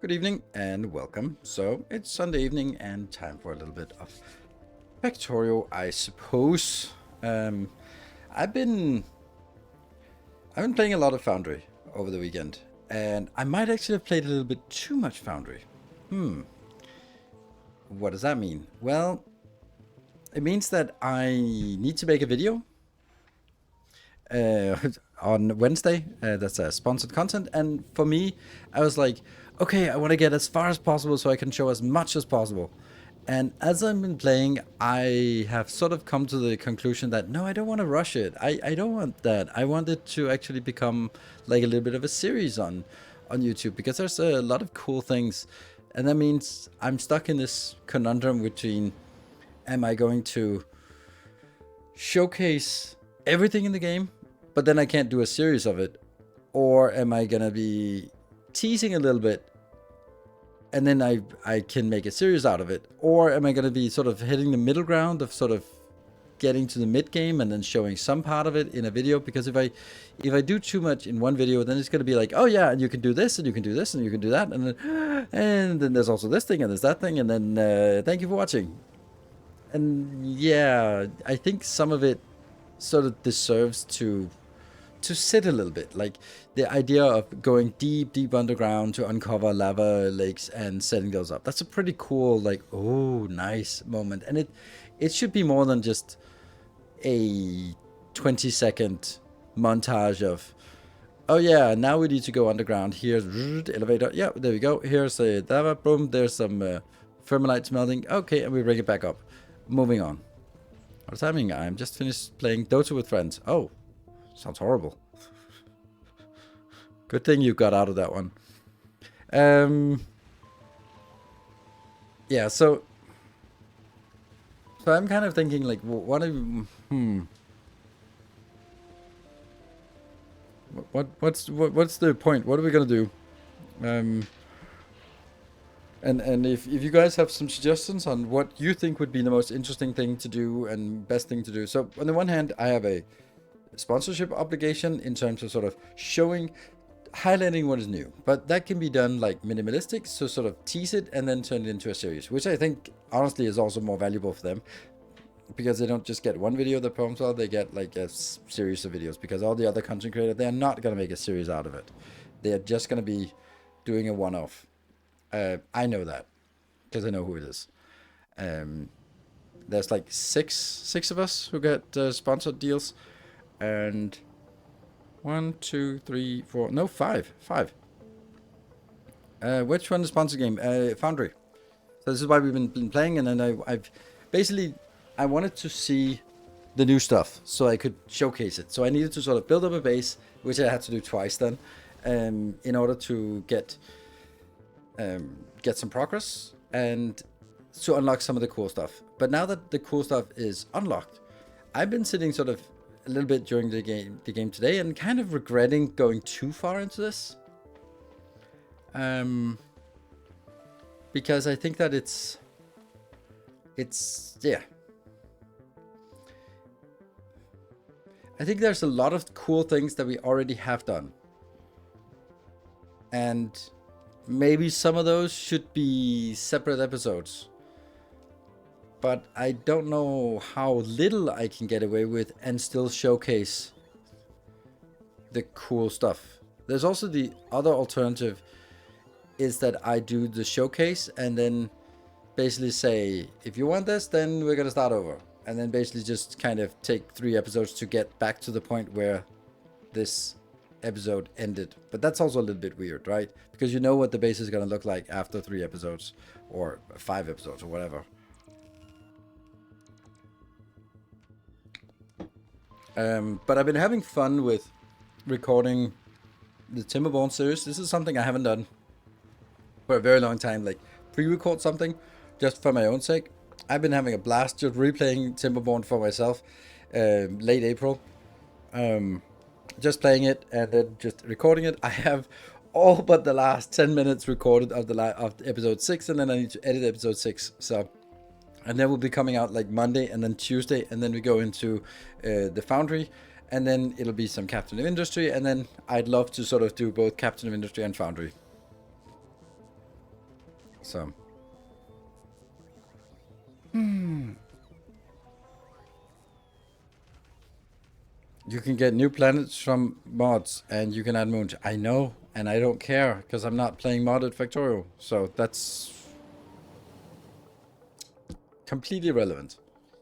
Good evening and welcome. So it's Sunday evening and time for a little bit of Factorio, I suppose. I've been playing a lot of Foundry over the weekend, and I might actually have played a little bit too much Foundry. What does that mean? Well, it means that I need to make a video on Wednesday. That's sponsored content, and for me, I was like, okay, I want to get as far as possible so I can show as much as possible. And as I've been playing, I have sort of come to the conclusion that no, I don't want to rush it. I don't want that. I want it to actually become like a little bit of a series on YouTube, because there's a lot of cool things. And that means I'm stuck in this conundrum between, am I going to showcase everything in the game, but then I can't do a series of it? Or am I going to be teasing a little bit and then I can make a series out of it? Or am I going to be sort of hitting the middle ground of sort of getting to the mid game and then showing some part of it in a video? Because if I do too much in one video, then it's going to be like, oh yeah, and you can do this and you can do this and you can do that, and then there's also this thing and there's that thing, and then thank you for watching. And yeah, I think some of it sort of deserves to sit a little bit. Like the idea of going deep underground to uncover lava lakes and setting those up. That's a pretty cool, like, oh, nice moment. And it should be more than just a 20-second montage of, oh yeah, now we need to go underground. Here's elevator. Yeah, there we go. Here's a lava. Boom. There's some thermalite smelting. Okay, and we bring it back up. Moving on. What's happening? I'm just finished playing Dota with friends. Oh, sounds horrible. Good thing you got out of that one. Yeah, so I'm kind of thinking, like, what's the point? What are we gonna do? And if you guys have some suggestions on what you think would be the most interesting thing to do and best thing to do. So on the one hand, I have a sponsorship obligation in terms of sort of highlighting what is new, but that can be done like minimalistic, so sort of tease it and then turn it into a series, which I think honestly is also more valuable for them, because they don't just get one video that performs well, they get like a series of videos, because all the other content creators, they're not going to make a series out of it. They're just going to be doing a one-off. I know that because I know who it is. There's like six of us who get sponsored deals, and 1, 2, 3, 4, no, five. Which one is sponsor game? Foundry. So this is why we've been playing, and then I've basically, I wanted to see the new stuff so I could showcase it. So I needed to sort of build up a base, which I had to do twice then, in order to get some progress and to unlock some of the cool stuff. But now that the cool stuff is unlocked, I've been sitting sort of a little bit during the game today and kind of regretting going too far into this, because I think that it's yeah, I think there's a lot of cool things that we already have done, and maybe some of those should be separate episodes. But I don't know how little I can get away with and still showcase the cool stuff. There's also the other alternative, is that I do the showcase and then basically say, if you want this, then we're going to start over. And then basically just kind of take 3 episodes to get back to the point where this episode ended. But that's also a little bit weird, right? Because you know what the base is going to look like after 3 episodes or 5 episodes or whatever. But I've been having fun with recording the Timberborn series. This is something I haven't done for a very long time, like pre-record something just for my own sake. I've been having a blast just replaying Timberborn for myself, late April. Just playing it and then just recording it. I have all but the last 10 minutes recorded of episode 6, and then I need to edit episode 6. So, and then we'll be coming out like Monday and then Tuesday, and then we go into the Foundry, and then it'll be some Captain of Industry, and then I'd love to sort of do both Captain of Industry and Foundry. So. You can get new planets from mods, and you can add moons. I know, and I don't care, because I'm not playing modded Factorio. So that's completely irrelevant.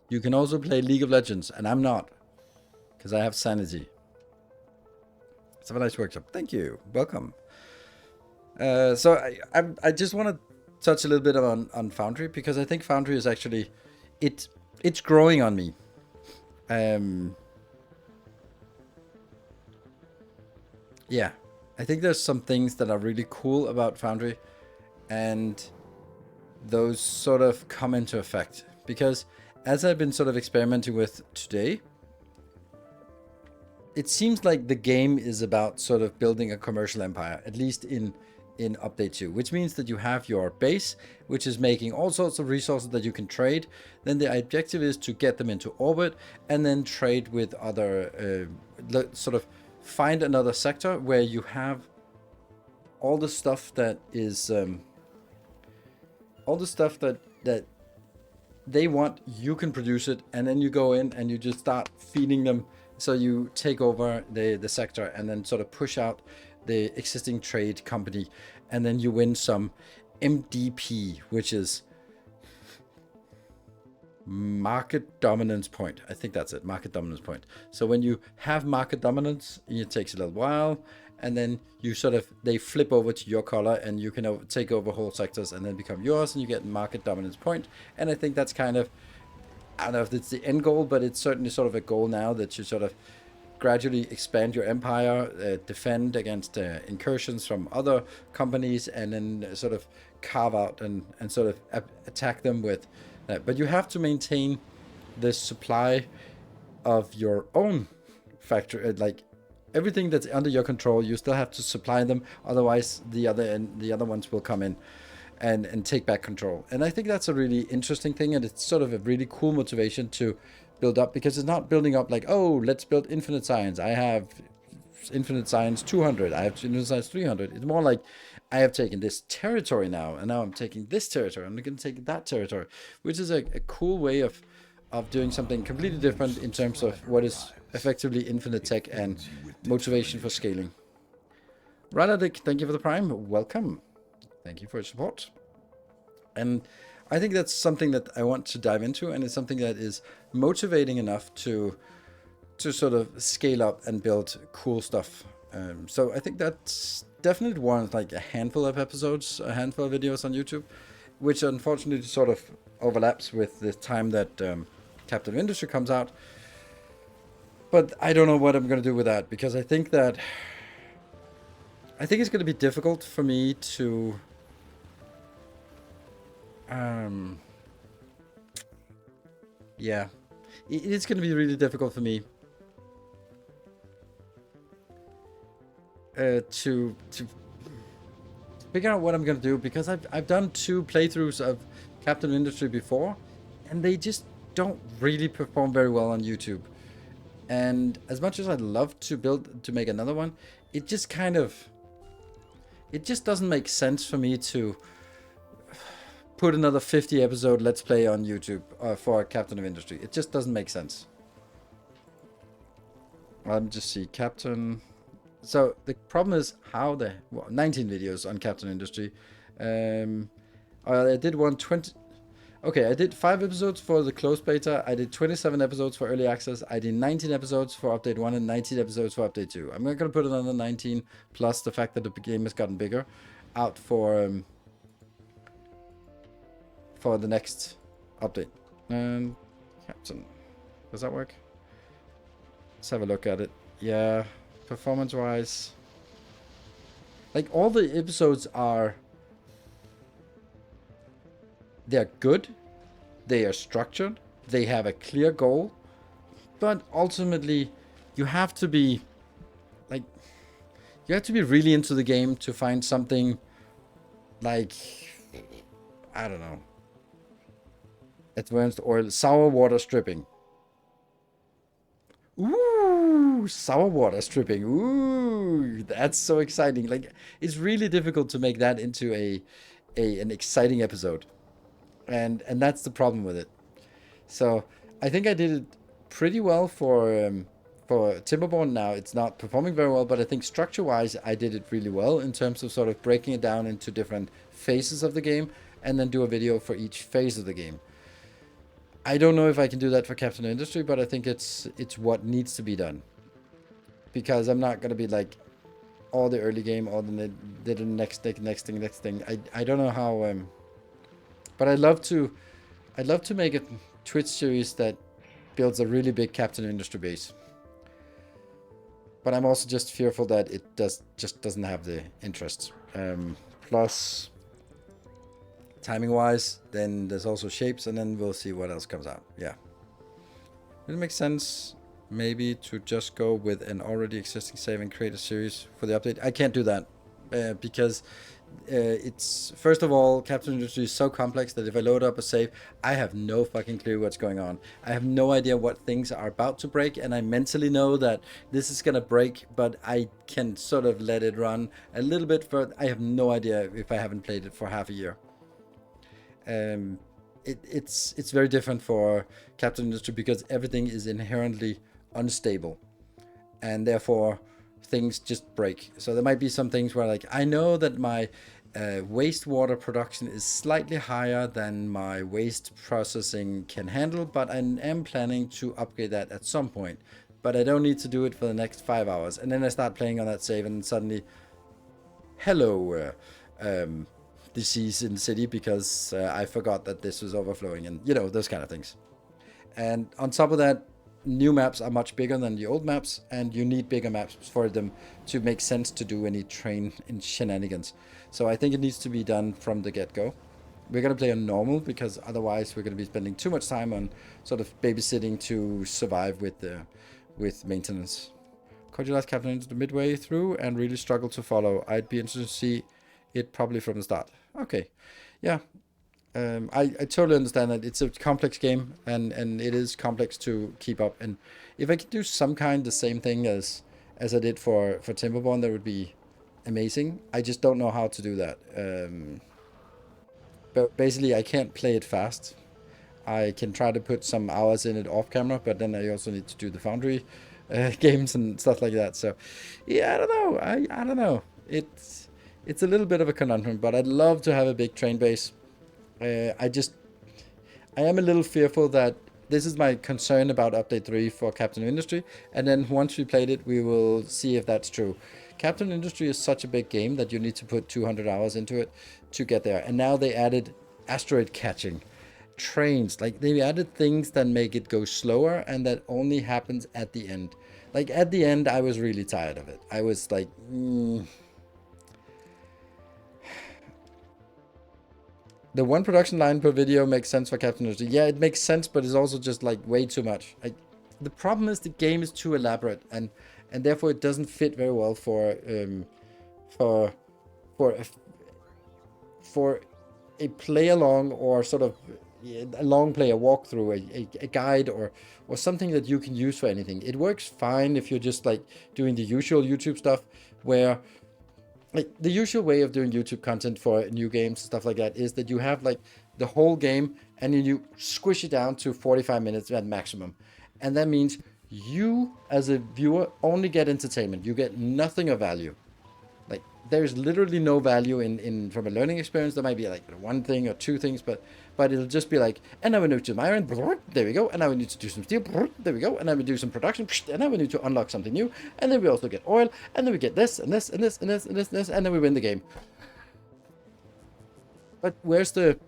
You can also play League of Legends, and I'm not, because I have sanity. Let's have a nice workshop. Thank you. Welcome. So I just want to touch a little bit on Foundry, because I think Foundry is actually, it's growing on me. Yeah, I think there's some things that are really cool about Foundry, and those sort of come into effect. Because as I've been sort of experimenting with today, it seems like the game is about sort of building a commercial empire, at least in update 2, which means that you have your base, which is making all sorts of resources that you can trade. Then the objective is to get them into orbit and then trade with other sort of find another sector where you have all the stuff that is all the stuff that they want. You can produce it, and then you go in and you just start feeding them. So you take over the sector and then sort of push out the existing trade company, and then you win some MDP, which is market dominance point. I think that's it, market dominance point. So when you have market dominance, it takes a little while, and then you sort of, they flip over to your color, and you can take over whole sectors and then become yours, and you get market dominance point. And I think that's kind of, I don't know if it's the end goal, but it's certainly sort of a goal now, that you sort of gradually expand your empire, defend against incursions from other companies, and then sort of carve out and sort of attack them with that. But you have to maintain the supply of your own factory, like everything that's under your control. You still have to supply them, otherwise the other ones will come in and take back control. And I think that's a really interesting thing, and it's sort of a really cool motivation to build up, because it's not building up like, oh, let's build infinite science. I have infinite science 200. I have infinite science 300. It's more like, I have taken this territory now, and now I'm taking this territory. I'm going to take that territory, which is a cool way of doing something completely different in terms of what is effectively infinite tech and motivation for scaling. Radadik, thank you for the Prime. Welcome. Thank you for your support. And I think that's something that I want to dive into, and it's something that is motivating enough to sort of scale up and build cool stuff. So I think that's definitely warrants like a handful of episodes, a handful of videos on YouTube, which unfortunately sort of overlaps with the time that Captain of Industry comes out. But I don't know what I'm going to do with that, because I think it's going to be difficult for me to yeah, it's going to be really difficult for me to figure out what I'm going to do, because I've done 2 playthroughs of Captain of Industry before, and they just don't really perform very well on YouTube. And as much as I'd love to make another one, it just doesn't make sense for me to put another 50 episode Let's Play on YouTube for Captain of Industry. It just doesn't make sense. I'll just see Captain. So the problem is how 19 videos on Captain Industry. I did 120. Okay, I did 5 episodes for the closed beta. I did 27 episodes for early access. I did 19 episodes for update 1 and 19 episodes for update 2. I'm not going to put another 19 plus the fact that the game has gotten bigger out for the next update. Captain, does that work? Let's have a look at it. Yeah, performance wise, like all the episodes they're good, they are structured, they have a clear goal, but ultimately you have to be really into the game to find something like, I don't know, advanced oil, sour water stripping. Ooh, sour water stripping. Ooh, that's so exciting. Like, it's really difficult to make that into an exciting episode, and that's the problem with it. So I think I did it pretty well for Timberborn. Now it's not performing very well, but I think structure-wise I did it really well in terms of sort of breaking it down into different phases of the game, and then do a video for each phase of the game. I don't know if I can do that for Captain Industry, but I think it's what needs to be done, because I'm not gonna be like all the early game, all the next thing. I don't know how. But I'd love to make a Twitch series that builds a really big Captain Industry base. But I'm also just fearful that it just doesn't have the interest. Plus, timing-wise, then there's also shapes, and then we'll see what else comes out. Yeah. It makes sense maybe to just go with an already existing save and create a series for the update. I can't do that because it's, first of all, Captain Industry is so complex that if I load up a save, I have no fucking clue what's going on. I have no idea what things are about to break, and I mentally know that this is gonna break, but I can sort of let it run a little bit further. I have no idea if I haven't played it for half a year. It's very different for Captain Industry because everything is inherently unstable, and therefore things just break. So there might be some things where, like, I know that my wastewater production is slightly higher than my waste processing can handle, but I am planning to upgrade that at some point. But I don't need to do it for the next 5 hours. And then I start playing on that save, and suddenly, hello, disease in the city because I forgot that this was overflowing, and you know, those kind of things. And on top of that, new maps are much bigger than the old maps, and you need bigger maps for them to make sense to do any train in shenanigans. So I think it needs to be done from the get-go. We're going to play on normal because otherwise we're going to be spending too much time on sort of babysitting to survive with maintenance. Caught your last Captain into midway through and really struggled to follow. I'd be interested to see it probably from the start. Okay, yeah. I totally understand that it's a complex game, and it is complex to keep up. And if I could do some kind the same thing as I did for Timberborn, that would be amazing. I just don't know how to do that. But basically, I can't play it fast. I can try to put some hours in it off camera, but then I also need to do the Foundry games and stuff like that. So, yeah, I don't know. I don't know. It's a little bit of a conundrum, but I'd love to have a big train base. I am a little fearful that this is my concern about Update 3 for Captain Industry, and then once we played it, we will see if that's true. Captain Industry is such a big game that you need to put 200 hours into it to get there, and now they added asteroid catching, trains, like they added things that make it go slower, and that only happens at the end. Like at the end, I was really tired of it. I was like, The one production line per video makes sense for Captain Industry. Yeah, it makes sense, but it's also just like way too much. The problem is the game is too elaborate, and therefore it doesn't fit very well for a play along, or sort of a long play, a walkthrough, a guide, or something that you can use for anything. It works fine if you're just like doing the usual YouTube stuff, where like the usual way of doing YouTube content for new games and stuff like that is that you have like the whole game, and then you squish it down to 45 minutes at maximum. And that means you as a viewer only get entertainment. You get nothing of value. Like there's literally no value in from a learning experience. There might be like one thing or two things, but it'll just be like, and now we need to iron, there we go, and now we need to do some steel, there we go, and now we do some production, and now we need to unlock something new, and then we also get oil, and then we get this and this and this and this and this and this, and then we win the game. But where's the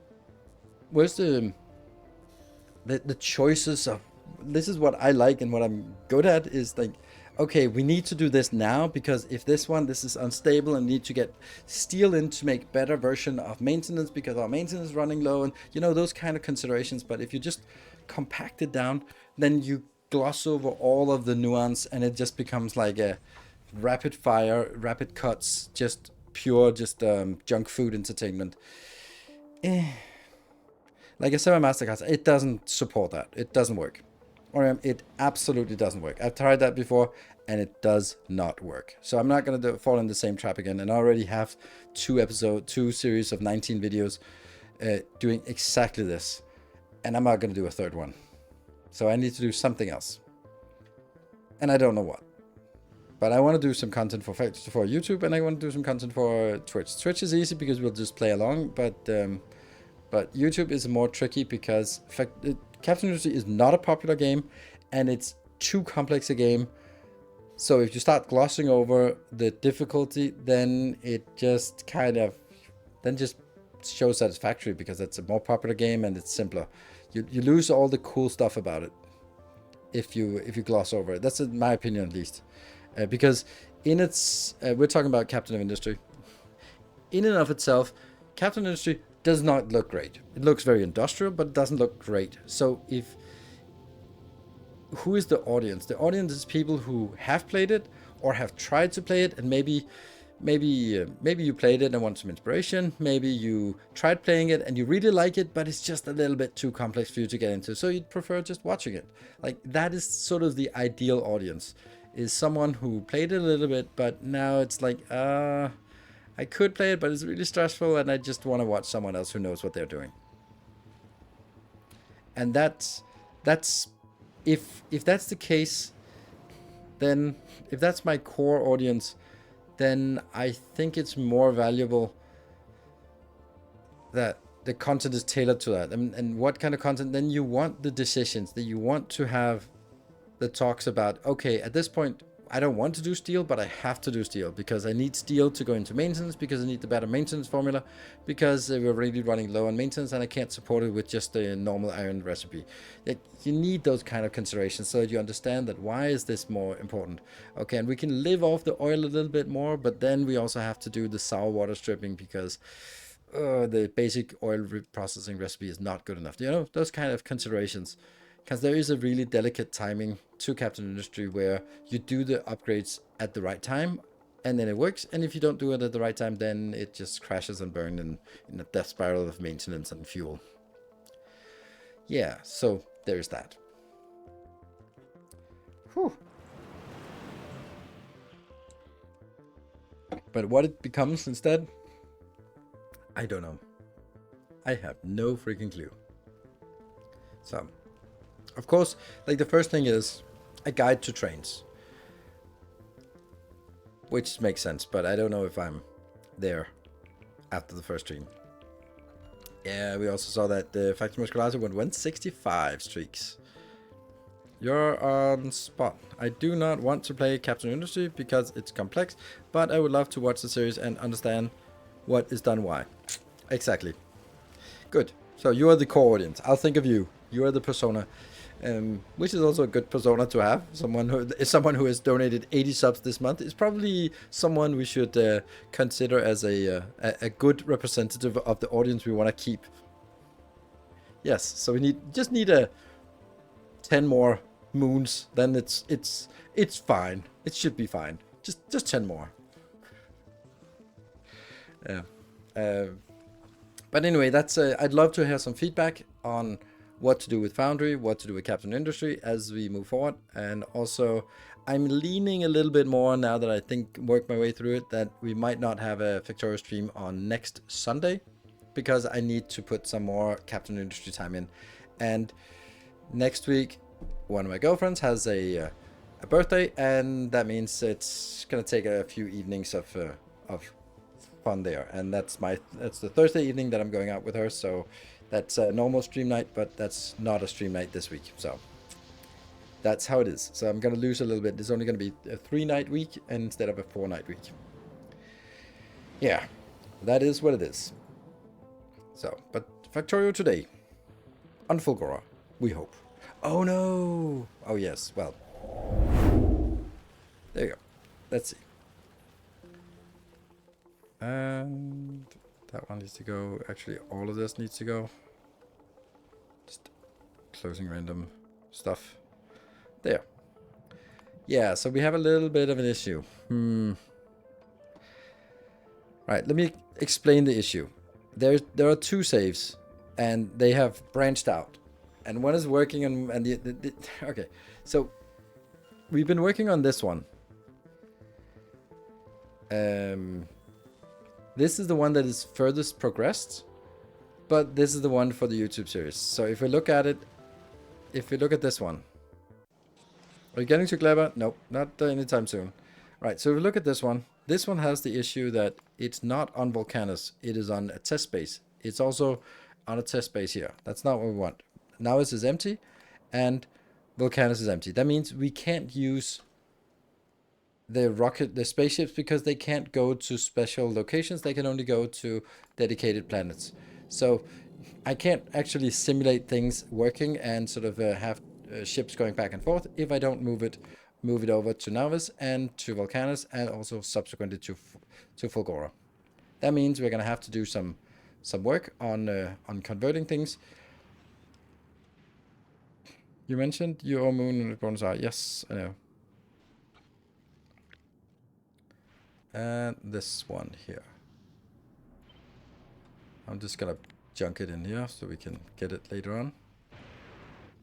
choices of, this is what I like and what I'm good at, is like, okay, we need to do this now because if this is unstable and need to get steel in to make better version of maintenance because our maintenance is running low, and you know, those kind of considerations. But if you just compact it down, then you gloss over all of the nuance, and it just becomes like a rapid fire, rapid cuts, just pure, junk food entertainment. Like I said, my masterclass, it doesn't support that. It doesn't work. It absolutely doesn't work. I've tried that before and it does not work. So I'm not going to fall in the same trap again. And I already have two series of 19 videos doing exactly this. And I'm not going to do a third one. So I need to do something else. And I don't know what. But I want to do some content for YouTube, and I want to do some content for Twitch. Twitch is easy because we'll just play along, but YouTube is more tricky because Captain Industry is not a popular game, and it's too complex a game. So if you start glossing over the difficulty, then it just just shows satisfactory because it's a more popular game and it's simpler. You lose all the cool stuff about it if you gloss over it. That's in my opinion, at least. Because in its, we're talking about Captain of Industry. In and of itself, Captain Industry does not look great. It looks very industrial, but it doesn't look great. So who is the audience? The audience is people who have played it or have tried to play it, and maybe you played it and want some inspiration. Maybe you tried playing it and you really like it, but it's just a little bit too complex for you to get into. So you'd prefer just watching it. Like, that is sort of the ideal audience. Is someone who played it a little bit, but now it's like, I could play it, but it's really stressful, and I just want to watch someone else who knows what they're doing. And that's if that's the case, then if that's my core audience, then I think it's more valuable that the content is tailored to that. And what kind of content? Then you want the decisions that you want to have that talks about, okay, at this point, I don't want to do steel, but I have to do steel because I need steel to go into maintenance, because I need the better maintenance formula, because we're really running low on maintenance and I can't support it with just a normal iron recipe. You need those kind of considerations so that you understand that why is this more important. Okay, and we can live off the oil a little bit more, but then we also have to do the sour water stripping because the basic oil processing recipe is not good enough. You know, those kind of considerations. Because there is a really delicate timing to Captain Industry where you do the upgrades at the right time and then it works. And if you don't do it at the right time, then it just crashes and burns in a death spiral of maintenance and fuel. Yeah, so there's that. Whew. But what it becomes instead, I don't know. I have no freaking clue. So, of course, like the first thing is a guide to trains, which makes sense, but I don't know if I'm there after the first stream. Yeah, we also saw that the Factorio Musculato went 65 streaks. You're on spot. I do not want to play Captain Industry because it's complex, but I would love to watch the series and understand what is done why. Exactly. Good. So you are the core audience. I'll think of you. You are the persona. Which is also a good persona to have. Someone who has donated 80 subs this month is probably someone we should consider as a good representative of the audience we want to keep. Yes, so we just need 10 more moons, then it's fine. It should be fine. Just 10 more. Yeah. But anyway, that's I'd love to hear some feedback on what to do with Foundry, what to do with Captain Industry as we move forward. And also, I'm leaning a little bit more now that I work my way through it, that we might not have a Factorio stream on next Sunday, because I need to put some more Captain Industry time in. And next week, one of my girlfriends has a birthday, and that means it's gonna take a few evenings of fun there. And that's the Thursday evening that I'm going out with her, so that's a normal stream night, but that's not a stream night this week. So that's how it is. So I'm going to lose a little bit. It's only going to be a 3-night week instead of a 4-night week. Yeah, that is what it is. So, but Factorio today on Fulgora, we hope. Oh no! Oh yes, well. There you go. Let's see. And that one needs to go. Actually, all of this needs to go. Just closing random stuff. There. Yeah, so we have a little bit of an issue. Right, let me explain the issue. There are 2 saves, and they have branched out. And one is working on, and okay. So we've been working on this one. This is the one that is furthest progressed, but this is the one for the YouTube series. So if we look at it, if we look at this one, are you getting too clever? Nope, not anytime soon. Right, so if we look at this one has the issue that it's not on Volcanus, it is on a test base. It's also on a test base here. That's not what we want. Now this is empty, and Volcanus is empty. That means we can't use the spaceships because they can't go to special locations. They can only go to dedicated planets. So I can't actually simulate things working and sort of have ships going back and forth if I don't move it over to Navis and to Volcanus and also subsequently to Fulgora. That means we're gonna have to do some work on converting things. You mentioned your moon and bonus are. Yes, I know. And this one here. I'm just gonna junk it in here so we can get it later on.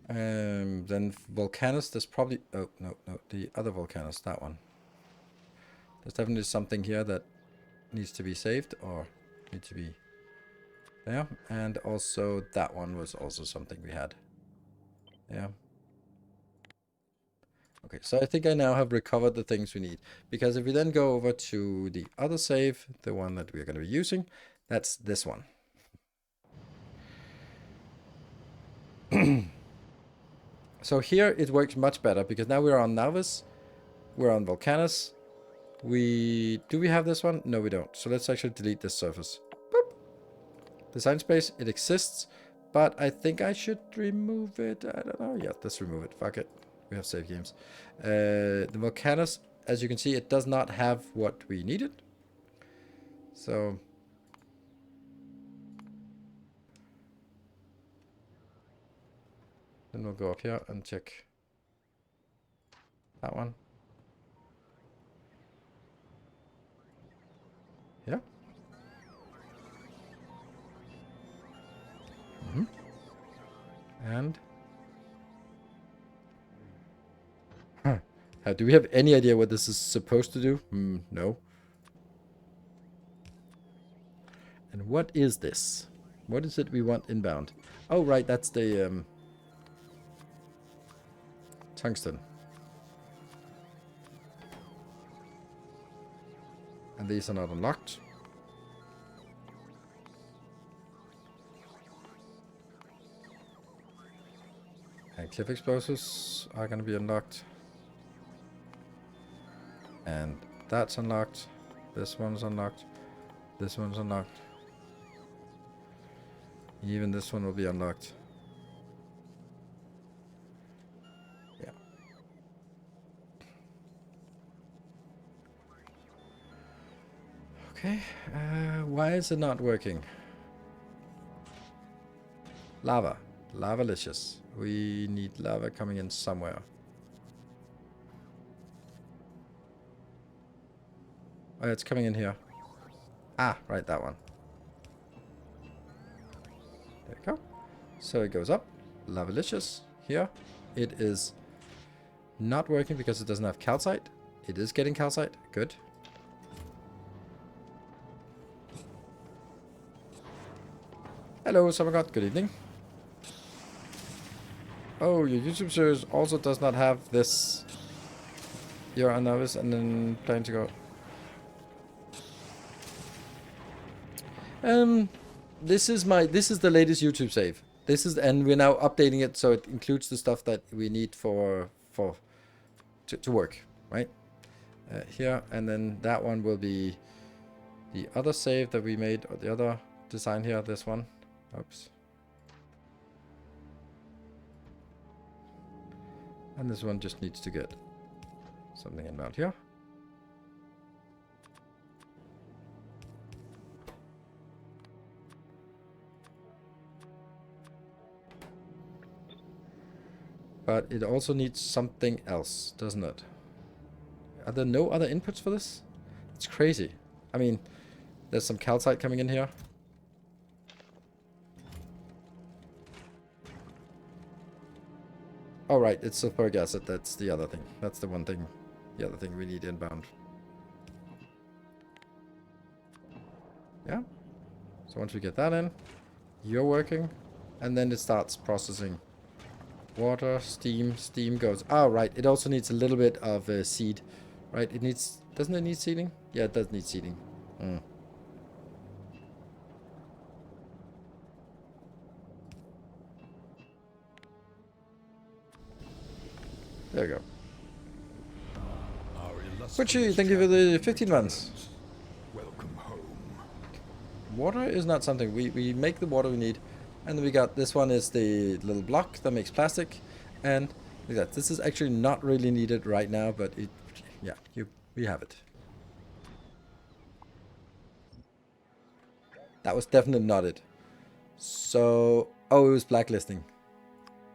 Then Volcanus, there's probably... Oh, no, the other Volcanus, that one. There's definitely something here that needs to be saved or needs to be there. And also that one was also something we had. Yeah. Okay, so I think I now have recovered the things we need. Because if we then go over to the other save, the one that we're going to be using, that's this one. So here it works much better because now we're on Navis, we're on Volcanus. Do we have this one? No, we don't. So let's actually delete this surface. Boop. Design space, it exists, but I think I should remove it. I don't know. Yeah, let's remove it. Fuck it. We have save games. The Volcanus, as you can see, it does not have what we needed. So then we'll go up here and check that one. Yeah. And do we have any idea what this is supposed to do? No. And what is this? What is it we want inbound? Oh, right, that's the tungsten. And these are not unlocked. And cliff explosives are going to be unlocked. And that's unlocked. This one's unlocked. This one's unlocked. Even this one will be unlocked. Yeah. Okay. Why is it not working? Lava. Lavalicious. We need lava coming in somewhere. Oh, it's coming in here. Ah, right, that one. There we go. So it goes up. Lavalicious. Here. It is not working because it doesn't have calcite. It is getting calcite. Good. Hello, Summergod. Good evening. Oh, your YouTube series also does not have this. You're a novice and then planning to go. This is the latest YouTube save. And we're now updating it so it includes the stuff that we need to work, right? Here, and then that one will be the other save that we made, or the other design here, this one. Oops. And this one just needs to get something inbound here. But it also needs something else, doesn't it? Are there no other inputs for this? It's crazy. I mean, there's some calcite coming in here. Oh, right, it's sulfuric acid. That's the other thing. That's the one thing, the other thing we need inbound. Yeah. So once we get that in, you're working, and then it starts processing. Water, steam goes. Oh, right. It also needs a little bit of seed, right? It needs. Doesn't it need seeding? Yeah, it does need seeding. There you go. Richie, thank you for the 15 months. Welcome home. Water is not something. We make the water we need. And then we got this one is the little block that makes plastic. And look at that. This is actually not really needed right now, but it, yeah, we have it. That was definitely not it. So, oh, it was blacklisting.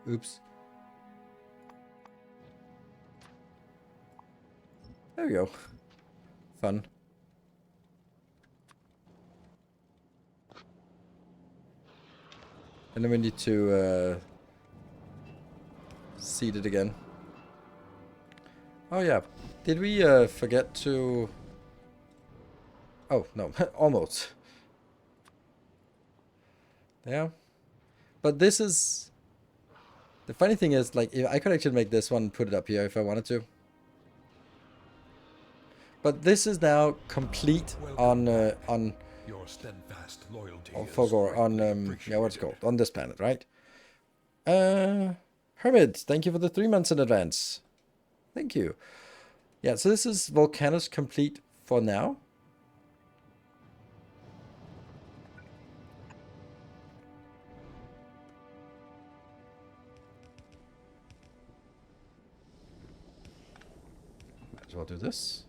Oops. There we go. Fun. And then we need to seed it again. Oh yeah. Did we forget to... Oh, no. Almost. Yeah. But this is... The funny thing is, like, I could actually make this one and put it up here if I wanted to. But this is now complete on Your steadfast loyalty Fulgora, on yeah, what's it called? On this planet, right? Hermit, thank you for the 3 months in advance. Thank you. Yeah, so this is Volcanus complete for now. Might as well do this.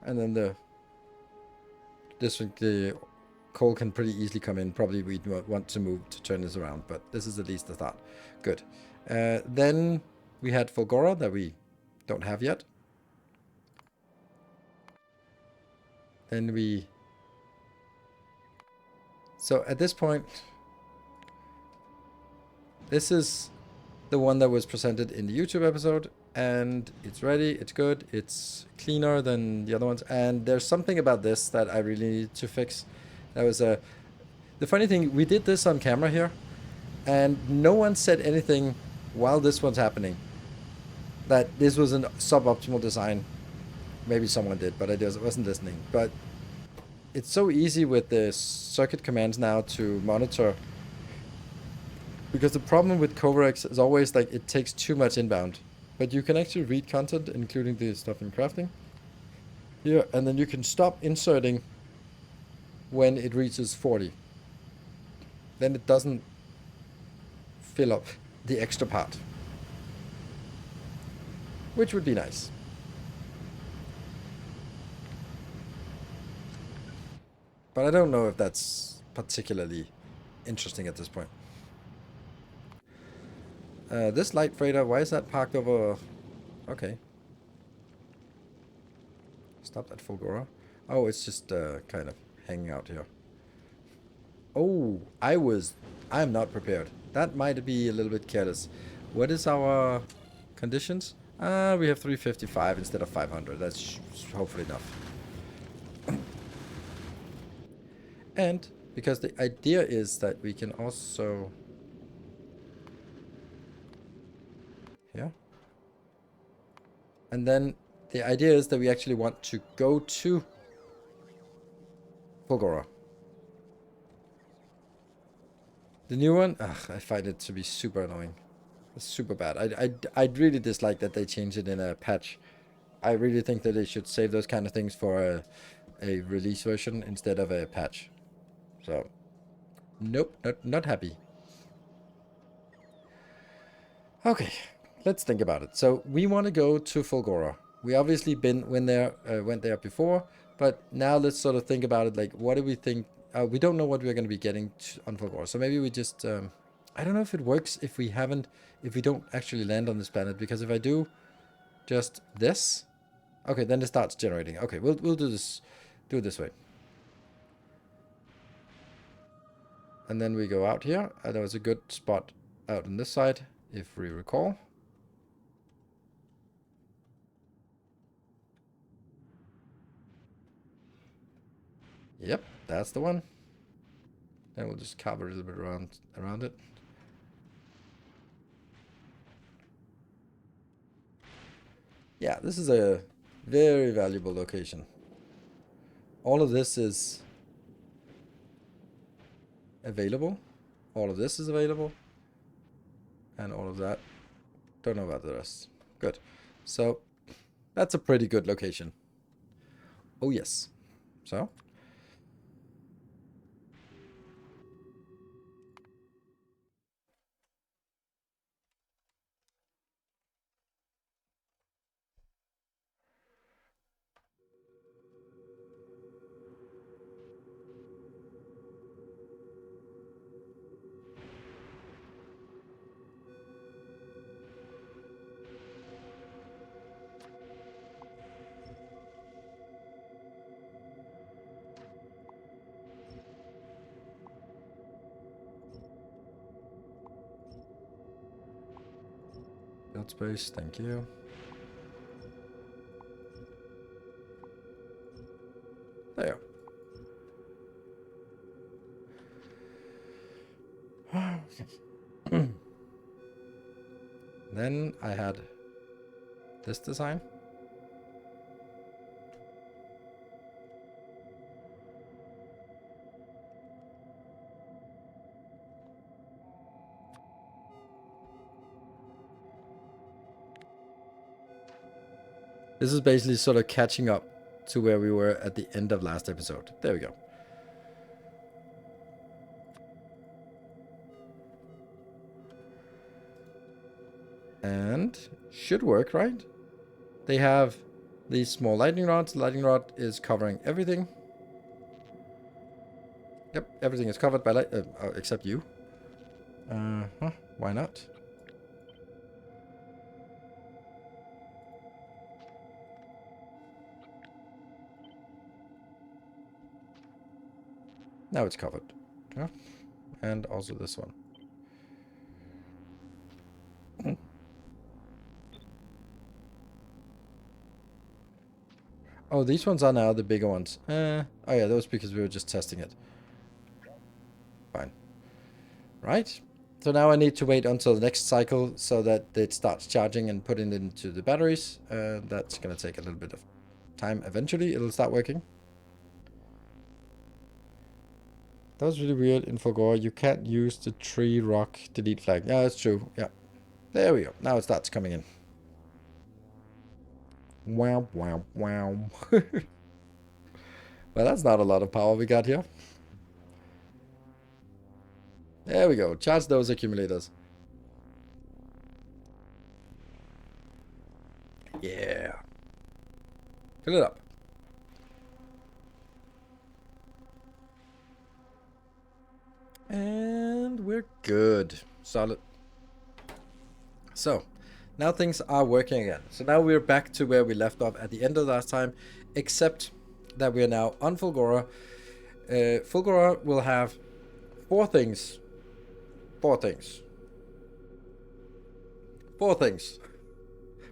And then the coal can pretty easily come in. Probably we'd want to move to turn this around, but this is at least the start. Good. Then we had Fulgora that we don't have yet. Then we... So at this point, this is the one that was presented in the YouTube episode, and it's ready, it's good, it's cleaner than the other ones, and there's something about this that I really need to fix. That was the funny thing, we did this on camera here, and no one said anything while this was happening, that this was a suboptimal design. Maybe someone did, but I wasn't listening. But it's so easy with the circuit commands now to monitor, because the problem with Coverex is always like it takes too much inbound. But you can actually read content, including the stuff in crafting. Yeah, and then you can stop inserting when it reaches 40. Then it doesn't fill up the extra part, which would be nice. But I don't know if that's particularly interesting at this point. This light freighter, why is that parked over... Okay. Stop at Fulgora. Oh, it's just kind of hanging out here. Oh, I'm not prepared. That might be a little bit careless. What is our conditions? We have 355 instead of 500. That's hopefully enough. And because the idea is that we can also... Yeah. And then the idea is that we actually want to go to Fulgora. The new one, I find it to be super annoying. It's super bad. I'd really dislike that they changed it in a patch. I really think that they should save those kind of things for a release version instead of a patch. So, nope, not happy. Okay, let's think about it. So we want to go to Fulgora. We obviously went there before, but now let's sort of think about it. Like, what do we think? We don't know what we're going to be getting on Fulgora, so maybe we just. I don't know if it works if we don't actually land on this planet, because if I do just this, okay, then it starts generating. Okay, we'll do this. Do it this way. And then we go out here. And there was a good spot out on this side, if we recall. Yep, that's the one. Then we'll just carve a little bit around it. Yeah, this is a very valuable location. All of this is available. All of this is available. And all of that. Don't know about the rest. Good. So, that's a pretty good location. Oh, yes. So. Build space, thank you. There. Then I had this design. This is basically sort of catching up to where we were at the end of last episode. There we go. And should work, right? They have these small lightning rods. The lightning rod is covering everything. Yep, everything is covered by light, except you. Why not? Now it's covered. Yeah. And also this one. Oh, these ones are now the bigger ones. Oh yeah, that was because we were just testing it. Fine. Right. So now I need to wait until the next cycle so that it starts charging and putting it into the batteries. That's going to take a little bit of time. Eventually, it'll start working. That was really weird in Fulgora. You can't use the tree rock delete flag. Yeah, that's true. Yeah. There we go. Now it starts coming in. Wow, wow, wow. Well, that's not a lot of power we got here. There we go. Charge those accumulators. Yeah. Fill it up. And we're good. Solid. So, now things are working again. So now we're back to where we left off at the end of last time, except that we are now on Fulgora. Fulgora will have four things.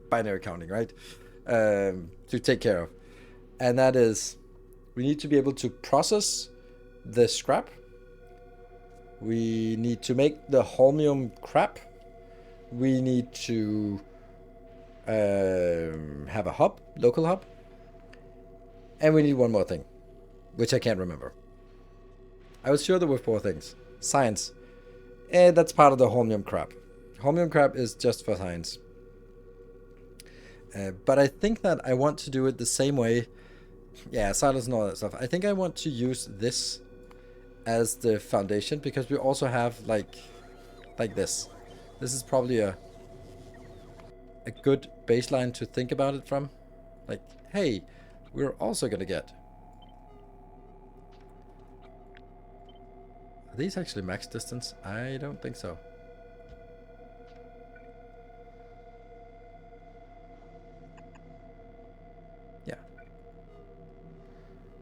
Binary counting, right? To take care of. And that is, we need to be able to process the scrap. We need to make the holmium crap. We need to have a hub, local hub. And we need one more thing, which I can't remember. I was sure there were four things. Science. And that's part of the holmium crap. Holmium crap is just for science. But I think that I want to do it the same way. Yeah, silos and all that stuff. I think I want to use this as the foundation because we also have like this. This is probably a good baseline to think about it from. Like, hey, we're also gonna get. Are these actually max distance? I don't think so. Yeah.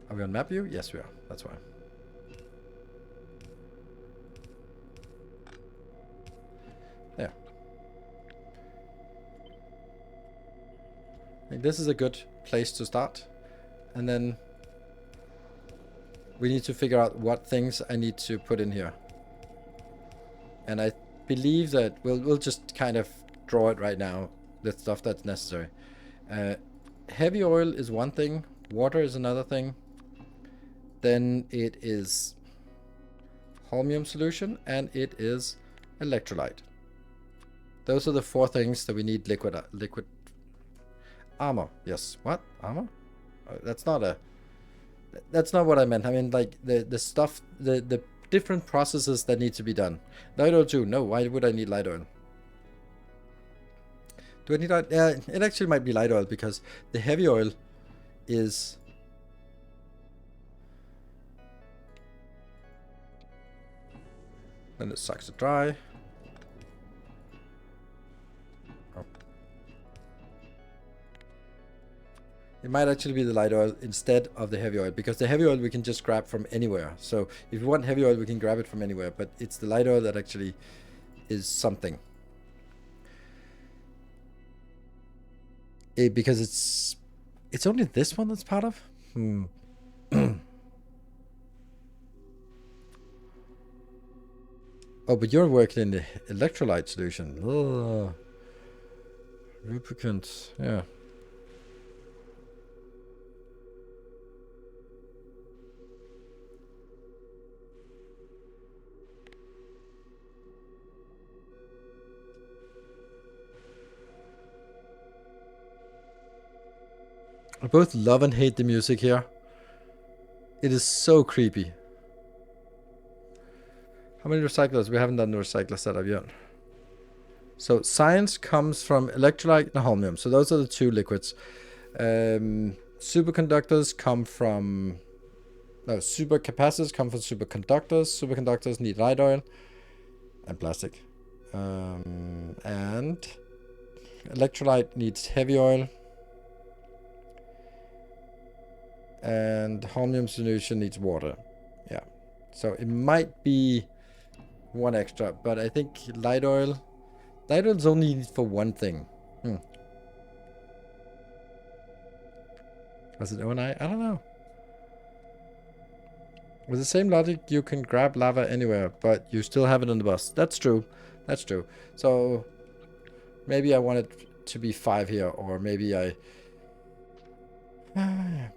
Are we on map view? Yes, we are. That's why. Like, this is a good place to start. And then we need to figure out what things I need to put in here. And I believe that we'll just kind of draw it right now, the stuff that's necessary. Heavy oil is one thing, water is another thing. Then it is holmium solution, and it is electrolyte. Those are the 4 things that we need. Liquid armor. Yes. What? Armor? That's not what I meant. I mean, like the stuff, the different processes that need to be done. Light oil too. No, why would I need light oil? Do I need light? Yeah, it actually might be light oil because the heavy oil is... Then it sucks it dry. Oh. It might actually be the light oil instead of the heavy oil, because the heavy oil we can just grab from anywhere. So if you want heavy oil, we can grab it from anywhere, but it's the light oil that actually is something. Because it's only this one that's part of? Oh, but you're working in the electrolyte solution. Oh. Lubricant, yeah. I both love and hate the music here. It is so creepy. How many recyclers? We haven't done the recycler setup yet. So science comes from electrolyte and holmium. So those are the 2 liquids. Superconductors come from... No, supercapacitors come from superconductors. Superconductors need light oil and plastic. And electrolyte needs heavy oil. And holmium solution needs water. Yeah. So it might be 1 extra, but I think light oil is only needed for 1 thing. Was it O&I? I don't know. With the same logic, you can grab lava anywhere, but you still have it on the bus. That's true. That's true. So maybe I want it to be 5 here, or maybe I... yeah.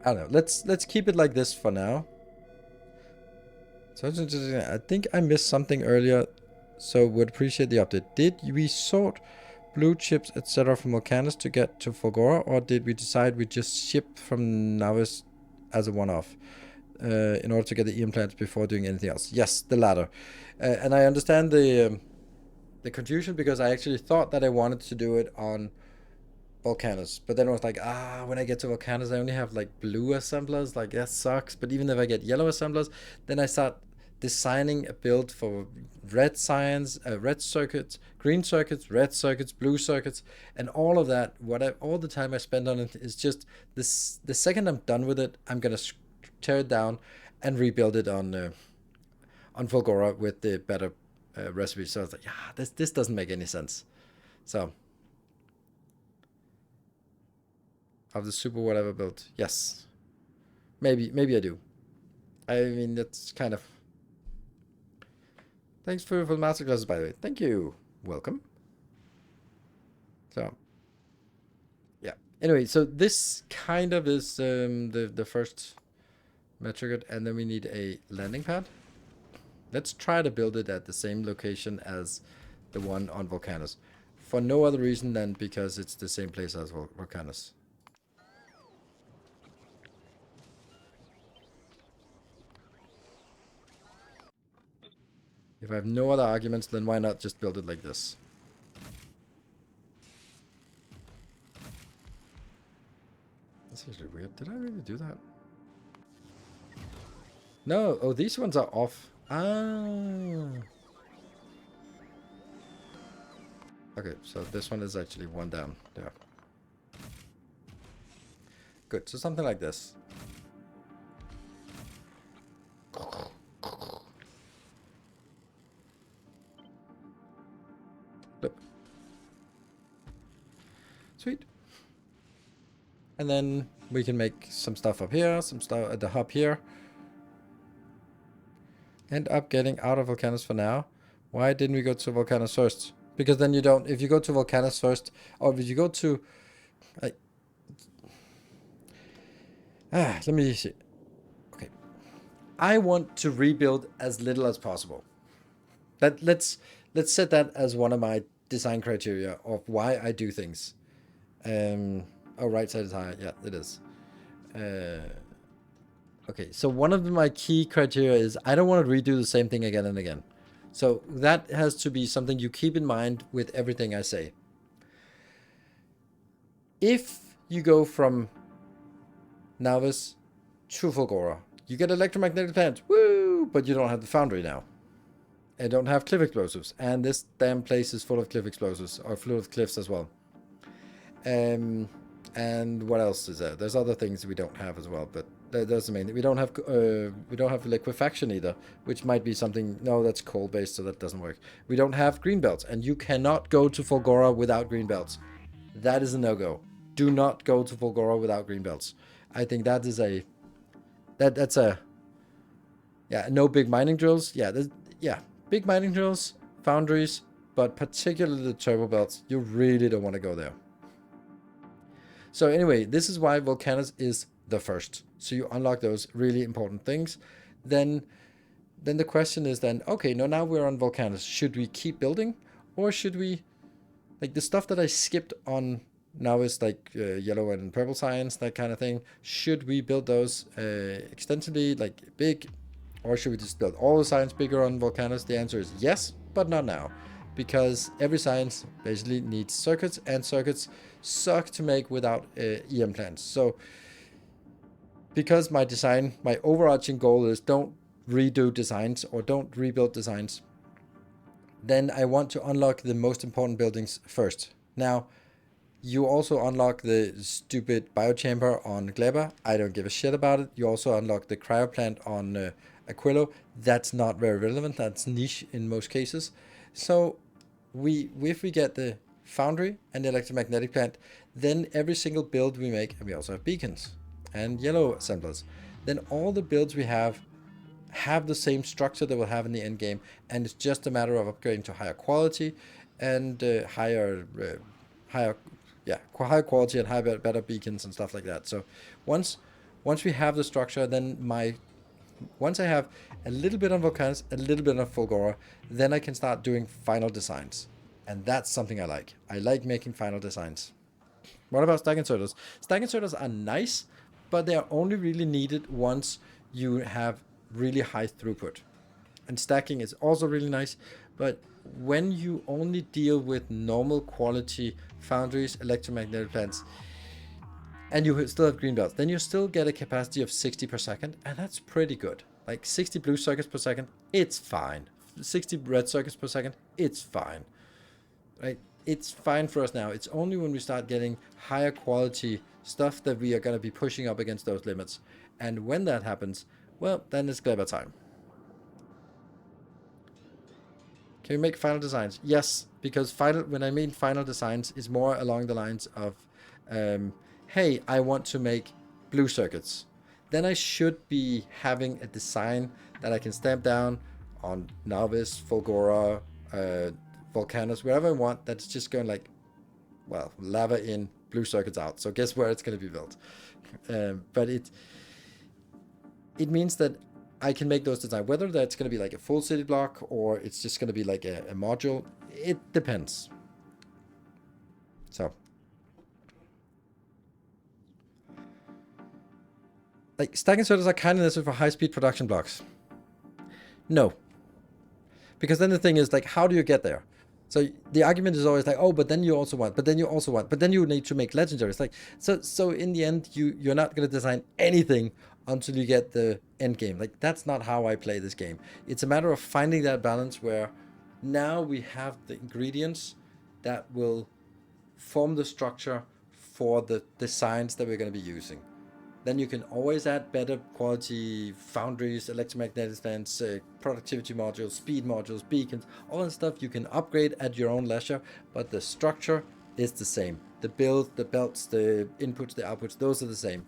I don't know. Let's keep it like this for now. So I think I missed something earlier, so would appreciate the update. Did we sort blue chips, etc. from Volcanus to get to Fulgora, or did we decide we just ship from Navis as a one-off in order to get the implants before doing anything else? Yes, the latter. And I understand the confusion, because I actually thought that I wanted to do it on Volcanus, but then I was like, when I get to Volcanus, I only have like blue assemblers. Like, that sucks. But even if I get yellow assemblers, then I start designing a build for red circuits, green circuits, red circuits, blue circuits, and all of that. All the time I spend on it is just this. The second I'm done with it, I'm gonna tear it down and rebuild it on Fulgora with the better recipe. So I was like, this doesn't make any sense. So. Of the super whatever build. Yes. Maybe I do. I mean, that's kind of... Thanks for the masterclasses, by the way. Thank you. Welcome. So, yeah. Anyway, so this kind of is the first metric, and then we need a landing pad. Let's try to build it at the same location as the one on Volcanus. For no other reason than because it's the same place as Volcanus. If I have no other arguments, then why not just build it like this? That's actually weird. Did I really do that? No. Oh, these ones are off. Okay, so this one is actually 1 down. Yeah. Good. So something like this. Flip. and then we can make some stuff up here, some stuff at the hub here. End up getting out of Volcanus for now. Why didn't we go to Volcanus first? Because then you don't, if you go to Volcanus first, or if you go to, let me see. Okay. I want to rebuild as little as possible. Let's set that as one of my design criteria of why I do things. Oh, right side is higher. Yeah, it is. Okay, so one of my key criteria is I don't want to redo the same thing again and again. So that has to be something you keep in mind with everything I say. If you go from Novice to Fulgora, you get electromagnetic plants, woo! But you don't have the Foundry now. And don't have cliff explosives. And this damn place is full of cliff explosives, or full of cliffs as well. And what else is there? There's other things we don't have as well, but that doesn't mean we don't have liquefaction either, which might be something. No, that's coal based, so that doesn't work. We don't have green belts, and you cannot go to Fulgora without green belts. That is a no-go. Do not go to Fulgora without green belts. I think that is that's a no big mining drills. Big mining drills, foundries, but particularly the turbo belts. You really don't want to go there. So anyway, this is why Volcanus is the first. So you unlock those really important things. Then the question is then, okay, now we're on Volcanus. Should we keep building? Or should we, like the stuff that I skipped on now is like yellow and purple science, that kind of thing. Should we build those extensively, like big? Or should we just build all the science bigger on Volcanus? The answer is yes, but not now. Because every science basically needs circuits, and circuits suck to make without EM plants. So because my overarching goal is don't redo designs or don't rebuild designs, then I want to unlock the most important buildings first. Now, you also unlock the stupid biochamber on Gleba. I don't give a shit about it. You also unlock the cryoplant on Aquilo. That's not very relevant. That's niche in most cases. So if we get the Foundry and the electromagnetic plant, then every single build we make, and we also have beacons and yellow assemblers, then all the builds we have the same structure that we'll have in the end game, and it's just a matter of upgrading to higher quality and higher quality and better beacons and stuff like that. So once we have the structure, then once I have a little bit on Volcanus, a little bit on Fulgora, then I can start doing final designs. And that's something I like. I like making final designs. What about stack inserters? Stack inserters are nice, but they are only really needed once you have really high throughput. And stacking is also really nice, but when you only deal with normal quality foundries, electromagnetic plants, and you still have green belts, then you still get a capacity of 60 per second, and that's pretty good. Like 60 blue circuits per second, it's fine. 60 red circuits per second, it's fine. Right? It's fine for us now. It's only when we start getting higher quality stuff that we are going to be pushing up against those limits. And when that happens, well, then it's Gleba time. Can we make final designs? Yes, because when I mean final designs, is more along the lines of, hey, I want to make blue circuits. Then I should be having a design that I can stamp down on Novice, Fulgora, Volcanus, wherever I want, that's just going like, well, lava in, blue circuits out. So guess where it's going to be built. But it means that I can make those designs, whether that's going to be like a full city block or it's just going to be like a module. It depends. So, like stack inserters are kind of necessary for high-speed production blocks. No, because then the thing is like, how do you get there? So the argument is always like, oh, but then you also want, but then you also want, but then you need to make legendaries. Like, so in the end, you're not going to design anything until you get the end game. Like, that's not how I play this game. It's a matter of finding that balance where now we have the ingredients that will form the structure for the designs that we're going to be using. Then you can always add better quality foundries, electromagnetic stands, productivity modules, speed modules, beacons, all that stuff you can upgrade at your own leisure, but the structure is the same. the build, the belts, the inputs, the outputs, those are the same.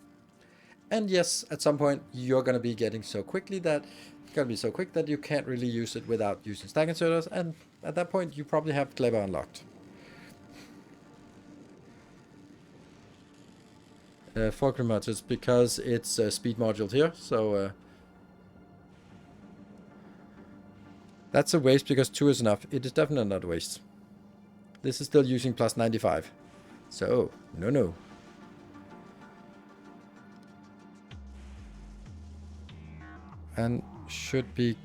And yes, at some point you're going to be getting so quickly that it's going to be so quick that you can't really use it without using stack inserters, and at that point you probably have Clever unlocked. Fulgora modules, because it's speed modules here, so that's a waste because 2 is enough. It is definitely not a waste. This is still using plus 95, so no. And should be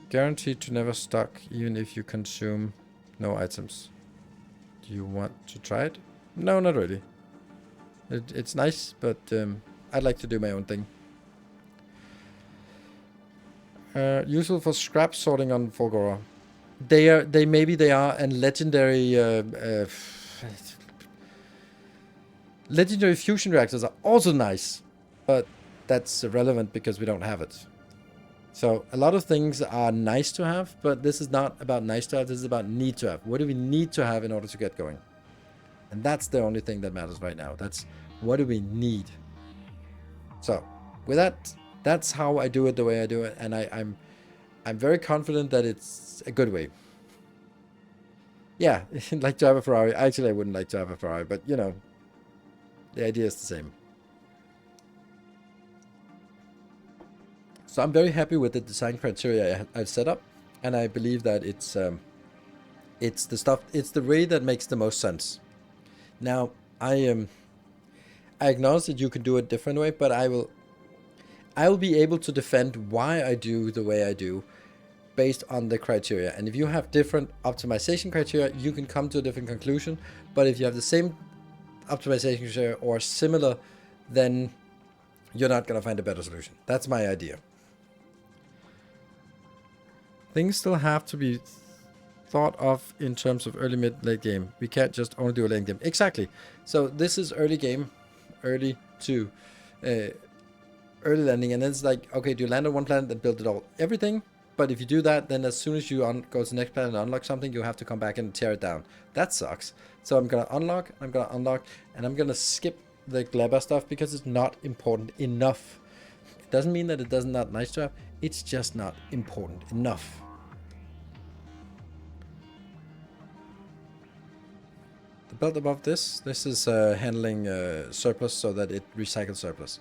guaranteed to never stock even if you consume no items. Do you want to try it? No, not really. It's nice, but I'd like to do my own thing. Useful for scrap sorting on Fulgora. They are and legendary legendary fusion reactors are also nice, but that's irrelevant because we don't have it. So a lot of things are nice to have, but this is not about nice to have, this is about need to have. What do we need to have in order to get going? And that's the only thing that matters right now. That's what do we need? So with that, that's how I do it the way I do it, and I'm very confident that it's a good way. Yeah, like to have a Ferrari. Actually, I wouldn't like to have a Ferrari, but you know, the idea is the same. So I'm very happy with the design criteria I've set up, and I believe that it's the way that makes the most sense. Now, I acknowledge that you can do it a different way, but I will be able to defend why I do the way I do based on the criteria. And if you have different optimization criteria, you can come to a different conclusion. But if you have the same optimization criteria or similar, then you're not going to find a better solution. That's my idea. Things still have to be thought of in terms of early, mid, late game. We can't just only do a late game. Exactly. So this is early game, early to early landing, and then it's like, okay, do you land on one planet and build it all, everything? But if you do that, then as soon as you go to the next planet and unlock something, you have to come back and tear it down. That sucks. So I'm gonna unlock, and I'm gonna skip the Gleba stuff because it's not important enough. It doesn't mean that it does not nice to have. It's just not important enough. The belt above this is handling surplus so that it recycles surplus.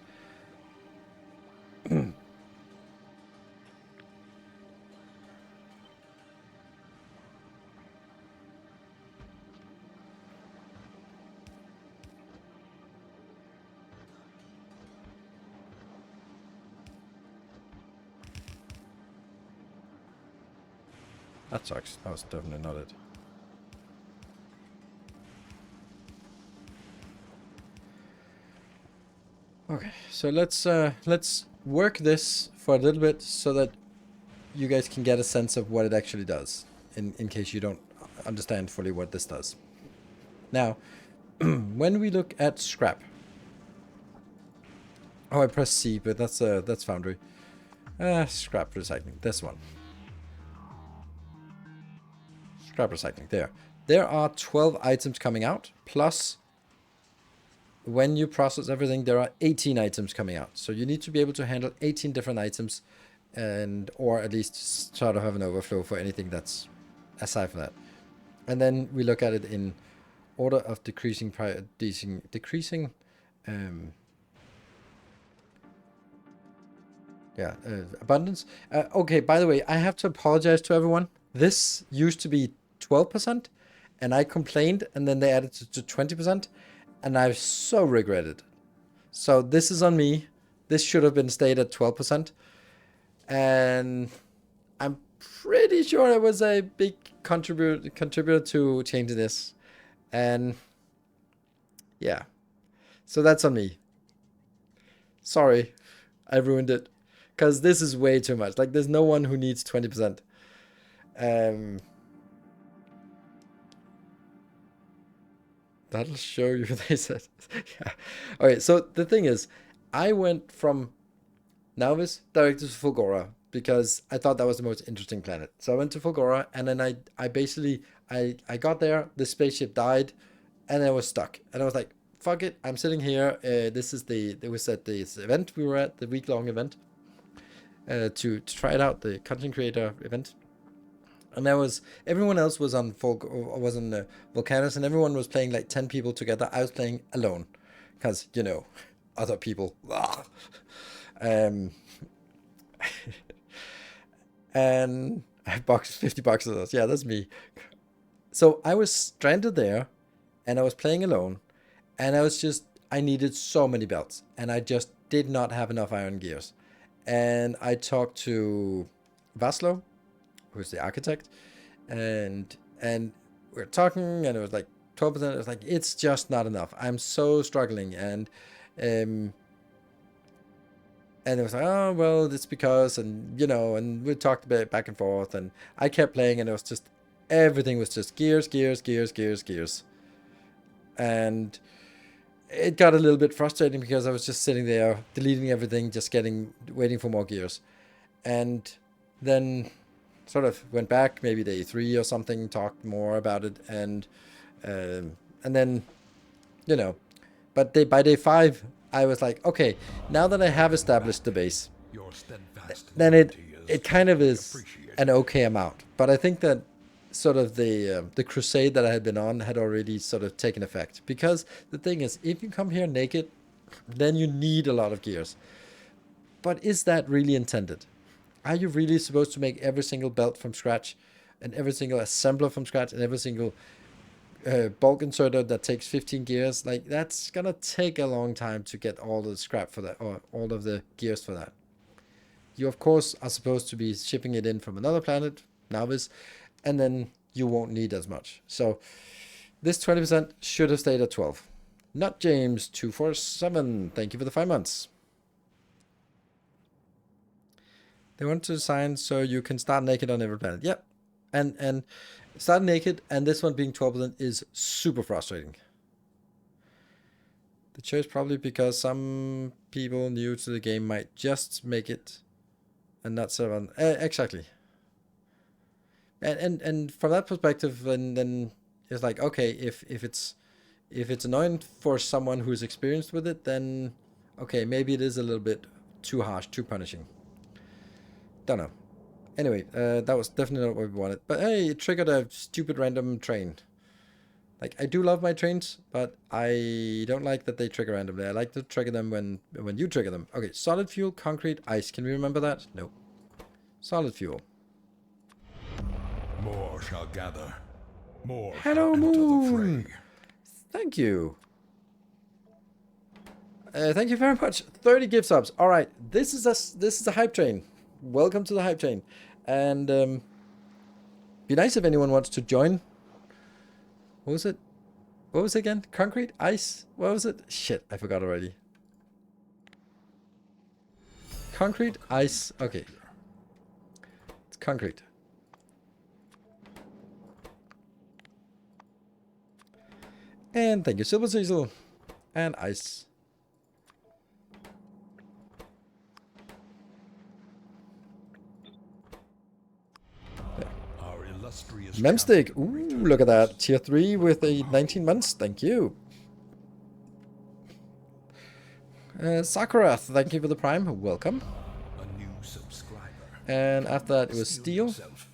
That sucks. That was definitely not it. Okay, so let's work this for a little bit so that you guys can get a sense of what it actually does, in case you don't understand fully what this does. Now, when we look at scrap, oh, I pressed C, but that's Foundry. Scrap recycling. This one. Scrap recycling. There are 12 items coming out, plus when you process everything, there are 18 items coming out. So you need to be able to handle 18 different items, or at least sort of have an overflow for anything that's aside from that. And then we look at it in order of decreasing abundance. Okay, by the way, I have to apologize to everyone. This used to be 12%, and I complained, and then they added it to 20%, and I so regret it. So this is on me. This should have been stayed at 12%, and I'm pretty sure it was a big contributor to changing this, and yeah, so that's on me. Sorry, I ruined it, because this is way too much. Like, there's no one who needs 20%. That'll show you, they said. Yeah. Okay, so the thing is, I went from Novice directly to Fulgora because I thought that was the most interesting planet. So I went to Fulgora, and then I basically got there, the spaceship died, and I was stuck. And I was like, fuck it, I'm sitting here. It was at this event we were at, the week-long event, to try it out, the content creator event. And everyone else was on Volcanus, and everyone was playing like 10 people together. I was playing alone, because, other people. um, and I boxed 50 boxes. Yeah, that's me. So I was stranded there, and I was playing alone, and I needed so many belts, and I just did not have enough iron gears. And I talked to Vaslo, who's the architect, and we're talking, and it was like 12%. It was like, it's just not enough. I'm so struggling, and it was like, oh well, it's because, and and we talked a bit back and forth, and I kept playing, and it was just everything was just gears, and it got a little bit frustrating because I was just sitting there deleting everything, just waiting for more gears, and then sort of went back maybe day 3 or something, talked more about it, and then but by day 5 I was like, okay, now that I have established the base, then it kind of is an okay amount. But I think that sort of the crusade that I had been on had already sort of taken effect, because the thing is, if you come here naked, then you need a lot of gears. But is that really intended? Are you really supposed to make every single belt from scratch, and every single assembler from scratch, and every single bulk inserter that takes 15 gears? Like, that's gonna take a long time to get all the scrap for that, or all of the gears for that. You of course are supposed to be shipping it in from another planet, Navis, and then you won't need as much. So this 20% should have stayed at 12. Not James 247. Thank you for the 5 months. They want to design so you can start naked on every planet. Yep. And start naked, and this one being 12% is super frustrating. The choice probably because some people new to the game might just make it and not serve on. Exactly. And from that perspective, then it's like, okay, if it's annoying for someone who's experienced with it, then okay, maybe it is a little bit too harsh, too punishing. Don't know. Anyway, that was definitely not what we wanted. But hey, it triggered a stupid random train. Like, I do love my trains, but I don't like that they trigger randomly. I like to trigger them when you trigger them. Okay, solid fuel, concrete, ice. Can we remember that? No. Solid fuel. More shall gather. More Hello, shall enter Moon. the fray. Thank you. Thank you very much. 30 gift subs. All right, this is a hype train. Welcome to the hype train, and be nice if anyone wants to join. What was it? What was it again? Concrete, ice. What was it? Shit, I forgot already. Concrete, ice. Okay, it's concrete. And thank you, Silver Cecil. And ice. Memstick. Ooh, look at that. Tier 3 with a 19 months. Thank you. Sakura, thank you for the prime. Welcome. A new subscriber. And after that, it was steel. Yourself.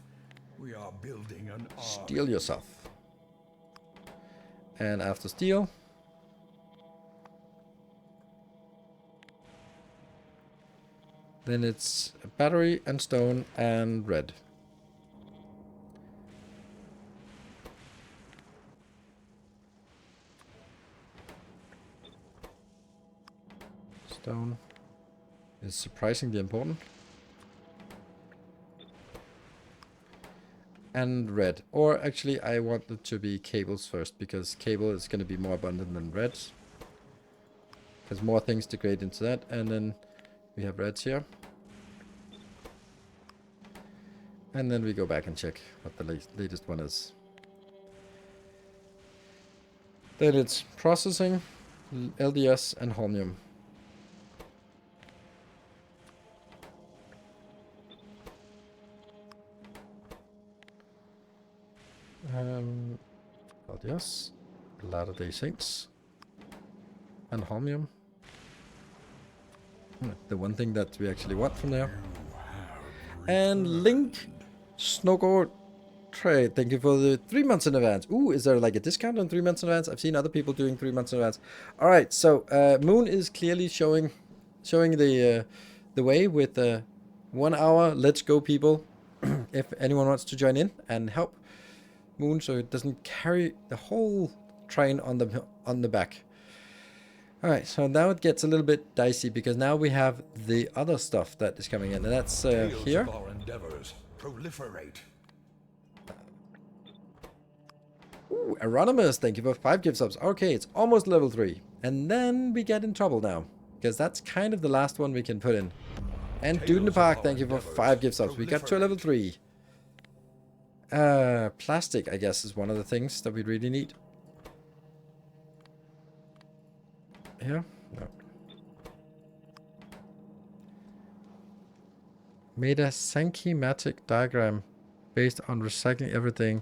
We are building an army. Steel yourself. And after steel, then it's battery and stone and red. Stone is surprisingly important. And red. Or actually, I want it to be cables first, because cable is going to be more abundant than reds. There's more things to grade into that. And then we have reds here. And then we go back and check what the latest one is. Then it's processing, LDS, and holmium. LDS, Latter-day Saints. And Holmium. The one thing that we actually want from there. And Link Snowgord Trade. Thank you for the 3 months in advance. Ooh, is there like a discount on 3 months in advance? I've seen other people doing 3 months in advance. Alright, so Moon is clearly showing the way with 1 hour. Let's go, people. If anyone wants to join in and help Moon so it doesn't carry the whole train on the back. Alright, so now it gets a little bit dicey because now we have the other stuff that is coming in, and that's here. Our endeavors proliferate. Ooh, Anonymous, thank you for 5 gift subs. Okay, it's almost level 3. And then we get in trouble now, because that's kind of the last one we can put in. And Dude in the Park, thank you for 5 gift subs. We got to a level 3. Plastic, I guess, is one of the things that we really need. Here? No. Made a schematic diagram based on recycling everything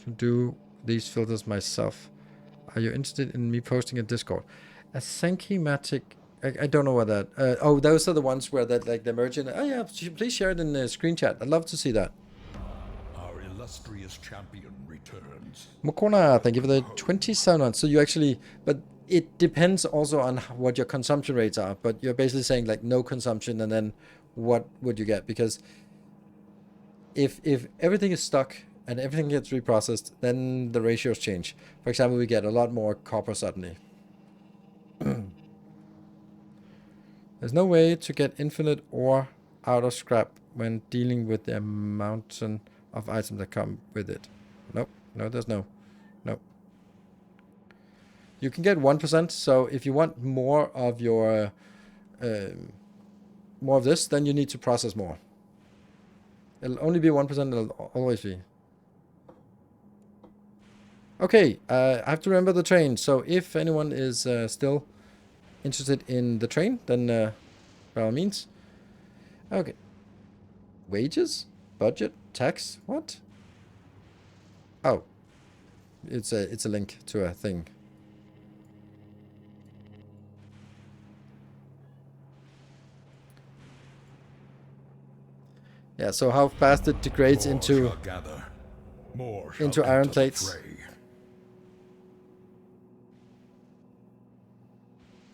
to do these filters myself. Are you interested in me posting a Discord? A schematic... I don't know what that... oh, those are the ones where that like the merge in... Oh yeah, please share it in the screen chat. I'd love to see that. Our illustrious champion returns. Mokona, thank you for the 27 months. So you actually... But it depends also on what your consumption rates are. But you're basically saying like no consumption and then what would you get? Because if everything is stuck and everything gets reprocessed, then the ratios change. For example, we get a lot more copper suddenly. There's no way to get infinite ore out of scrap when dealing with the mountain of items that come with it. Nope. No, there's no. Nope. You can get 1%, so if you want more of your... more of this, then you need to process more. It'll only be 1%, it'll always be. Okay, I have to remember the train, so if anyone is still interested in the train, then by all means. Okay. Wages? Budget? Tax? What? Oh. It's a link to a thing. Yeah, so how fast it degrades into iron plates.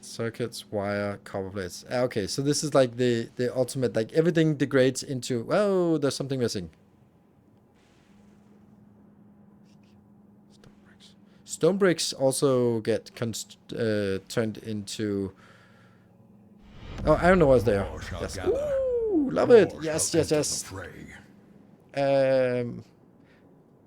Circuits, wire, copper plates. Okay, so this is like the ultimate, like everything degrades into, oh, there's something missing. Stone bricks also get turned into, oh, iron ore is there. Yes. Ooh, love it. Yes, yes, yes.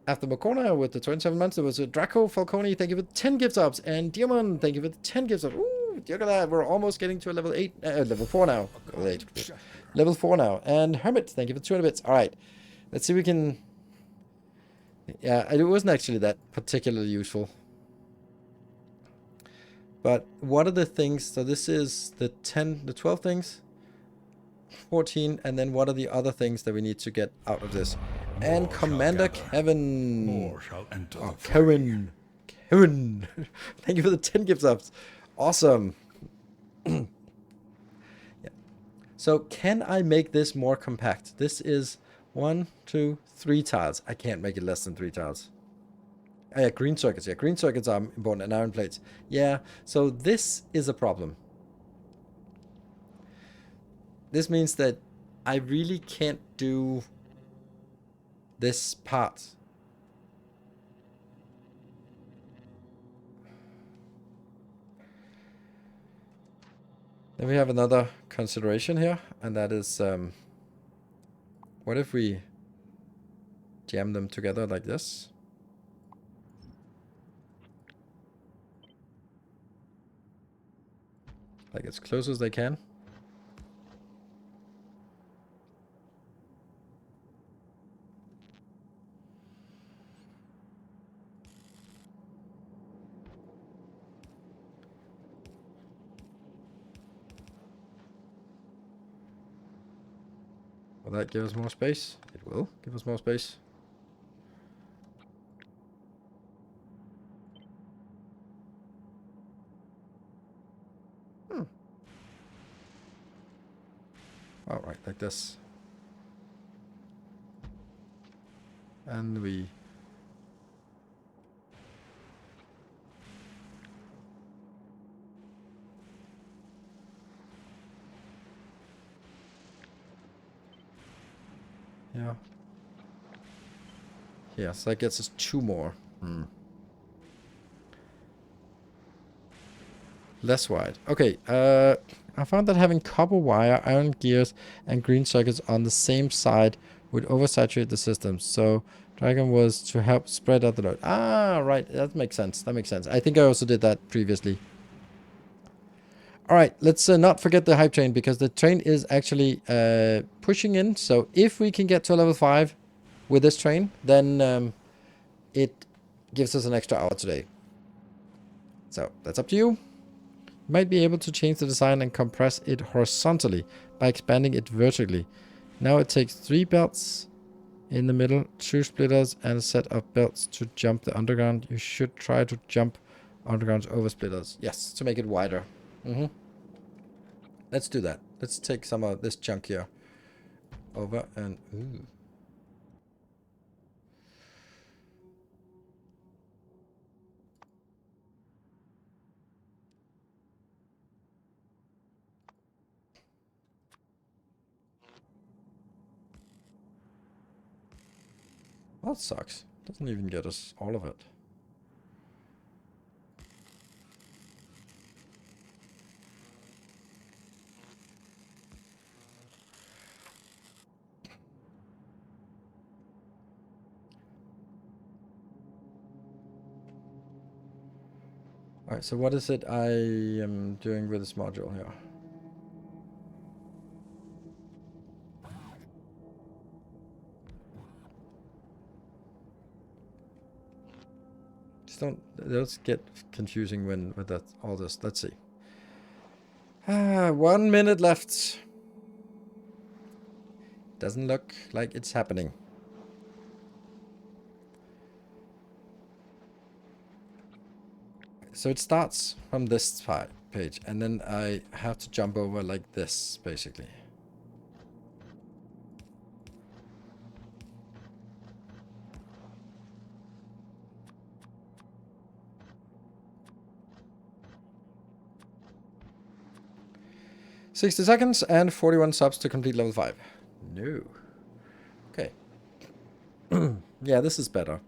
After Mokona with the 27 months, there was a Draco Falcone, thank you for 10 gift subs, and Diamond, thank you for 10 gift subs. Ooh, look at that, we're almost getting to a level 8, level 4 now. Level 8. Level 4 now. And Hermit, thank you for 200 bits. Alright, let's see if we can... Yeah, it wasn't actually that particularly useful. But what are the things, so this is the 12 things, 14, and then what are the other things that we need to get out of this? And Commander Kevin. Oh, Kevin. Kevin. Thank you for the 10 gift subs. Awesome. Yeah. So can I make this more compact? This is 1, 2, 3 tiles. I can't make it less than 3 tiles. Oh, yeah, green circuits. Yeah, green circuits are important, and iron plates. Yeah, so this is a problem. This means that I really can't do this part. Then we have another consideration here, and that is, what if we jam them together like this? Like as close as they can. Will that give us more space? It will give us more space. All right, like this. And we... Yeah. Yeah, so that gets us 2 more. Less wide. Okay, I found that having copper wire, iron gears, and green circuits on the same side would oversaturate the system. So Dragon was to help spread out the load. Ah, right. That makes sense. That makes sense. I think I also did that previously. All right, let's not forget the hype train, because the train is actually pushing in. So if we can get to level 5 with this train, then it gives us an extra hour today. So that's up to you. Might be able to change the design and compress it horizontally by expanding it vertically. Now it takes 3 belts in the middle, 2 splitters, and a set of belts to jump the underground. You should try to jump undergrounds over splitters. Yes, to make it wider. Let's do that. Let's take some of this junk here over and... Ooh. Well, that sucks. Doesn't even get us all of it. Alright, so what is it I am doing with this module here? Just don't... Those get confusing when with that all this. Let's see. 1 minute left. Doesn't look like it's happening. So it starts from this page, and then I have to jump over like this, basically. "60 seconds and 41 subs to complete level 5. No. Okay. Yeah, this is better.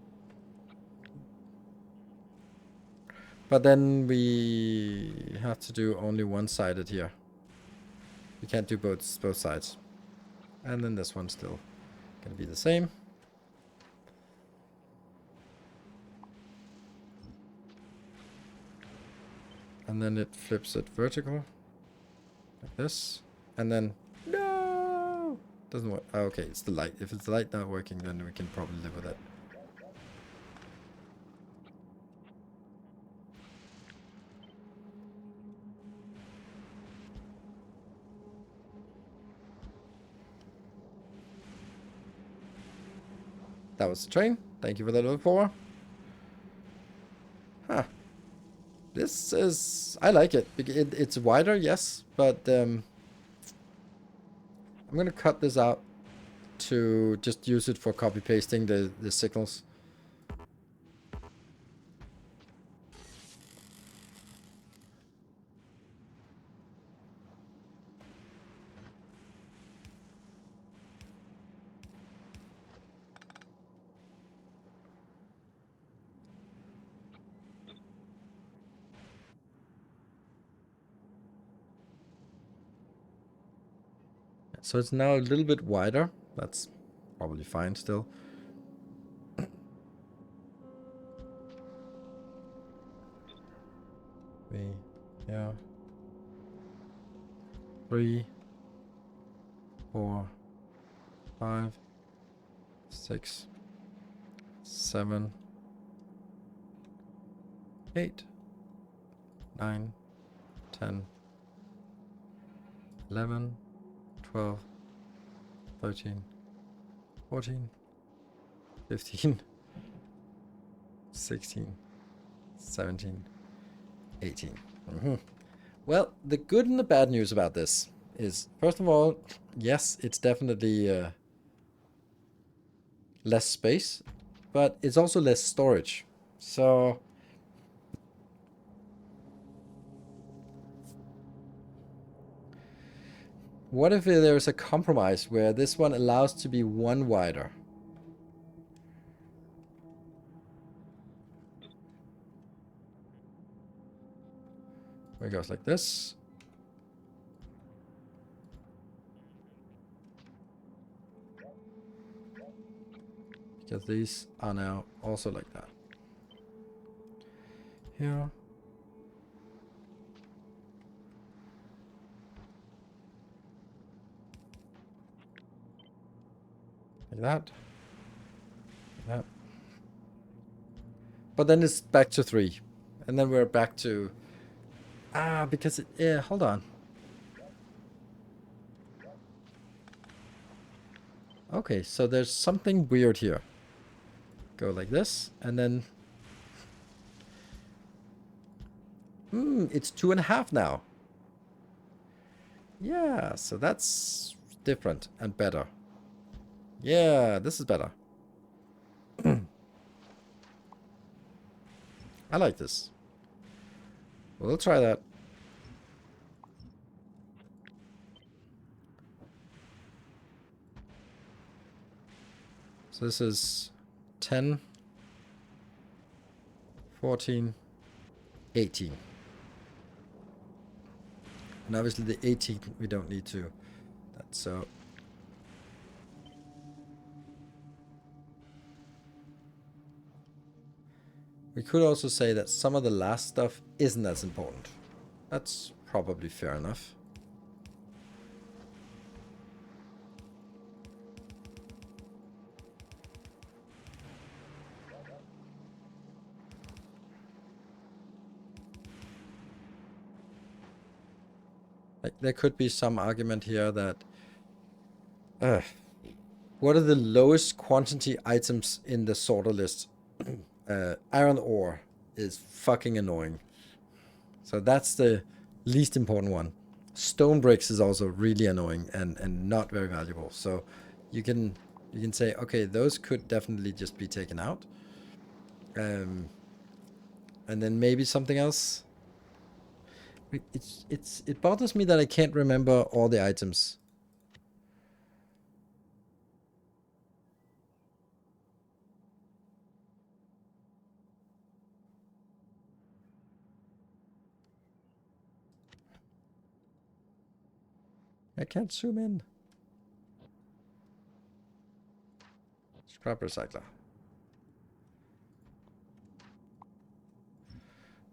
But then we have to do only one-sided here. We can't do both sides. And then this one's still gonna be the same. And then it flips it vertical. Like this. And then... No! Doesn't work. Oh, okay, it's the light. If it's the light not working, then we can probably live with it. That was the train. Thank you for the level 4. Huh. This is... I like it. It's wider, yes, but I'm going to cut this out to just use it for copy-pasting the signals. So it's now a little bit wider. That's probably fine still. Yeah. 3, 4, 5, 6, 7, 8, 9, 10, 11, 12, 13, 14, 15, 16, 17, 18. Well, the good and the bad news about this is, first of all, yes, it's definitely less space, but it's also less storage. So what if there's a compromise where this one allows to be one wider? Where it goes like this. Because these are now also like that. Here. Like that. Like that. But then it's back to 3. And then we're back to... because it... Yeah, hold on. Okay, so there's something weird here. Go like this, and then... it's 2.5 now. Yeah, so that's different and better. Yeah, this is better. I like this. We'll try that. So this is 10, 14, 18. And obviously the 18 we don't need to. That's so. We could also say that some of the last stuff isn't as important. That's probably fair enough. Like, there could be some argument here that what are the lowest quantity items in the sorter list? Iron ore is fucking annoying. So that's the least important one. Stone bricks is also really annoying and not very valuable. So you can say, okay, those could definitely just be taken out. And then maybe something else. It bothers me that I can't remember all the items. I can't zoom in. Scrap recycler.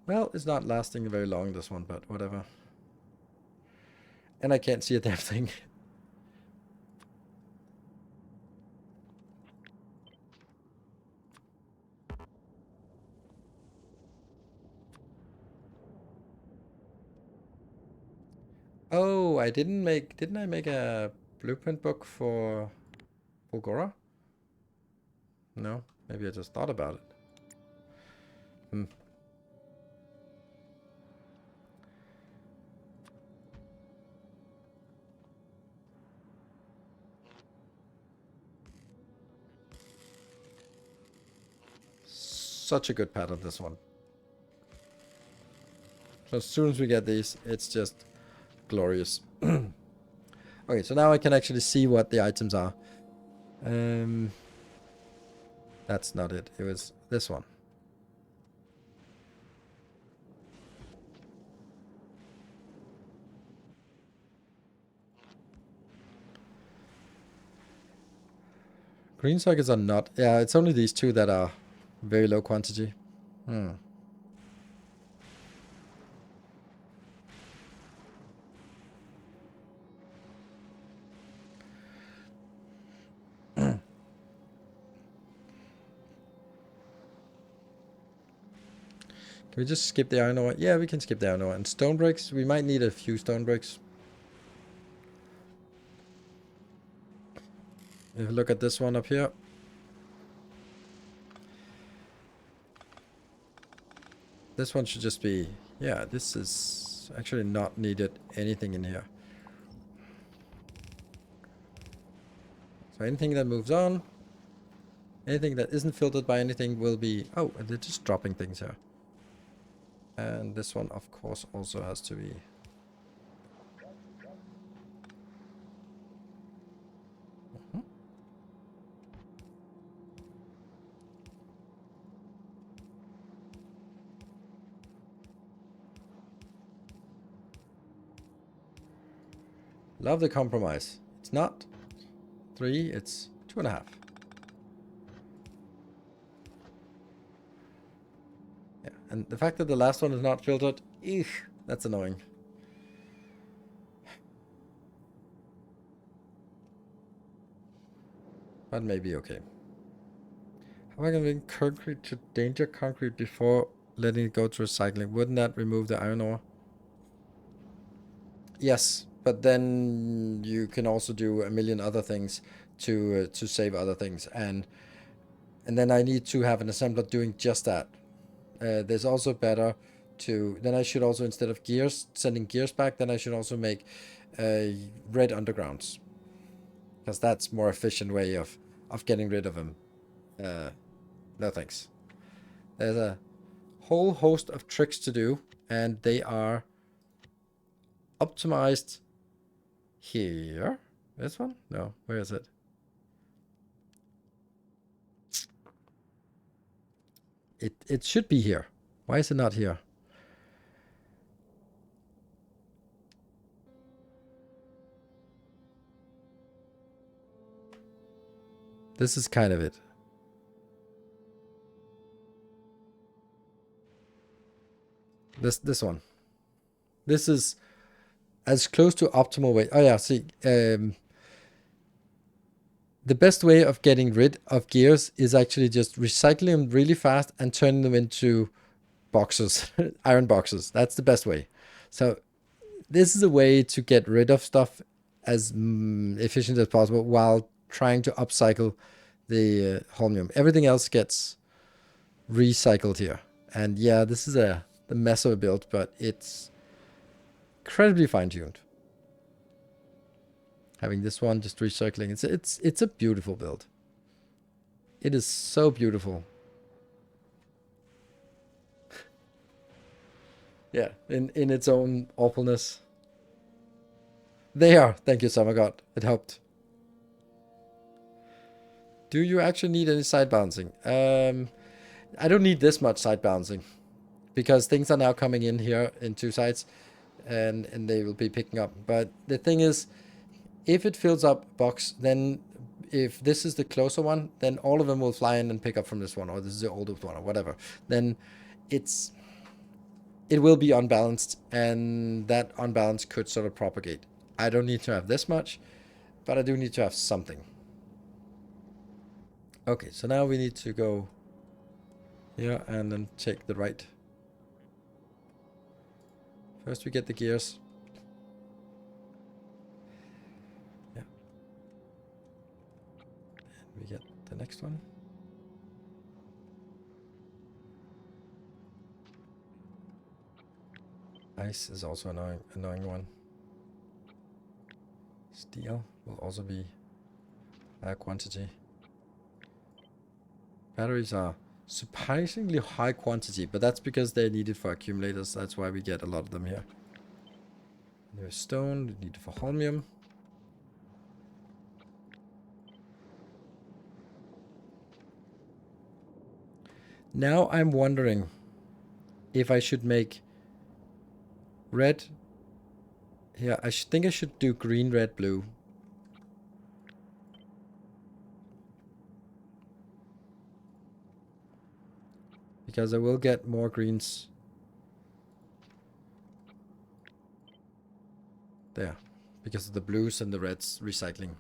Well, it's not lasting very long, this one, but whatever. And I can't see a damn thing. Oh, didn't I make a blueprint book for Fulgora? No, maybe I just thought about it. Such a good pattern, this one. So as soon as we get these, it's just glorious. Okay, so now I can actually see what the items are. That's not it. It was this one. Green sockets are not... Yeah, it's only these two that are very low quantity. Can we just skip the iron ore? Yeah, we can skip the iron ore. And stone bricks, we might need a few stone bricks. If you look at this one up here. This one should just be... Yeah, this is actually not needed anything in here. So anything that moves on, anything that isn't filtered by anything will be... Oh, and they're just dropping things here. And this one, of course, also has to be... Mhm. Love the compromise. It's not 3, it's 2.5. Yeah, and the fact that the last one is not filtered, eek, that's annoying. But maybe okay. How am I going to link concrete to danger concrete before letting it go to recycling? Wouldn't that remove the iron ore? Yes, but then you can also do a million other things to save other things, and then I need to have an assembler doing just that. There's also better to... Then I should also, instead of gears, sending gears back, then I should also make red undergrounds. Because that's more efficient way of getting rid of them. No thanks. There's a whole host of tricks to do, and they are optimized here. This one? No, where is it? It should be here. Why is it not here? This is kind of it. This one. This is as close to optimal way. Oh yeah, see, the best way of getting rid of gears is actually just recycling them really fast and turning them into boxes, iron boxes. That's the best way. So this is a way to get rid of stuff as efficient as possible while trying to upcycle the holmium. Everything else gets recycled here. And yeah, this is the mess of a build, but it's incredibly fine-tuned. Having this one just recircling, it's a beautiful build. It is so beautiful. Yeah, in its own awfulness. There, thank you, Summergod. It helped. Do you actually need any side balancing? I don't need this much side balancing because things are now coming in here in 2 sides, and they will be picking up. But the thing is, if it fills up box, then if this is the closer one, then all of them will fly in and pick up from this one, or this is the oldest one, or whatever. Then it will be unbalanced, and that unbalance could sort of propagate. I don't need to have this much, but I do need to have something. Okay, so now we need to go here and then take the right. First we get the gears. Yeah. And we get the next one. Ice is also an annoying one. Steel will also be a quantity. Batteries are surprisingly high quantity, but that's because they're needed for accumulators. That's why we get a lot of them here. There's stone, needed for holmium. Now I'm wondering if I should make red. Yeah, I think I should do green, red, blue. Because I will get more greens. There. Because of the blues and the reds recycling.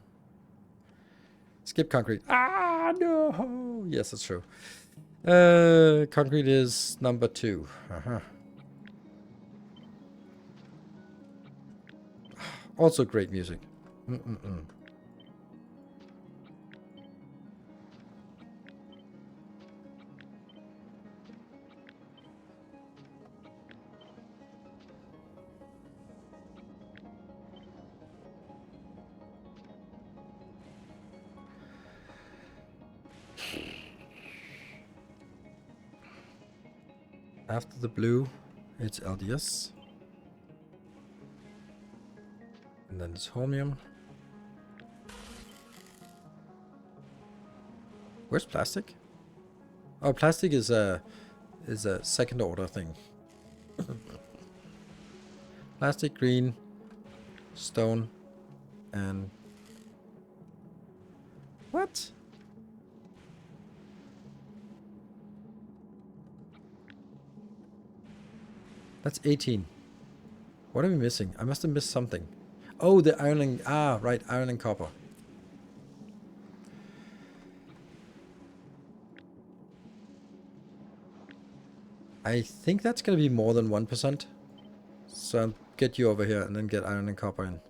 Skip concrete. Ah, no! Yes, that's true. Concrete is number 2. Also great music. After the blue, it's LDS. And then it's holmium. Where's plastic? Oh, plastic is a second order thing. Plastic, green, stone, and what? That's 18. What are we missing? I must have missed something. Oh, the iron and... Ah, right. Iron and copper. I think that's going to be more than 1%. So I'll get you over here and then get iron and copper in.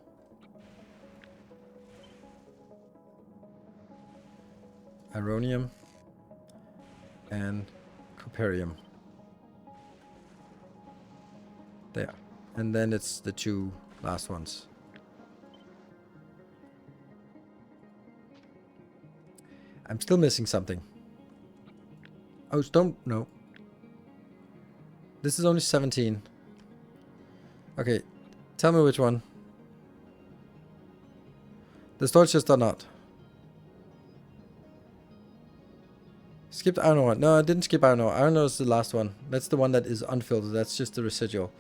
Ironium. And coperium. There. And then it's the two last ones. I'm still missing something. Oh, stone. No. This is only 17. Okay. Tell me which one. The storage chest or not. Skipped iron ore. No, I didn't skip iron ore. Iron ore is the last one. That's the one that is unfiltered. That's just the residual.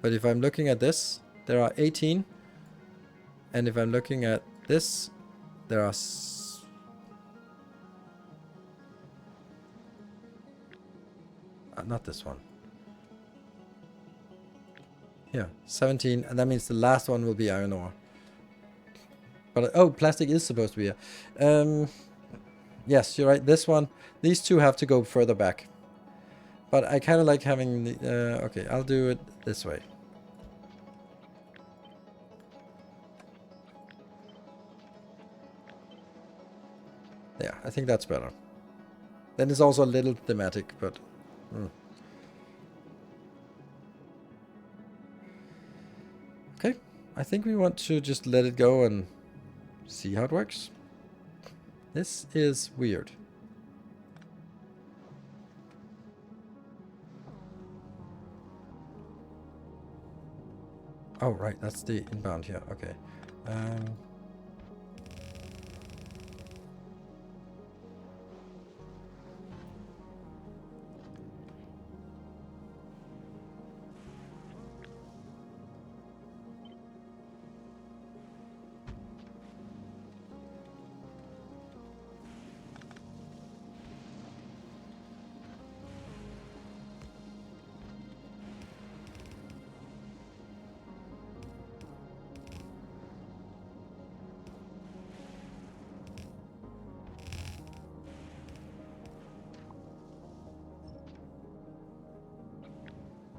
But if I'm looking at this, there are 18. And if I'm looking at this, there are... not this one. Here, 17. And that means the last one will be iron ore. But, oh, plastic is supposed to be here. Yes, you're right. This one. These two have to go further back. But I kind of like having the... okay, I'll do it this way. Yeah, I think that's better. Then it's also a little thematic, but... Okay, I think we want to just let it go and see how it works. This is weird. Oh, right, that's the inbound here. Okay.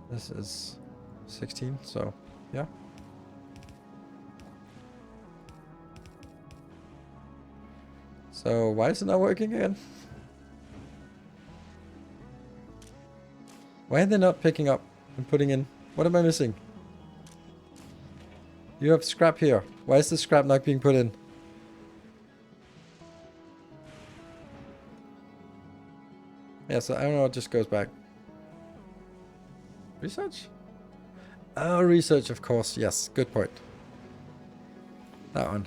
This is 16, so yeah. So why is it not working again? Why are they not picking up and putting in? What am I missing? You have scrap here. Why is the scrap not being put in? Yeah, so I don't know, it just goes back. Research? Oh, research, of course. Yes, good point. That one.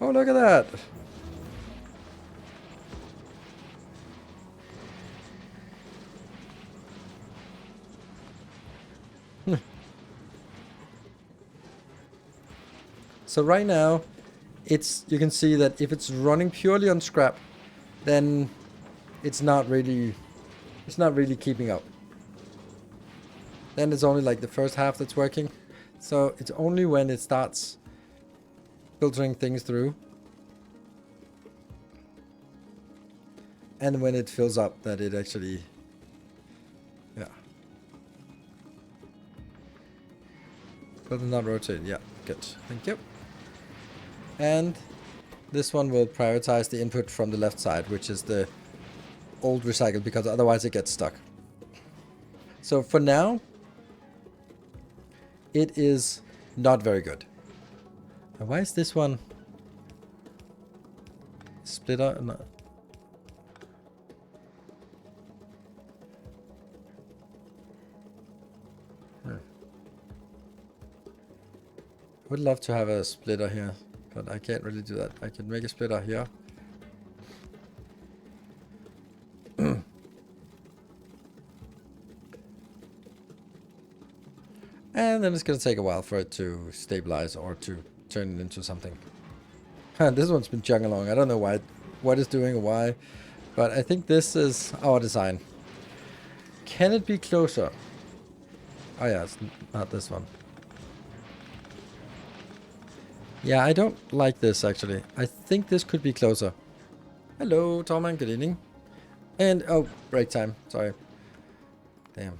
Oh, look at that. So right now, you can see that if it's running purely on scrap, then it's not really keeping up. Then it's only like the first half that's working. So it's only when it starts filtering things through and when it fills up that it actually, yeah. But not rotate. Yeah, good. Thank you. And this one will prioritize the input from the left side, which is the old recycle, because otherwise it gets stuck. So for now, it is not very good. And why is this one split up? No. Would love to have a splitter here, but I can't really do that. I can make a splitter here. And then it's gonna take a while for it to stabilize or to turn it into something. This one's been chugging along. I don't know why, what it's doing or why, but I think this is our design. Can it be closer? Oh yeah, it's not this one. Yeah, I don't like this actually. I think this could be closer. Hello, Torman, good evening. And, oh, break time, sorry. Damn.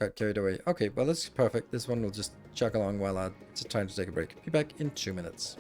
Got carried away. Okay, well that's perfect. This one will just chug along while I'm just trying to take a break. Be back in 2 minutes.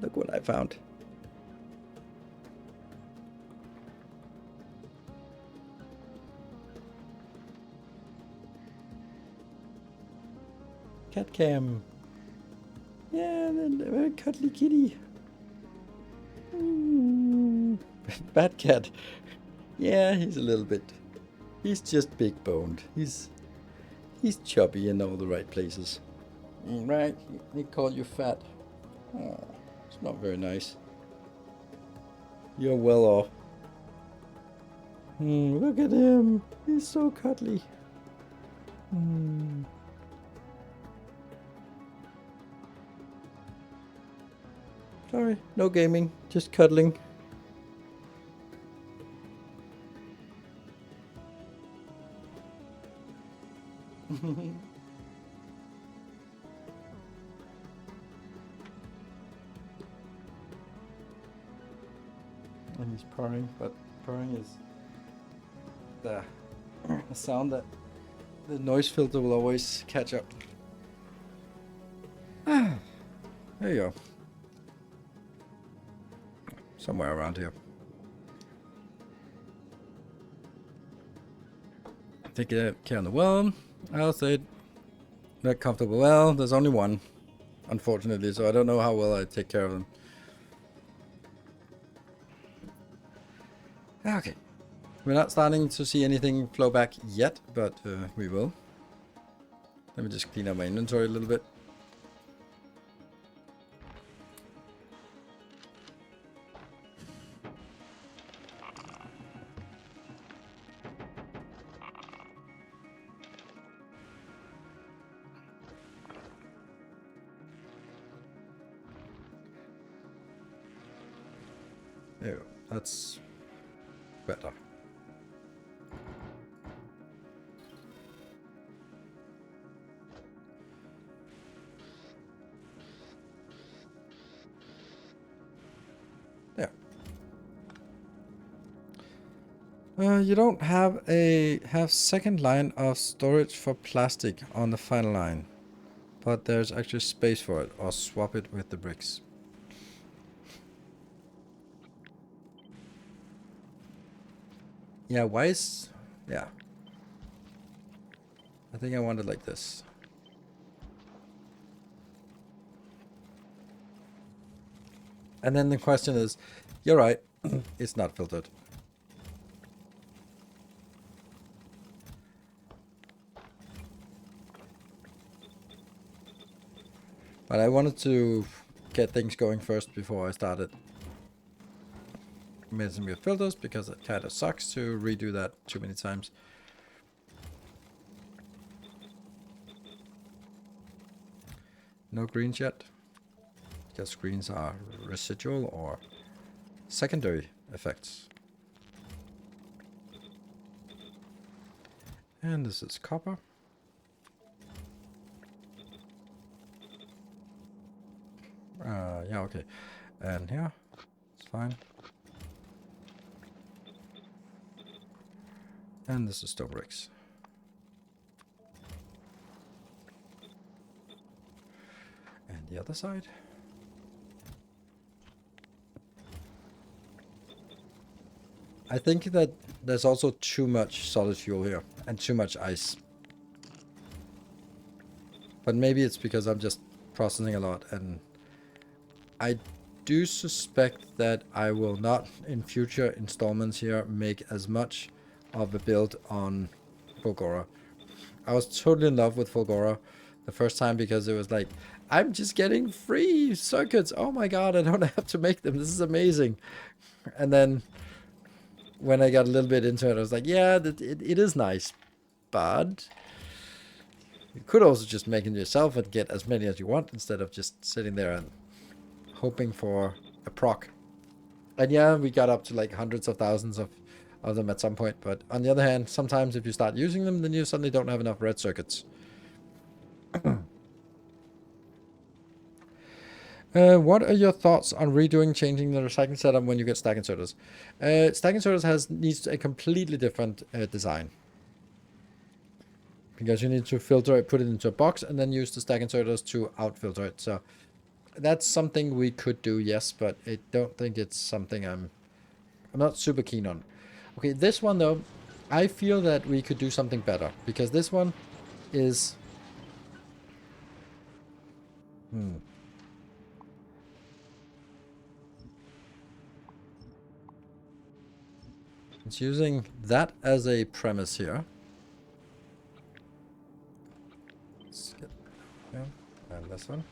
Look what I found. Cat cam. Yeah, a very cuddly kitty. Ooh. Bad cat. Yeah, he's a little bit. He's just big boned. He's chubby in all the right places. Right? They call you fat. Oh, it's not very nice. You're well off. Look at him. He's so cuddly. Sorry, no gaming, just cuddling. And he's purring, but purring is the sound that the noise filter will always catch up. There you go. Somewhere around here. Take care of the well. I'll say not comfortable well. There's only one, unfortunately, so I don't know how well I take care of them. Okay. We're not starting to see anything flow back yet, but we will. Let me just clean up my inventory a little bit. There we go. That's better. There. You don't have a second line of storage for plastic on the final line, but there's actually space for it, or swap it with the bricks. Yeah, why is... yeah. I think I want it like this. And then the question is, you're right, it's not filtered. But I wanted to get things going first before I started messing with filters, because it kind of sucks to redo that too many times. No greens yet, because greens are residual or secondary effects. And this is copper. Yeah, okay. And here, it's fine. And this is stone bricks. And the other side. I think that there's also too much solid fuel here and too much ice. But maybe it's because I'm just processing a lot, and I do suspect that I will not in future installments here make as much of a build on Fulgora. I was totally in love with Fulgora the first time, because it was like, I'm just getting free circuits. Oh my god, I don't have to make them. This is amazing. And then when I got a little bit into it, I was like, yeah, it is nice. But you could also just make it yourself and get as many as you want, instead of just sitting there and hoping for a proc. And yeah, we got up to like hundreds of thousands of them at some point. But on the other hand, sometimes if you start using them, then you suddenly don't have enough red circuits. What are your thoughts on changing the recycling setup when you get stack inserters? Stack inserters needs a completely different design. Because you need to filter it, put it into a box, and then use the stack inserters to out-filter it. So that's something we could do, yes, but I don't think it's something I'm not super keen on. Okay, this one though, I feel that we could do something better, because this one is... It's using that as a premise here. Yeah, and this one.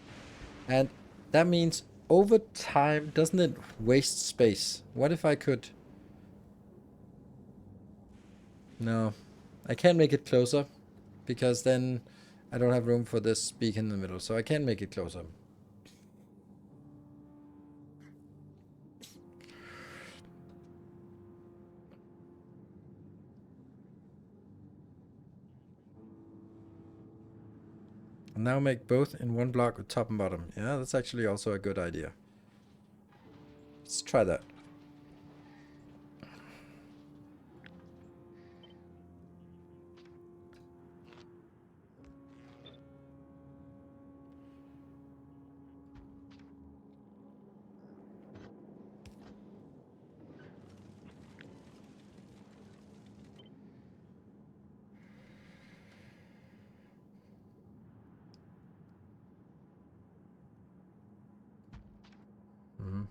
And that means over time, doesn't it waste space? What if I could... No, I can't make it closer, because then I don't have room for this beacon in the middle, so I can't make it closer. And now make both in one block with top and bottom. Yeah, that's actually also a good idea. Let's try that. Mm-hmm.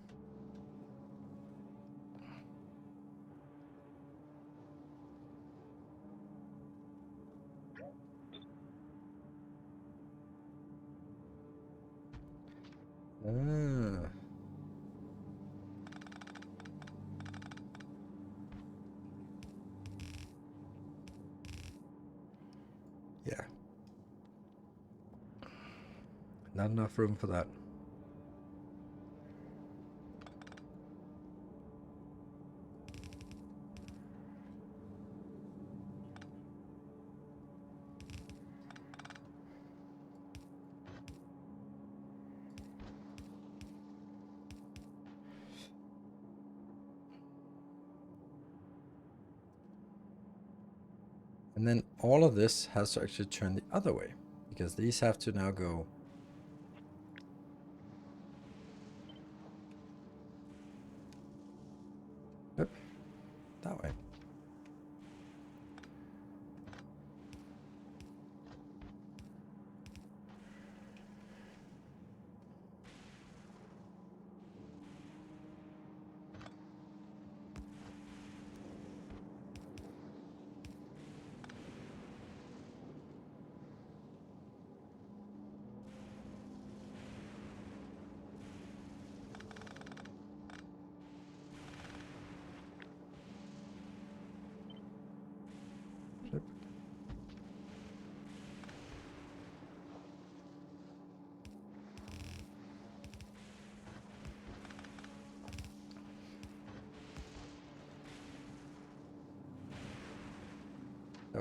Ah. Yeah. Not enough room for that. And then all of this has to actually turn the other way, because these have to now go... Yep, that way.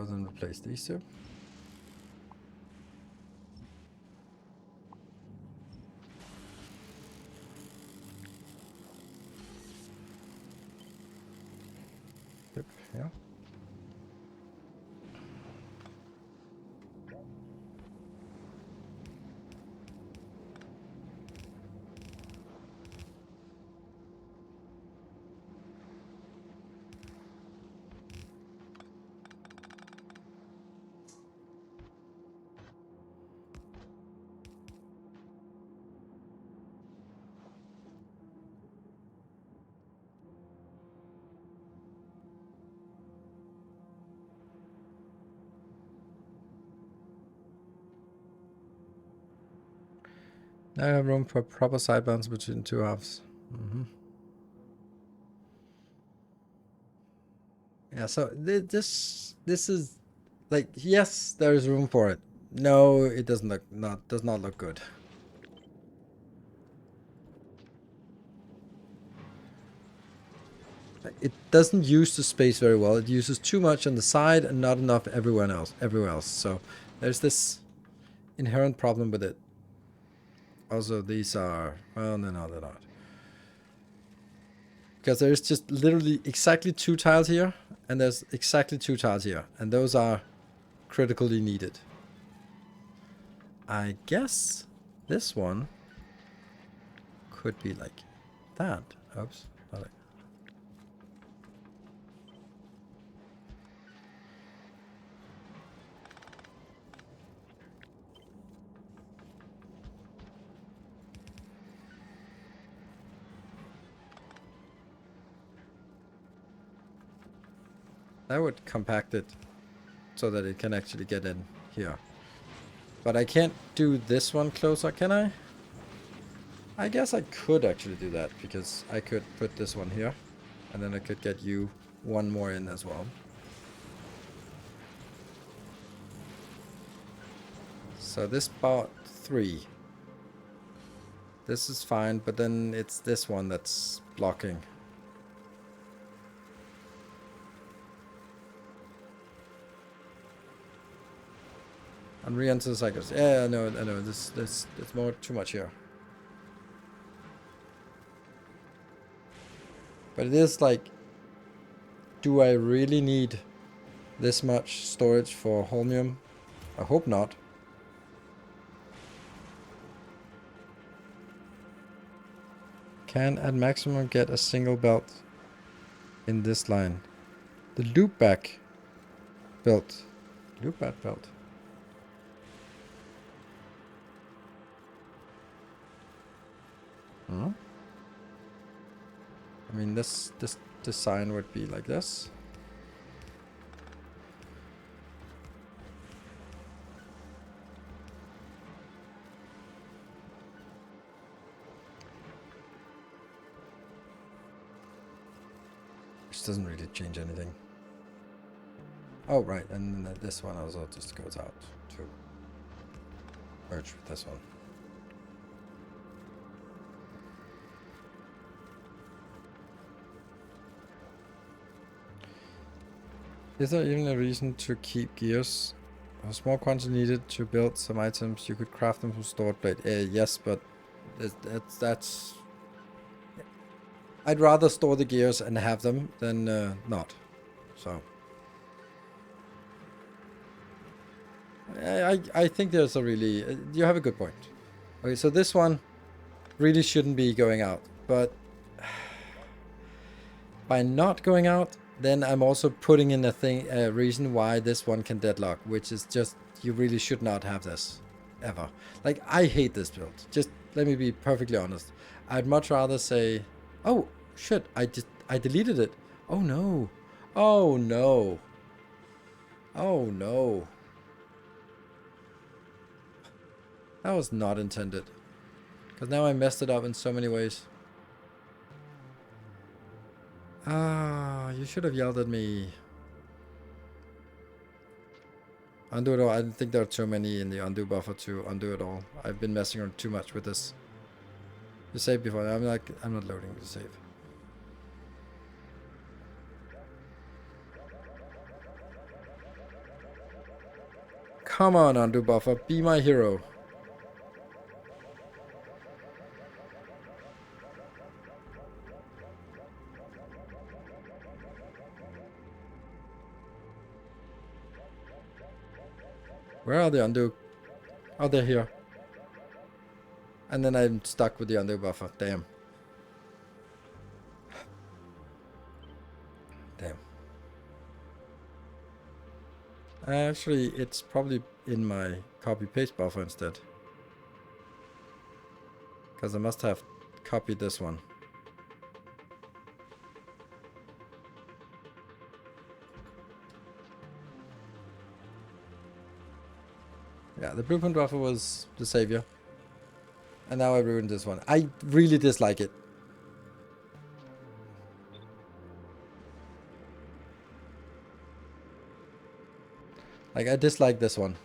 Go then replace these two. Yep, yeah. Now I have room for proper sidebounds between two halves. Yeah, so this is like, yes, there is room for it. No, it does not look good. It doesn't use the space very well. It uses too much on the side and not enough everywhere else. So there's this inherent problem with it. Also, these are, well, no, they're not. Because there's just literally exactly 2 tiles here, and there's exactly 2 tiles here, and those are critically needed. I guess this one could be like that. Oops. Not like. I would compact it so that it can actually get in here. But I can't do this one closer, can I? I guess I could actually do that, because I could put this one here, and then I could get you one more in as well. So this bought 3. This is fine, but then it's this one that's blocking. And re-enter cycles. Yeah, I know. This it's more too much here. But it is like, do I really need this much storage for holmium? I hope not. Can at maximum get a single belt in this line. The loopback belt. Loopback belt. Huh? I mean, this design would be like this. Which doesn't really change anything. Oh, right, and then this one also just goes out to merge with this one. Is there even a reason to keep gears? A small quantity needed to build some items. You could craft them from stored plate. Yes, but that's... I'd rather store the gears and have them than not. So... I think there's a really... you have a good point. Okay, so this one really shouldn't be going out. But... by not going out, then I'm also putting in a reason why this one can deadlock, which is just, you really should not have this, ever. Like, I hate this build. Just let me be perfectly honest. I'd much rather say, oh, shit, I deleted it. Oh, no. Oh, no. Oh, no. That was not intended. Because now I messed it up in so many ways. Ah, you should have yelled at me. Undo it all. I don't think there are too many in the undo buffer to undo it all. I've been messing around too much with this. You saved before. I'm not loading the save. Come on, undo buffer. Be my hero. Where are the undo? Oh, they're here. And then I'm stuck with the undo buffer. Damn. Damn. Actually, it's probably in my copy-paste buffer instead. Because I must have copied this one. Yeah, the blueprint buffer was the savior. And now I ruined this one. I really dislike it. Like, I dislike this one.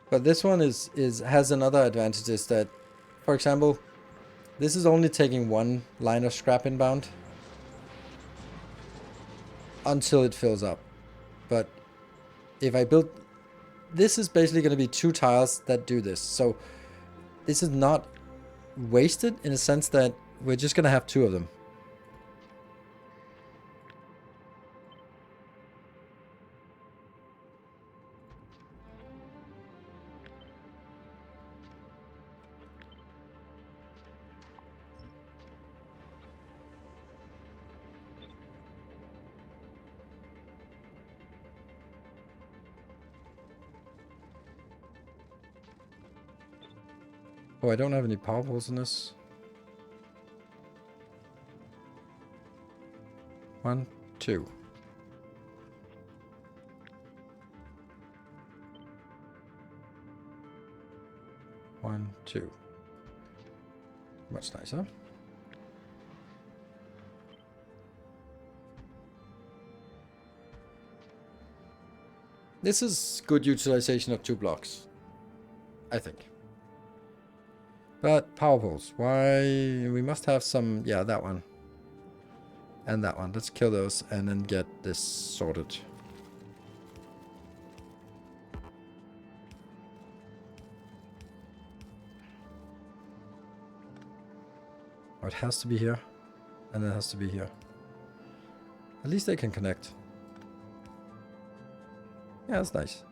But this one has another advantage, is that, for example, this is only taking one line of scrap inbound until it fills up. But if I build... This is basically going to be 2 tiles that do this. So this is not wasted in a sense that we're just going to have 2 of them. Oh, I don't have any power poles in this. 1, 2. One, 2. Much nicer. This is good utilization of 2 blocks, I think. But power poles, why? We must have some, yeah, that one. And that one. Let's kill those and then get this sorted. Oh, it has to be here. And it has to be here. At least they can connect. Yeah, that's nice.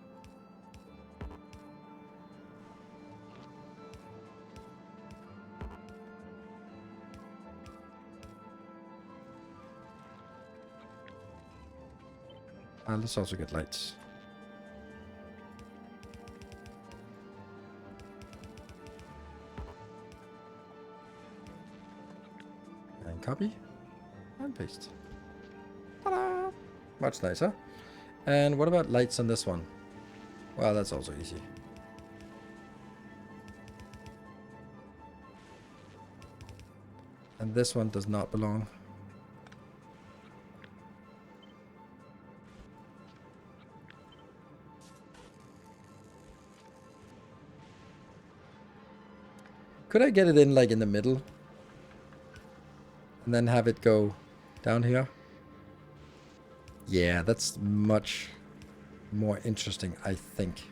Let's also get lights. And copy. And paste. Ta-da! Much nicer. And what about lights on this one? Well, that's also easy. And this one does not belong. Could I get it in like in the middle? And then have it go down here? Yeah, that's much more interesting, I think.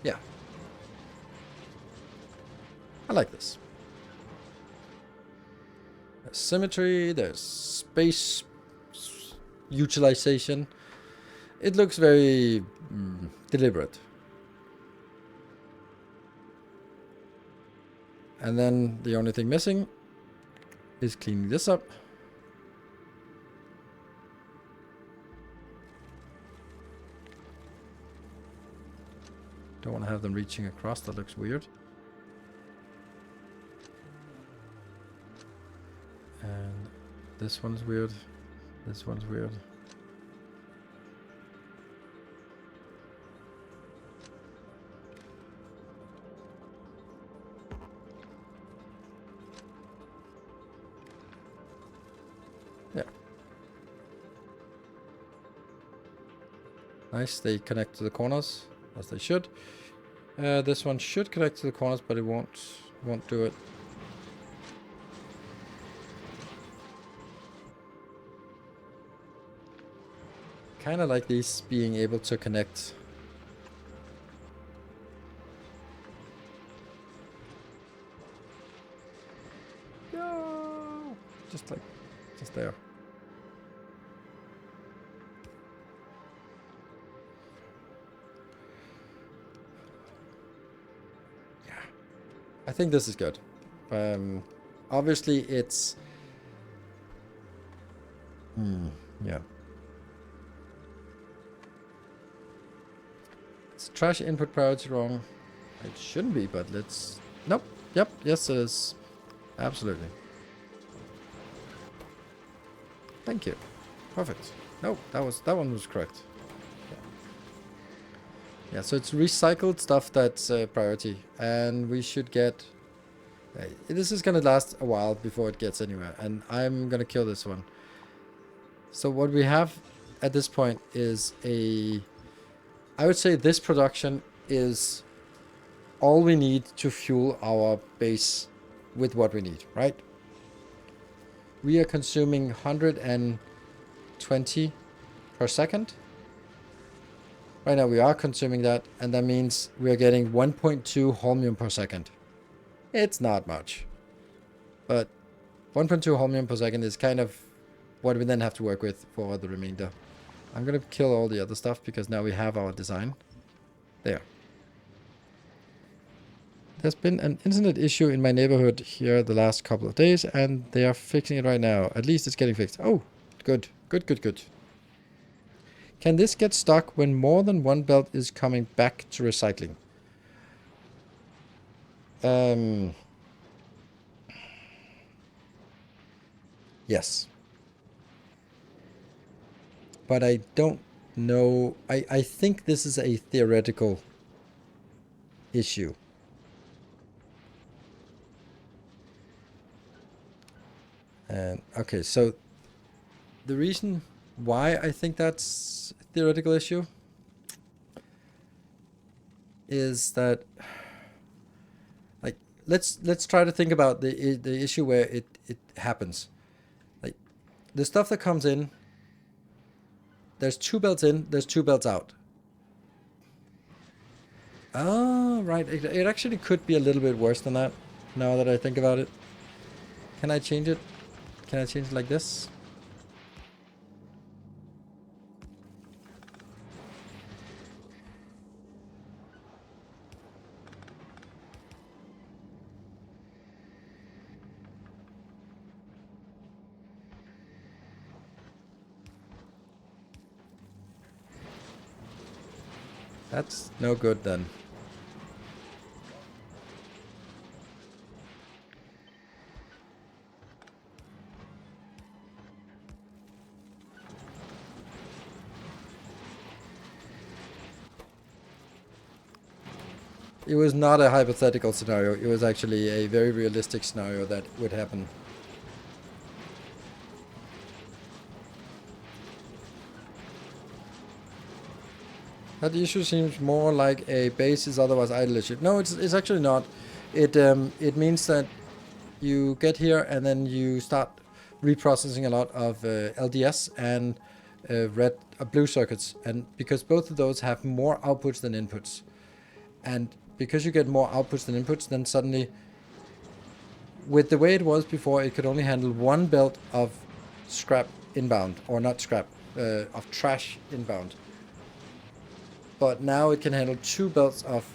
Yeah. I like this. There's symmetry, there's space utilization. It looks very deliberate. And then the only thing missing is cleaning this up. Don't want to have them reaching across, that looks weird. And this one's weird. This one's weird. Nice, they connect to the corners, as they should. This one should connect to the corners, but it won't do it. Kind of like these being able to connect. No! Just there. Yeah. I think this is good. Obviously it's... yeah. It's trash input priority wrong. It shouldn't be, but let's... Nope. Yep. Yes, it is. Absolutely. Thank you. Perfect. No, that one was correct. Yeah, so it's recycled stuff that's priority, and we should get... this is gonna last a while before it gets anywhere, and I'm gonna kill this one. So what we have at this point is a... I would say this production is all we need to fuel our base with what we need, right? We are consuming 120 per second. Right now we are consuming that, and that means we are getting 1.2 holmium per second. It's not much, but 1.2 holmium per second is kind of what we then have to work with for the remainder. I'm gonna kill all the other stuff because now we have our design. There. There's been an internet issue in my neighborhood here the last couple of days, and they are fixing it right now. At least it's getting fixed. Oh, good. Good, good, good. Can this get stuck when more than one belt is coming back to recycling? Yes. But I don't know. I think this is a theoretical issue. And okay, so the reason why I think that's a theoretical issue is that, like, let's try to think about the issue where it happens. Like, the stuff that comes in, there's 2 belts in, there's 2 belts out. Oh, right. It actually could be a little bit worse than that, now that I think about it. Can I change it? Can I change it like this? That's no good then. It was not a hypothetical scenario. It was actually a very realistic scenario that would happen. That issue seems more like a base is otherwise idle issue. No, it's actually not. It means that you get here and then you start reprocessing a lot of LDS and blue circuits, and because both of those have more outputs than inputs, and because you get more outputs than inputs, then suddenly, with the way it was before, it could only handle 1 belt of scrap inbound, or not scrap, of trash inbound. But now it can handle 2 belts of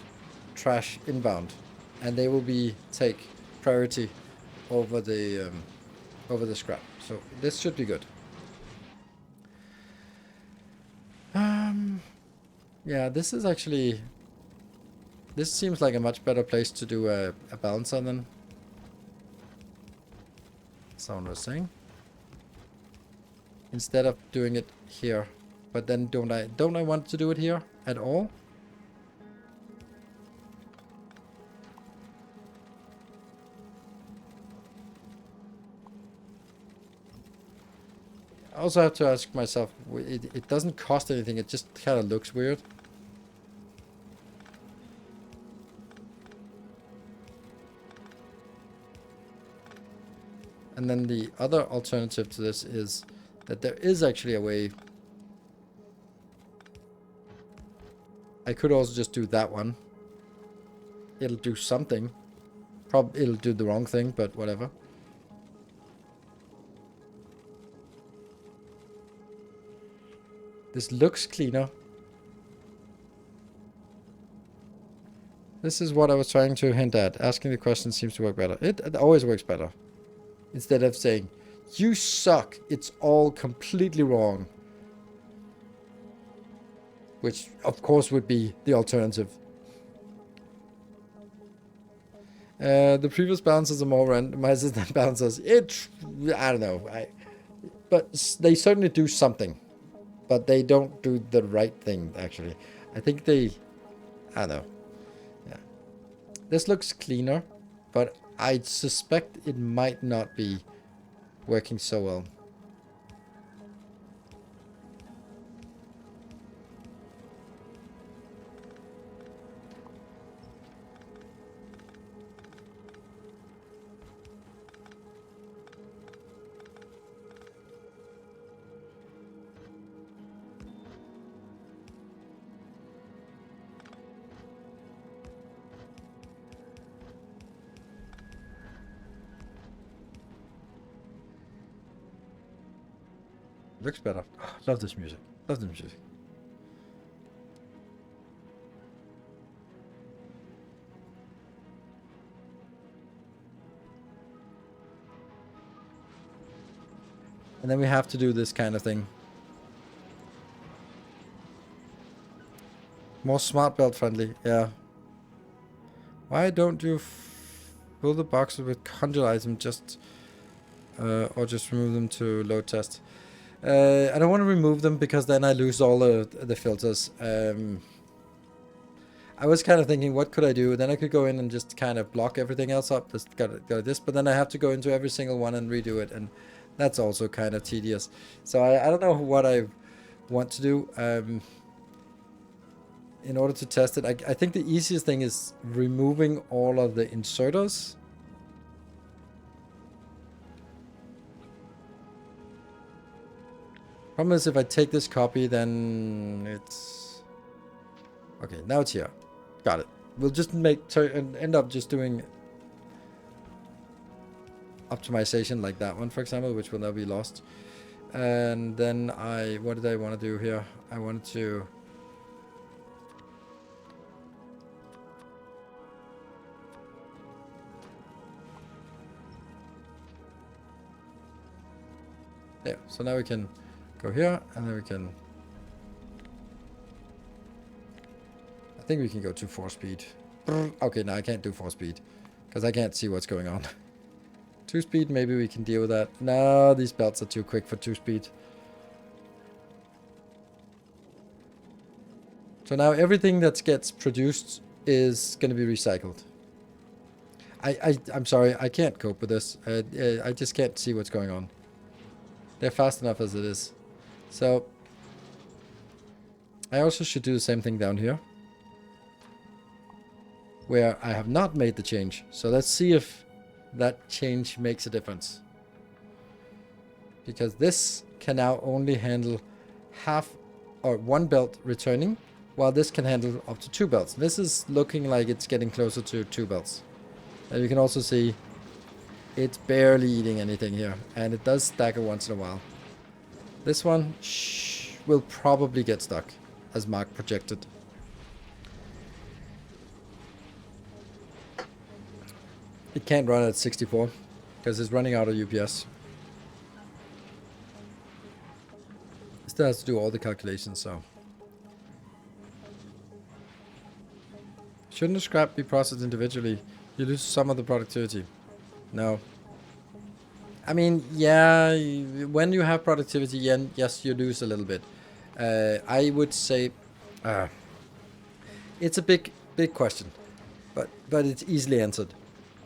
trash inbound, and they will take priority over the scrap. So this should be good. Yeah, this is actually... This seems like a much better place to do a balancer than someone was saying. Instead of doing it here. But then don't I want to do it here at all? I also have to ask myself, it doesn't cost anything, it just kind of looks weird. And then the other alternative to this is that there is actually a way. I could also just do that one. It'll do something. Probably it'll do the wrong thing, but whatever. This looks cleaner. This is what I was trying to hint at. Asking the question seems to work better. It always works better. Instead of saying, you suck, it's all completely wrong. Which, of course, would be the alternative. The previous balancers are more randomizers than balancers. I don't know. But they certainly do something. But they don't do the right thing, actually. I think I don't know. Yeah. This looks cleaner, but I suspect it might not be working so well. Looks better. Love this music. Love the music. And then we have to do this kind of thing. More smart belt friendly, yeah. Why don't you fill the boxes with conjure items just or just remove them to load test? I don't want to remove them because then I lose all the filters. I was kind of thinking, what could I do? Then I could go in and just kind of block everything else up. Just got this, but then I have to go into every single one and redo it, and that's also kind of tedious. So I don't know what I want to do in order to test it. I think the easiest thing is removing all of the inserters. Problem is, if I take this copy, then it's... Okay, now it's here. Got it. We'll just end up just doing optimization like that one, for example, which will now be lost. And then what did I want to do here? I wanted to... There, so now we can go here, and then we can... I think we can go to 4-speed. Okay, now I can't do 4-speed, because I can't see what's going on. 2-speed, maybe we can deal with that. No, these belts are too quick for 2-speed. So now everything that gets produced is going to be recycled. I'm sorry, I can't cope with this. I just can't see what's going on. They're fast enough as it is. So I also should do the same thing down here, where I have not made the change. So let's see if that change makes a difference. Because this can now only handle half or 1 belt returning, while this can handle up to 2 belts. This is looking like it's getting closer to 2 belts. And you can also see it's barely eating anything here, and it does stagger once in a while. This one will probably get stuck, as Mark projected. It can't run at 64 because it's running out of UPS. It still has to do all the calculations, so. Shouldn't a scrap be processed individually? You lose some of the productivity. No. I mean, yeah, when you have productivity, yes, you lose a little bit. I would say it's a big question, but it's easily answered.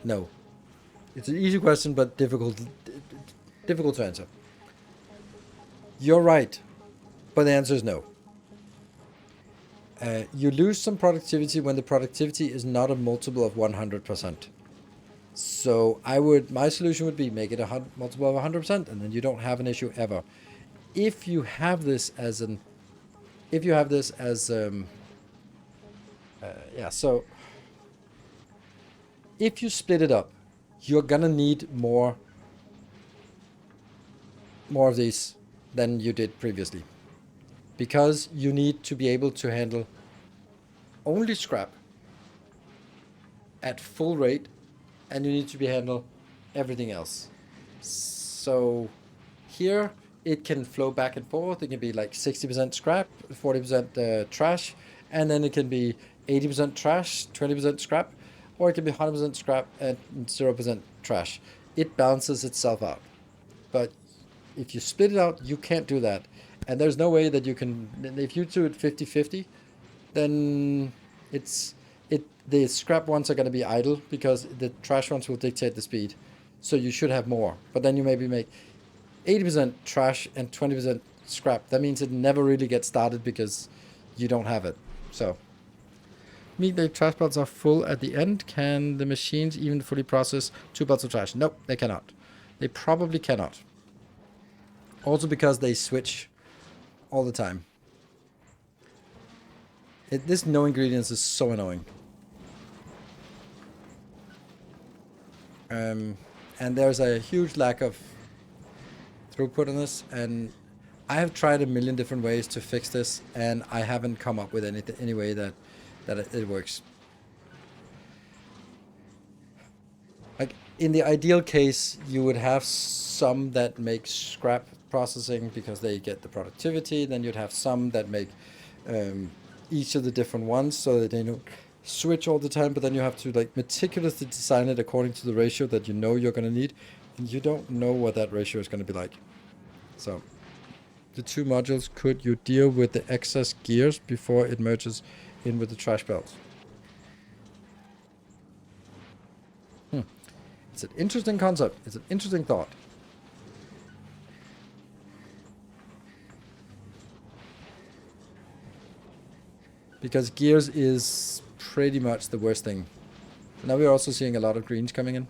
No. It's an easy question, but difficult to answer. You're right, but the answer is no. You lose some productivity when the productivity is not a multiple of 100%. So my solution would be make it a multiple of 100%, and then you don't have an issue ever. If you have this as so if you split it up, you're gonna need more of these than you did previously, because you need to be able to handle only scrap at full rate, and you need to be handle everything else. So here it can flow back and forth. It can be like 60% scrap, 40% trash, and then it can be 80% trash, 20% scrap, or it can be 100% scrap and 0% trash. It balances itself out. But if you split it out, you can't do that. And there's no way that you can, if you do it 50-50, then the scrap ones are going to be idle because the trash ones will dictate the speed. So you should have more. But then you maybe make 80% trash and 20% scrap. That means it never really gets started because you don't have it. So, mean the trash belts are full at the end. Can the machines even fully process 2 belts of trash? Nope, they cannot. They probably cannot. Also because they switch all the time. This no ingredients is so annoying. And there's a huge lack of throughput on this, and I have tried a million different ways to fix this, and I haven't come up with any way that it works. Like in the ideal case, you would have some that make scrap processing because they get the productivity. Then you'd have some that make each of the different ones so that they don't switch all the time. But then you have to like meticulously design it according to the ratio that you know you're going to need, and you don't know what that ratio is going to be like. So the 2 modules, could you deal with the excess gears before it merges in with the trash belts? It's an interesting concept. It's an interesting thought. Because gears is pretty much the worst thing. Now we're also seeing a lot of greens coming in.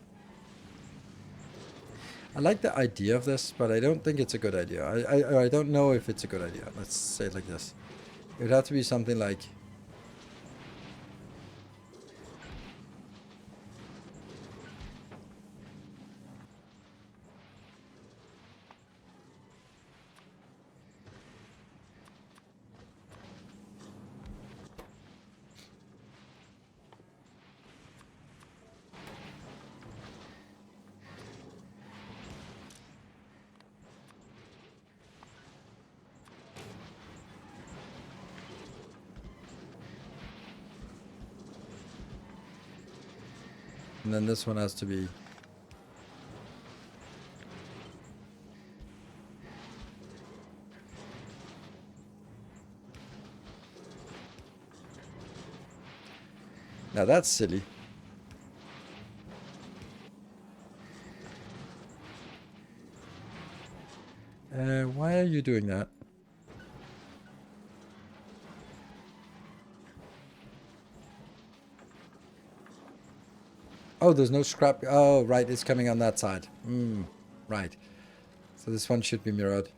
I like the idea of this, but I don't think it's a good idea. I don't know if it's a good idea. Let's say it like this. It would have to be something like... And then this one has to be... Now that's silly. Why are you doing that? Oh, there's no scrap. Oh, right, it's coming on that side. Right. So this one should be mirrored.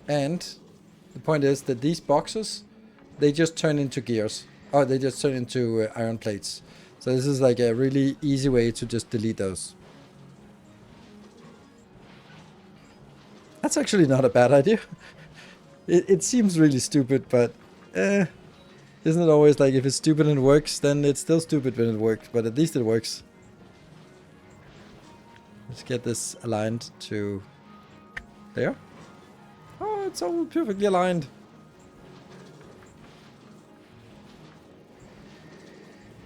And the point is that these boxes, they just turn into gears. Oh, they just turn into iron plates. So this is like a really easy way to just delete those. That's actually not a bad idea. It seems really stupid, but isn't it always like if it's stupid and it works, then it's still stupid when it works, but at least it works. Let's get this aligned to there. Oh, it's all perfectly aligned.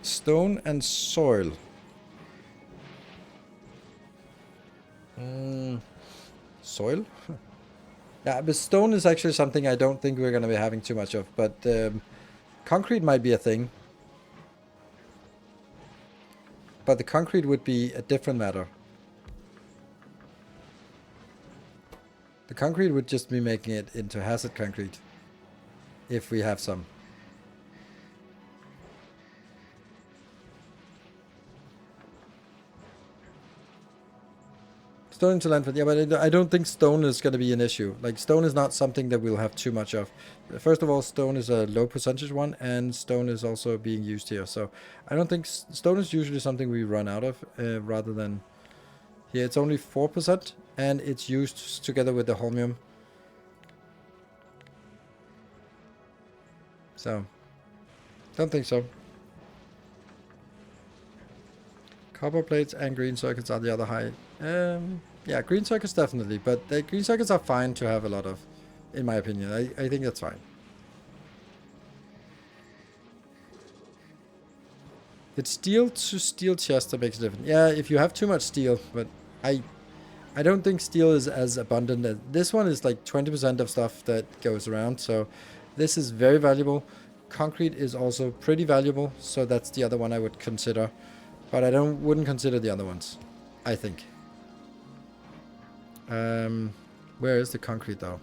Stone and soil. soil. Yeah, but stone is actually something I don't think we're going to be having too much of. But concrete might be a thing. But the concrete would be a different matter. The concrete would just be making it into hazard concrete. If we have some. Stone into landfill. Yeah, but I don't think stone is going to be an issue. Like, stone is not something that we'll have too much of. First of all, stone is a low percentage one, and stone is also being used here. So I don't think stone is usually something we run out of, rather than here. It's only 4%, and it's used together with the holmium. So, don't think so. Copper plates and green circuits are the other high. Yeah, green circuits definitely, but the green circuits are fine to have a lot of, in my opinion. I think that's fine. It's steel to steel chest that makes a difference. Yeah, if you have too much steel, but I don't think steel is as abundant. This one is like 20% of stuff that goes around, so this is very valuable. Concrete is also pretty valuable, so that's the other one I would consider. But I wouldn't consider the other ones, I think. Where is the concrete though?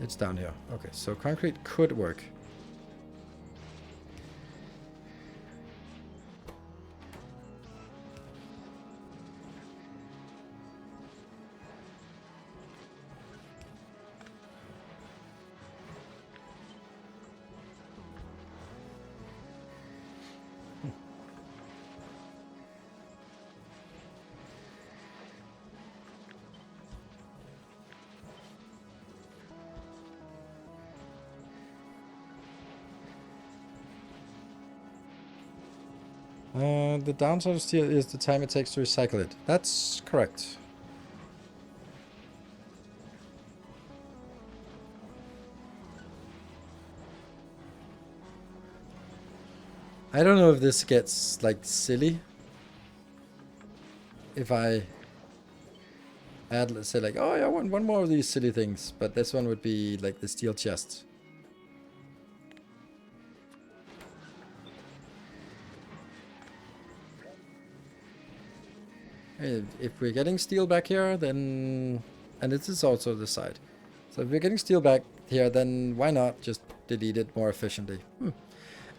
It's down here. Okay, so concrete could work. The downside of steel is the time it takes to recycle it. That's correct. I don't know if this gets, like, silly. If I add, let's say, like, oh, I want one more of these silly things. But this one would be, like, the steel chest. If we're getting steel back here, then... And this is also the side. So if we're getting steel back here, then why not just delete it more efficiently?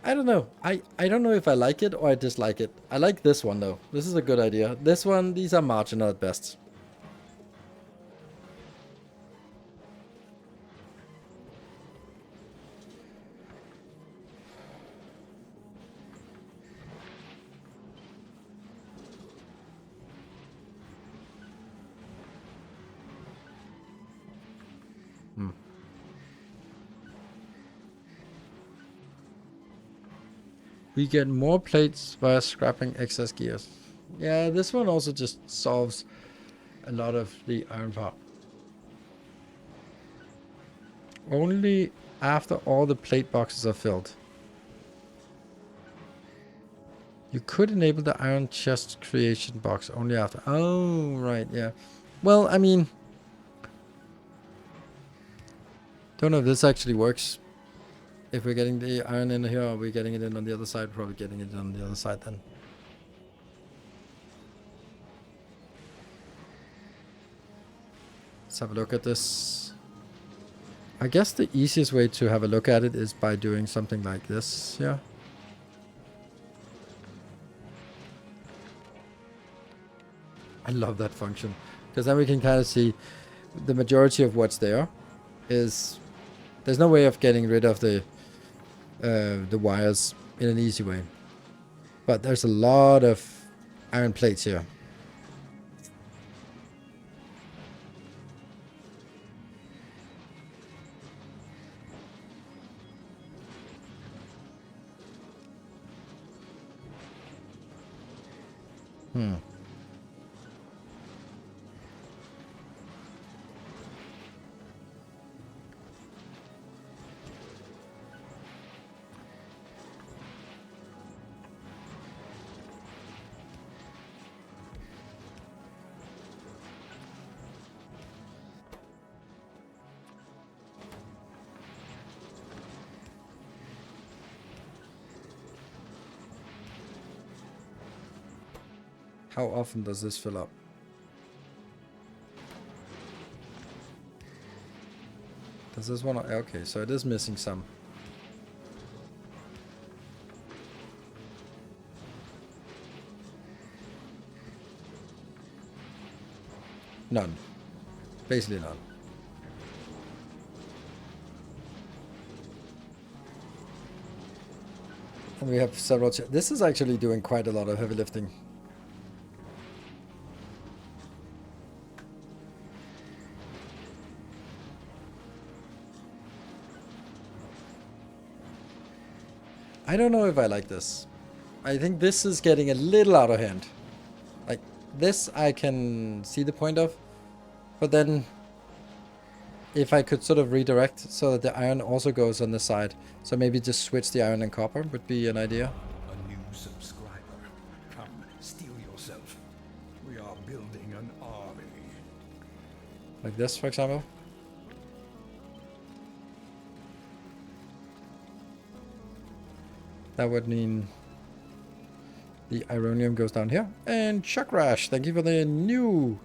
I don't know. I don't know if I like it or I dislike it. I like this one, though. This is a good idea. This one, these are marginal at best. We get more plates via scrapping excess gears. Yeah, this one also just solves a lot of the iron part. Only after all the plate boxes are filled. You could enable the iron chest creation box only after. Oh, right, yeah. Well, I mean, don't know if this actually works. If we're getting the iron in here, or are we getting it in on the other side? Probably getting it on the other side then. Let's have a look at this. I guess the easiest way to have a look at it is by doing something like this here. I love that function, because then we can kind of see the majority of what's there is... There's no way of getting rid of the wires in an easy way. But there's a lot of iron plates here. How often does this fill up? Does this one? Okay, so it is missing some. None. Basically none. And we have several... This is actually doing quite a lot of heavy lifting. I don't know if I like this. I think this is getting a little out of hand. Like, this I can see the point of. But then, if I could sort of redirect so that the iron also goes on the side. So maybe just switch the iron and copper would be an idea. A new subscriber. Come, steel yourself. We are building an army. Like this, for example. That would mean the ironium goes down here. And Chakrash, thank you for the new...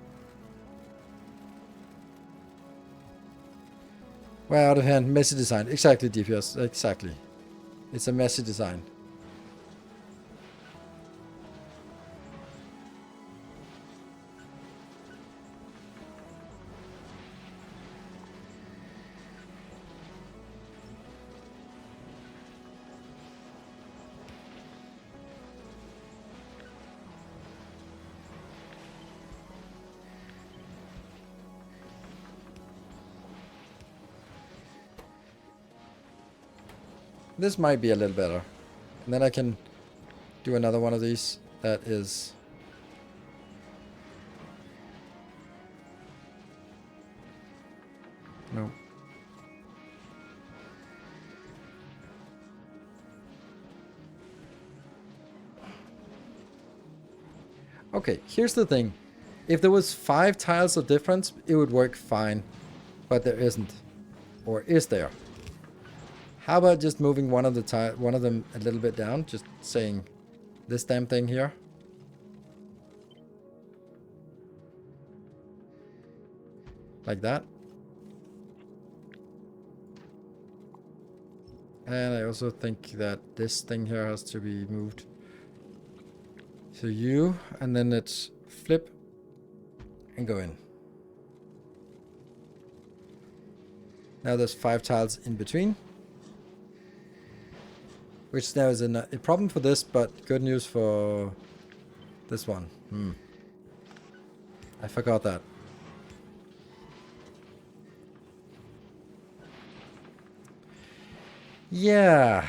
Way out of hand, messy design. Exactly, DPS, exactly. It's a messy design. This might be a little better. And then I can do another one of these that is... No. Okay, here's the thing. If there was 5 tiles of difference, it would work fine. But there isn't. Or is there? How about just moving one of them a little bit down? Just saying this damn thing here. Like that. And I also think that this thing here has to be moved. So you, and then let's flip and go in. Now there's 5 tiles in between. Which now is a problem for this, but good news for this one. I forgot that. Yeah.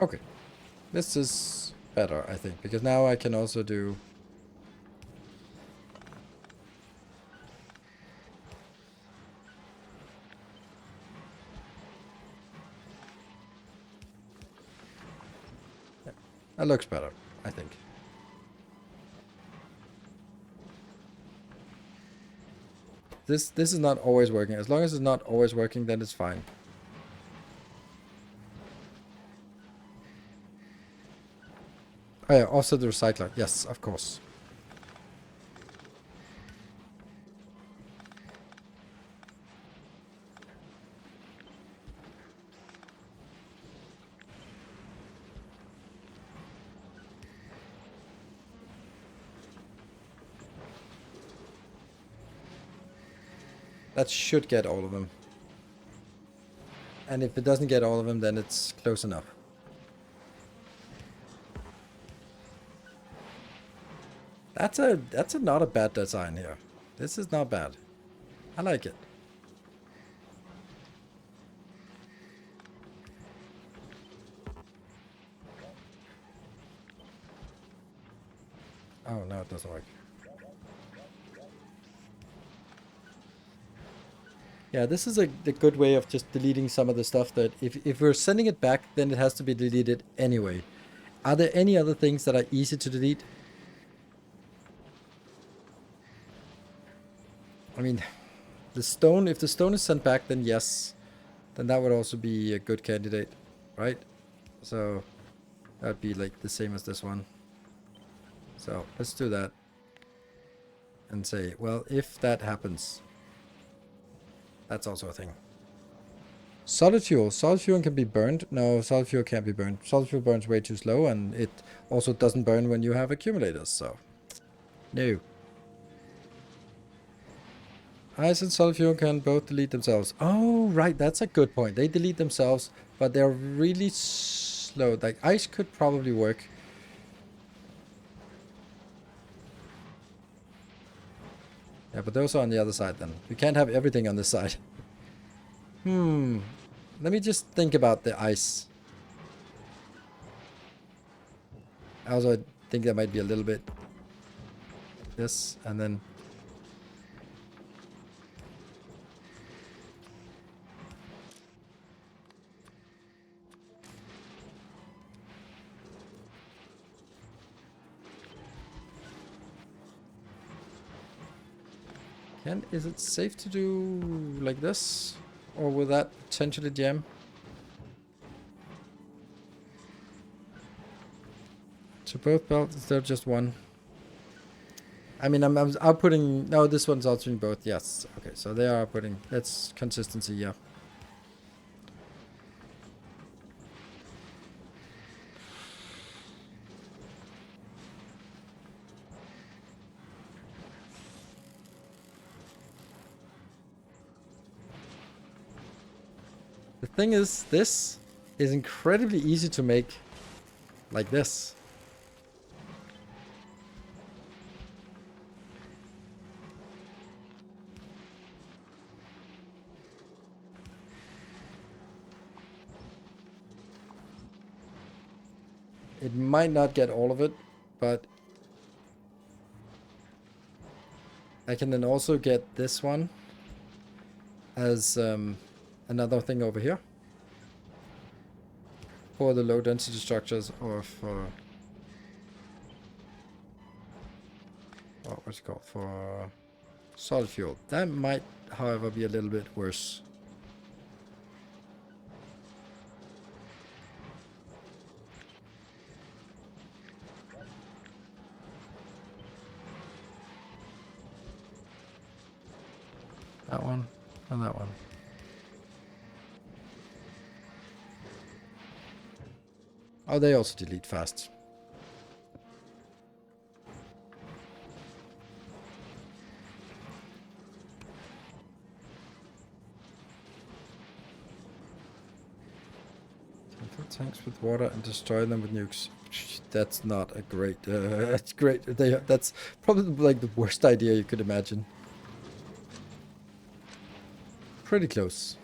Okay. This is better, I think, because now I can also do... Yeah, that looks better, I think. This is not always working. As long as it's not always working, then it's fine. Oh yeah, also the recycler. Yes, of course. That should get all of them. And if it doesn't get all of them, then it's close enough. That's not a bad design here. This is not bad. I like it. Oh, no, it doesn't work. Yeah, this is a good way of just deleting some of the stuff that if we're sending it back, then it has to be deleted anyway. Are there any other things that are easy to delete? I mean, the stone, if the stone is sent back, then yes. Then that would also be a good candidate, right? So that'd be like the same as this one. So let's do that. And say, well, if that happens, that's also a thing. Solid fuel. Solid fuel can be burned. No, solid fuel can't be burned. Solid fuel burns way too slow, and it also doesn't burn when you have accumulators, so no. Ice and solid fuel can both delete themselves. Oh, right, that's a good point. They delete themselves, but they're really slow. Like, ice could probably work. Yeah, but those are on the other side then. You can't have everything on this side. Let me just think about the ice. I also think that might be a little bit this, and then is it safe to do like this? Or will that potentially jam? To both belts instead of just one. I mean, I'm outputting... No, this one's altering both. Yes. Okay, so they are outputting. That's consistency, yeah. The thing is, this is incredibly easy to make like this. It might not get all of it, but I can then also get this one as another thing over here for the low density structures, or for what's it called, for solid fuel. That might, however, be a little bit worse. That one and that one. Oh, they also delete fast. Fill tanks with water and destroy them with nukes. That's not a great. That's great. That's probably like the worst idea you could imagine. Pretty close.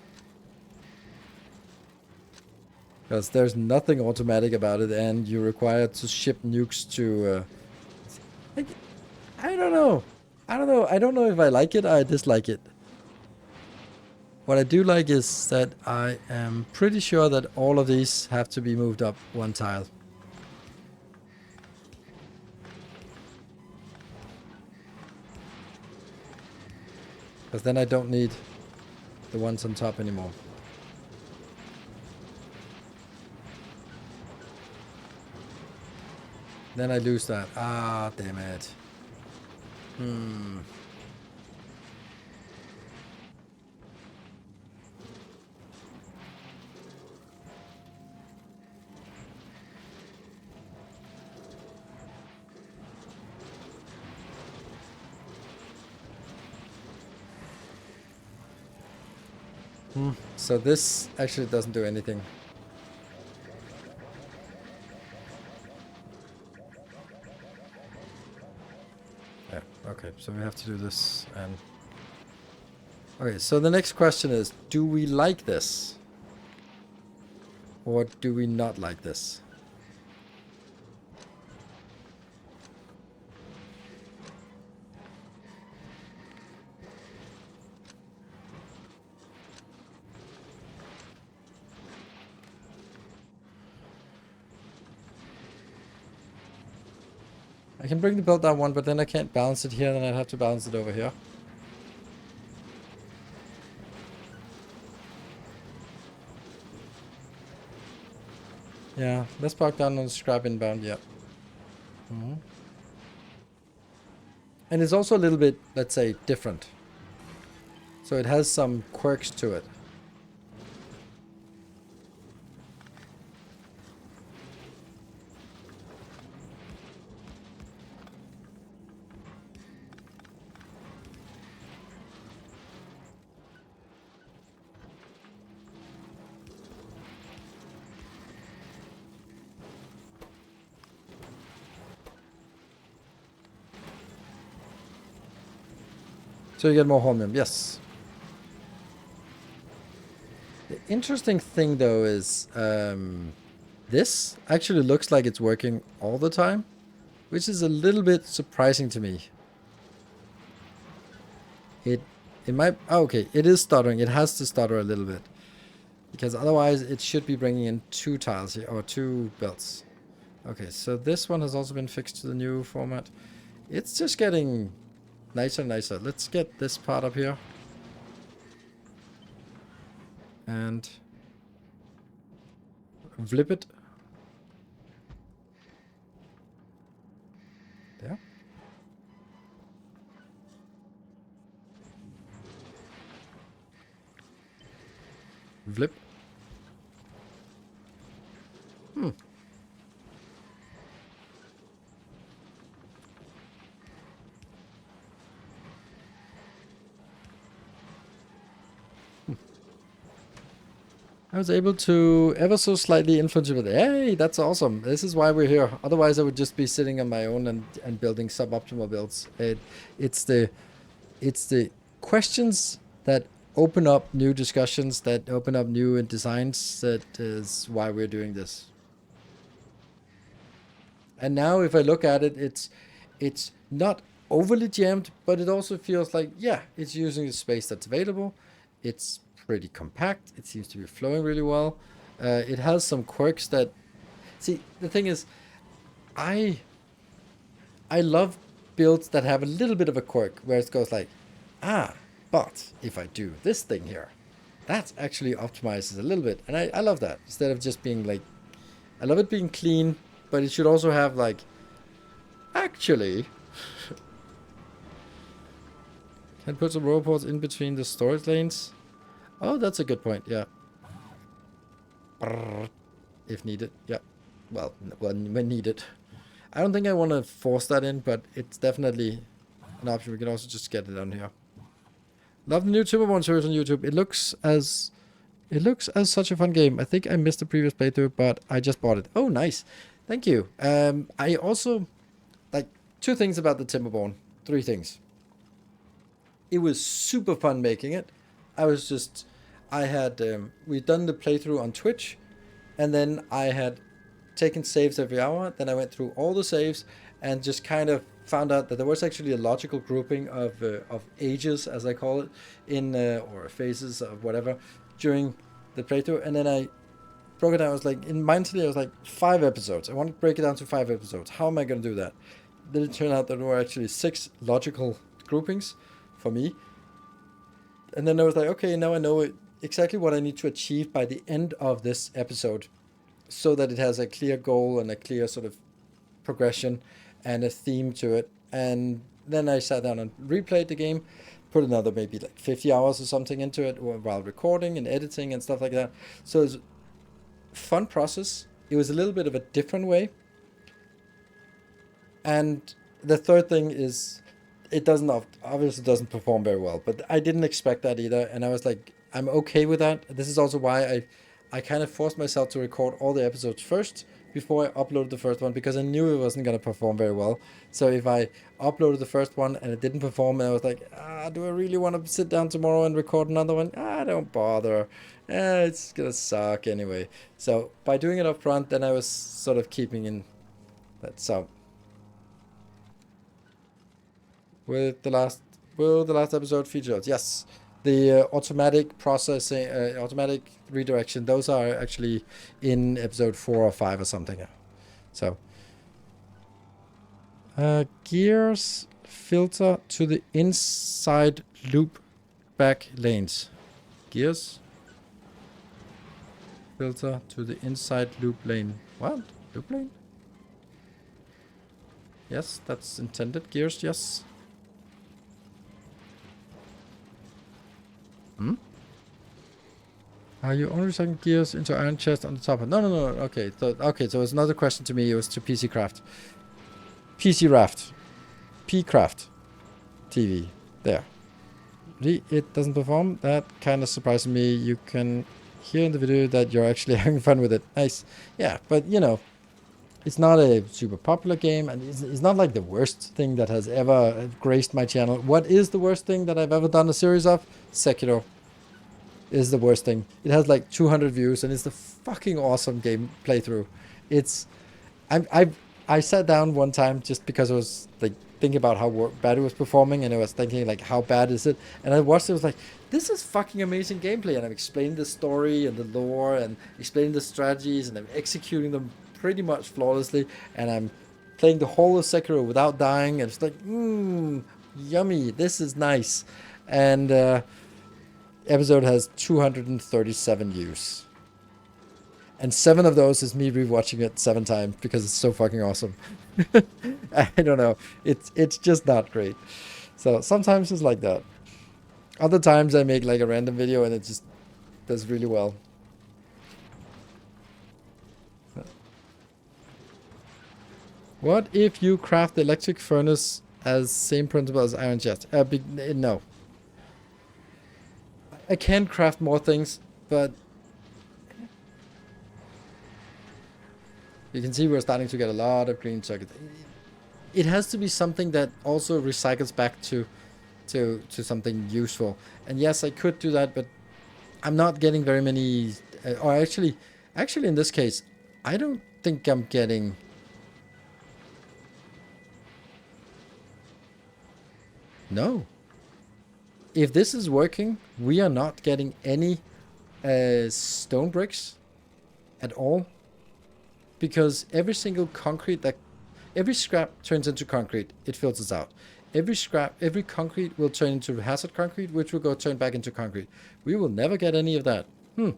Because there's nothing automatic about it, and you're required to ship nukes to... I don't know. I don't know if I like it or I dislike it. What I do like is that I am pretty sure that all of these have to be moved up one tile. Because then I don't need the ones on top anymore. Then I lose that. Ah, damn it. So this actually doesn't do anything. Yeah, okay, so we have to do this and... Okay, so the next question is, do we like this? Or do we not like this? I can bring the build down one, but then I can't balance it here, then I'd have to balance it over here. Yeah, let's park down on scrap inbound, yeah. And it's also a little bit, let's say, different. So it has some quirks to it. So you get more holmium, yes. The interesting thing though is this actually looks like it's working all the time, which is a little bit surprising to me. It might... Oh, okay, it is stuttering. It has to stutter a little bit. Because otherwise it should be bringing in 2 tiles here, or 2 belts. Okay, so this one has also been fixed to the new format. It's just getting nicer and nicer. Let's get this part up here. And flip it. There. Flip. I was able to ever so slightly influence it with, hey, that's awesome. This is why we're here. Otherwise, I would just be sitting on my own and building suboptimal builds. It's the questions that open up new discussions, that open up new designs. That is why we're doing this. And now, if I look at it, it's not overly jammed, but it also feels like, yeah, it's using the space that's available. It's pretty compact. It seems to be flowing really well. It has some quirks that... See, the thing is, I love builds that have a little bit of a quirk, where it goes like, but if I do this thing here, that actually optimizes a little bit. And I love that. Instead of just being like... I love it being clean, but it should also have like... Actually... Can put some robots in between the storage lanes. Oh, that's a good point, yeah. If needed, yeah. Well, when needed. I don't think I want to force that in, but it's definitely an option. We can also just get it on here. Love the new Timberborn series on YouTube. It looks as such a fun game. I think I missed the previous playthrough, but I just bought it. Oh, nice. Thank you. I also like 2 things about the Timberborn. 3 things. It was super fun making it. I had, we'd done the playthrough on Twitch, and then I had taken saves every hour. Then I went through all the saves and just kind of found out that there was actually a logical grouping of ages, as I call it, in or phases of whatever during the playthrough. And then I broke it down. I was like, mentally, I was like 5 episodes. I wanted to break it down to 5 episodes. How am I going to do that? Then it turned out that there were actually 6 logical groupings for me. And then I was like, okay, now I know exactly what I need to achieve by the end of this episode, so that it has a clear goal and a clear sort of progression and a theme to it. And then I sat down and replayed the game, put another maybe like 50 hours or something into it while recording and editing and stuff like that. So it's a fun process. It was a little bit of a different way. And the third thing is, it obviously doesn't perform very well, but I didn't expect that either. And I was like, I'm okay with that. This is also why I kind of forced myself to record all the episodes first before I uploaded the first one, because I knew it wasn't going to perform very well. So if I uploaded the first one and it didn't perform, and I was like, do I really want to sit down tomorrow and record another one? Don't bother. It's going to suck anyway. So by doing it up front, then I was sort of keeping in that. So will the last episode feature? Yes. The automatic processing, automatic redirection, those are actually in episode 4 or 5 or something. So, gears filter to the inside loop back lanes. Gears filter to the inside loop lane. What? Loop lane? Yes, that's intended. Gears, yes. Are you only recycling gears into iron chest on the top? No. Okay, so it's not a question to me. It was to PC Craft. PC Raft. P-Craft. TV. There. It doesn't perform. That kind of surprised me. You can hear in the video that you're actually having fun with it. Nice. Yeah, but you know, it's not a super popular game, and it's not like the worst thing that has ever graced my channel. What is the worst thing that I've ever done a series of? Sekiro is the worst thing. It has like 200 views, and it's the fucking awesome game playthrough. It's, I sat down one time just because I was like thinking about how bad it was performing, and I was thinking like, how bad is it? And I watched it, I was like, this is fucking amazing gameplay, and I'm explaining the story and the lore and explaining the strategies, and I'm executing them pretty much flawlessly, and I'm playing the whole of Sekiro without dying, and it's like, yummy, this is nice. And episode has 237 views, and 7 of those is me rewatching it 7 times because it's so fucking awesome. I don't know, it's just not great. So sometimes it's like that. Other times I make like a random video and it just does really well. What if you craft the electric furnace as same principle as iron chest? No. I can craft more things, but you can see we're starting to get a lot of green circuits. It has to be something that also recycles back to something useful. And yes, I could do that, but I'm not getting very many. Or actually, in this case, I don't think I'm getting. No. If this is working, we are not getting any stone bricks at all, because every single every scrap turns into concrete. It filters out. Every concrete will turn into hazard concrete, which will go turn back into concrete. We will never get any of that. And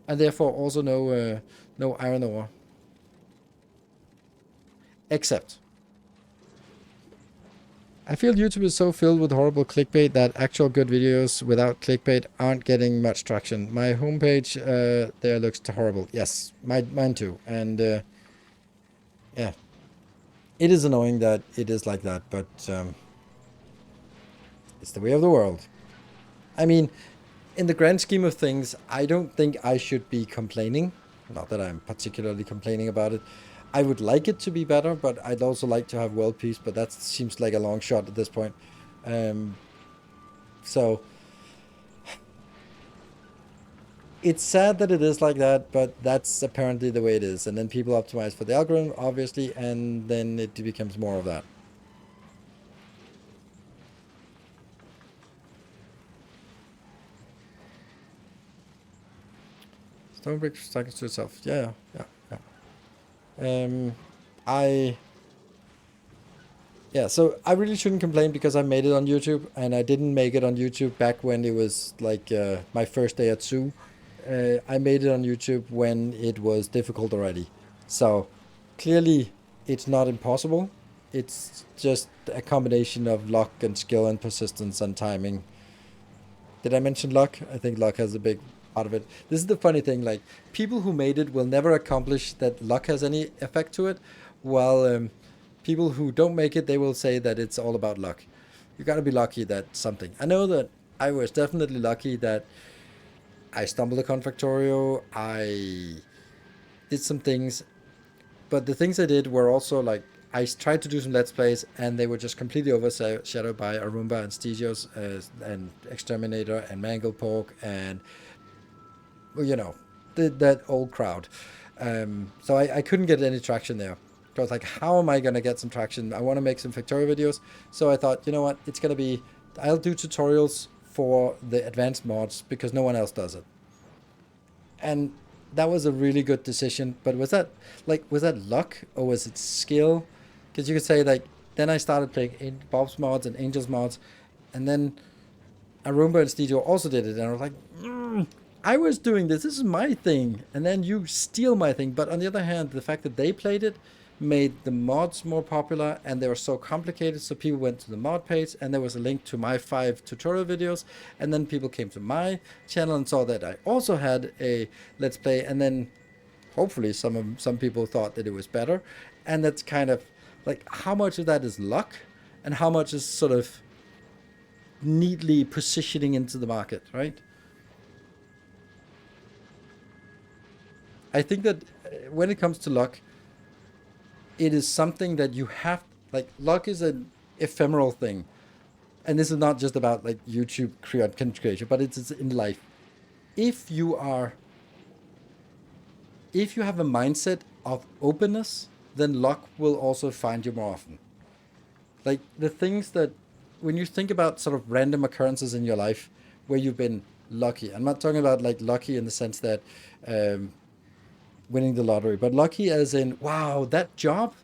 therefore also no iron ore. Except, I feel YouTube is so filled with horrible clickbait that actual good videos without clickbait aren't getting much traction. My homepage there looks horrible. Yes, mine too. And yeah, it is annoying that it is like that, but it's the way of the world. I mean, in the grand scheme of things, I don't think I should be complaining. Not that I'm particularly complaining about it. I would like it to be better, but I'd also like to have world peace, but that seems like a long shot at this point. So it's sad that it is like that, but that's apparently the way it is. And then people optimize for the algorithm, obviously, and then it becomes more of that. Stonebrick cycles to itself. Yeah. So I really shouldn't complain because I made it on YouTube, and I didn't make it on YouTube back when it was like my first day at Zoo. I made it on YouTube when it was difficult already. So clearly it's not impossible. It's just a combination of luck and skill and persistence and timing. Did I mention luck? I think luck has a big part of it. This is the funny thing, like, people who made it will never accomplish that luck has any effect to it, while people who don't make it, they will say that it's all about luck. You gotta be lucky that something. I know that I was definitely lucky that I stumbled upon Factorio. I did some things, but the things I did were also like I tried to do some let's plays, and they were just completely overshadowed by Arumba and Stegios and Exterminator and Mangle Pork and well, you know, that old crowd. So I couldn't get any traction there. So I was like, how am I gonna get some traction? I want to make some Factorio videos. So I thought, you know what, it's gonna be I'll do tutorials for the advanced mods because no one else does it. And that was a really good decision. But was that luck or was it skill? Because you could say like then I started playing Bob's mods and Angel's mods, and then Arumba and Stedio also did it, and I was like, I was doing this. This is my thing, and then you steal my thing. But on the other hand, the fact that they played it made the mods more popular, and they were so complicated, so people went to the mod page, and there was a link to my 5 tutorial videos, and then people came to my channel and saw that I also had a let's play, and then hopefully some people thought that it was better, and that's kind of like how much of that is luck, and how much is sort of neatly positioning into the market, right? I think that when it comes to luck, it is something that you have, like luck is an ephemeral thing. And this is not just about like YouTube content creation, but it's in life. If you have a mindset of openness, then luck will also find you more often. Like the things that, when you think about sort of random occurrences in your life where you've been lucky, I'm not talking about like lucky in the sense that winning the lottery, but lucky as in, wow, that job,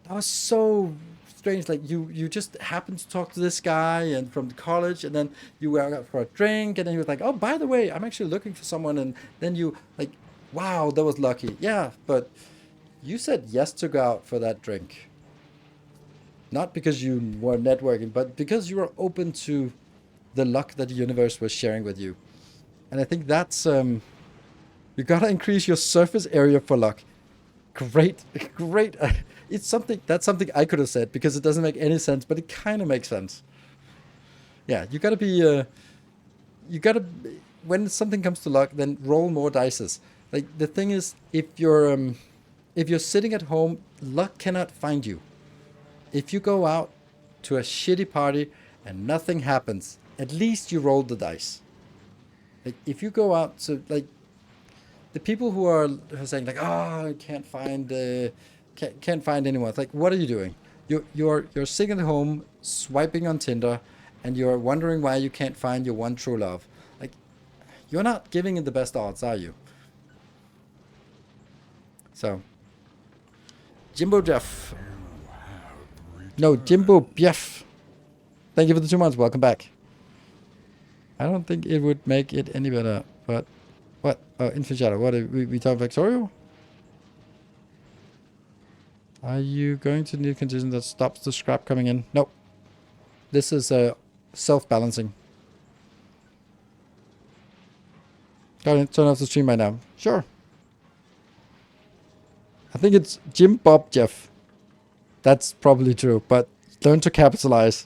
that was so strange. Like you just happened to talk to this guy and from college, and then you were out for a drink, and then he was like, oh, by the way, I'm actually looking for someone, and then you like, wow, that was lucky. Yeah, but you said yes to go out for that drink. Not because you were networking, but because you were open to the luck that the universe was sharing with you. And I think that's you gotta increase your surface area for luck. Great, great. It's something I could have said because it doesn't make any sense, but it kind of makes sense. Yeah, you gotta be. You gotta, when something comes to luck, then roll more dices. Like the thing is, if you're sitting at home, luck cannot find you. If you go out to a shitty party and nothing happens, at least you rolled the dice. Like if you go out to like the people who are saying like, oh, I can't find anyone. It's like, what are you doing? You're sitting at home swiping on Tinder, and you're wondering why you can't find your one true love. Like, you're not giving it the best odds, are you? So, Jimbo Jeff. No, Jimbo Bief. Thank you for the 2 months. Welcome back. I don't think it would make it any better, but what? Oh, Infinite Shadow. What? We talk Factorio? Are you going to need a condition that stops the scrap coming in? Nope. This is self-balancing. Got it. Turn off the stream right now. Sure. I think it's Jim Bob Jeff. That's probably true, but learn to capitalize.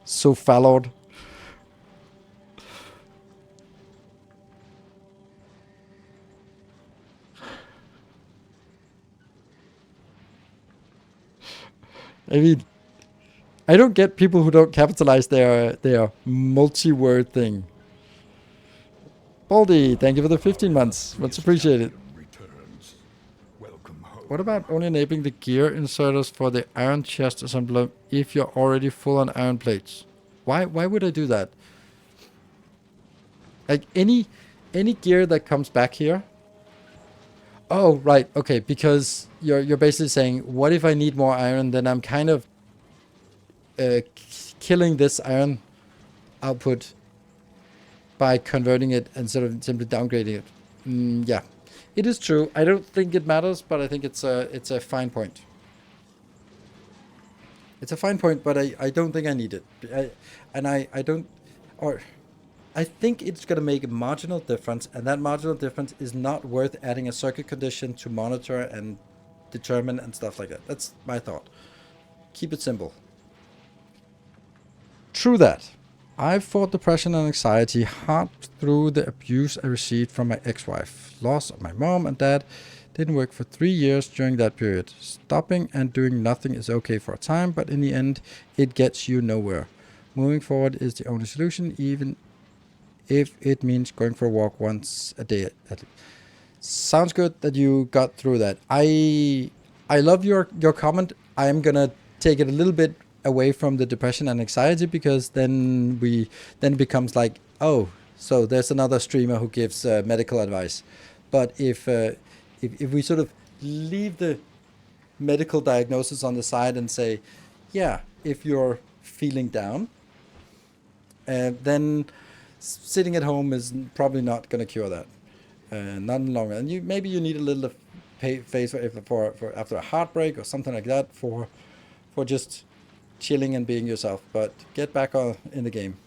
So fallowed. I mean, I don't get people who don't capitalize their multi-word thing. Baldy, thank you for the 15 months. Much appreciated. What about only enabling the gear inserters for the iron chest assembler if you're already full on iron plates? Why would I do that? Like any gear that comes back here. Oh, right. Okay, because you're basically saying, what if I need more iron? Then I'm kind of killing this iron output by converting it instead of simply downgrading it. Yeah, it is true. I don't think it matters, but I think it's a fine point. It's a fine point, but I don't think I need it. I think it's going to make a marginal difference, and that marginal difference is not worth adding a circuit condition to monitor and determine and stuff like that. That's my thought. Keep it simple. True that. I've fought depression and anxiety hard through the abuse I received from my ex-wife. Loss of my mom and dad. Didn't work for 3 years during that period. Stopping and doing nothing is okay for a time, but in the end, it gets you nowhere. Moving forward is the only solution, even if it means going for a walk once a day. Sounds good that you got through that. I love your comment. I am gonna take it a little bit away from the depression and anxiety, because then it becomes like, oh, so there's another streamer who gives medical advice. But if we sort of leave the medical diagnosis on the side and say, yeah, if you're feeling down, then sitting at home is probably not going to cure that. Not in the long run. And maybe you need a little phase for after a heartbreak or something like that, for just chilling and being yourself. But get back on in the game.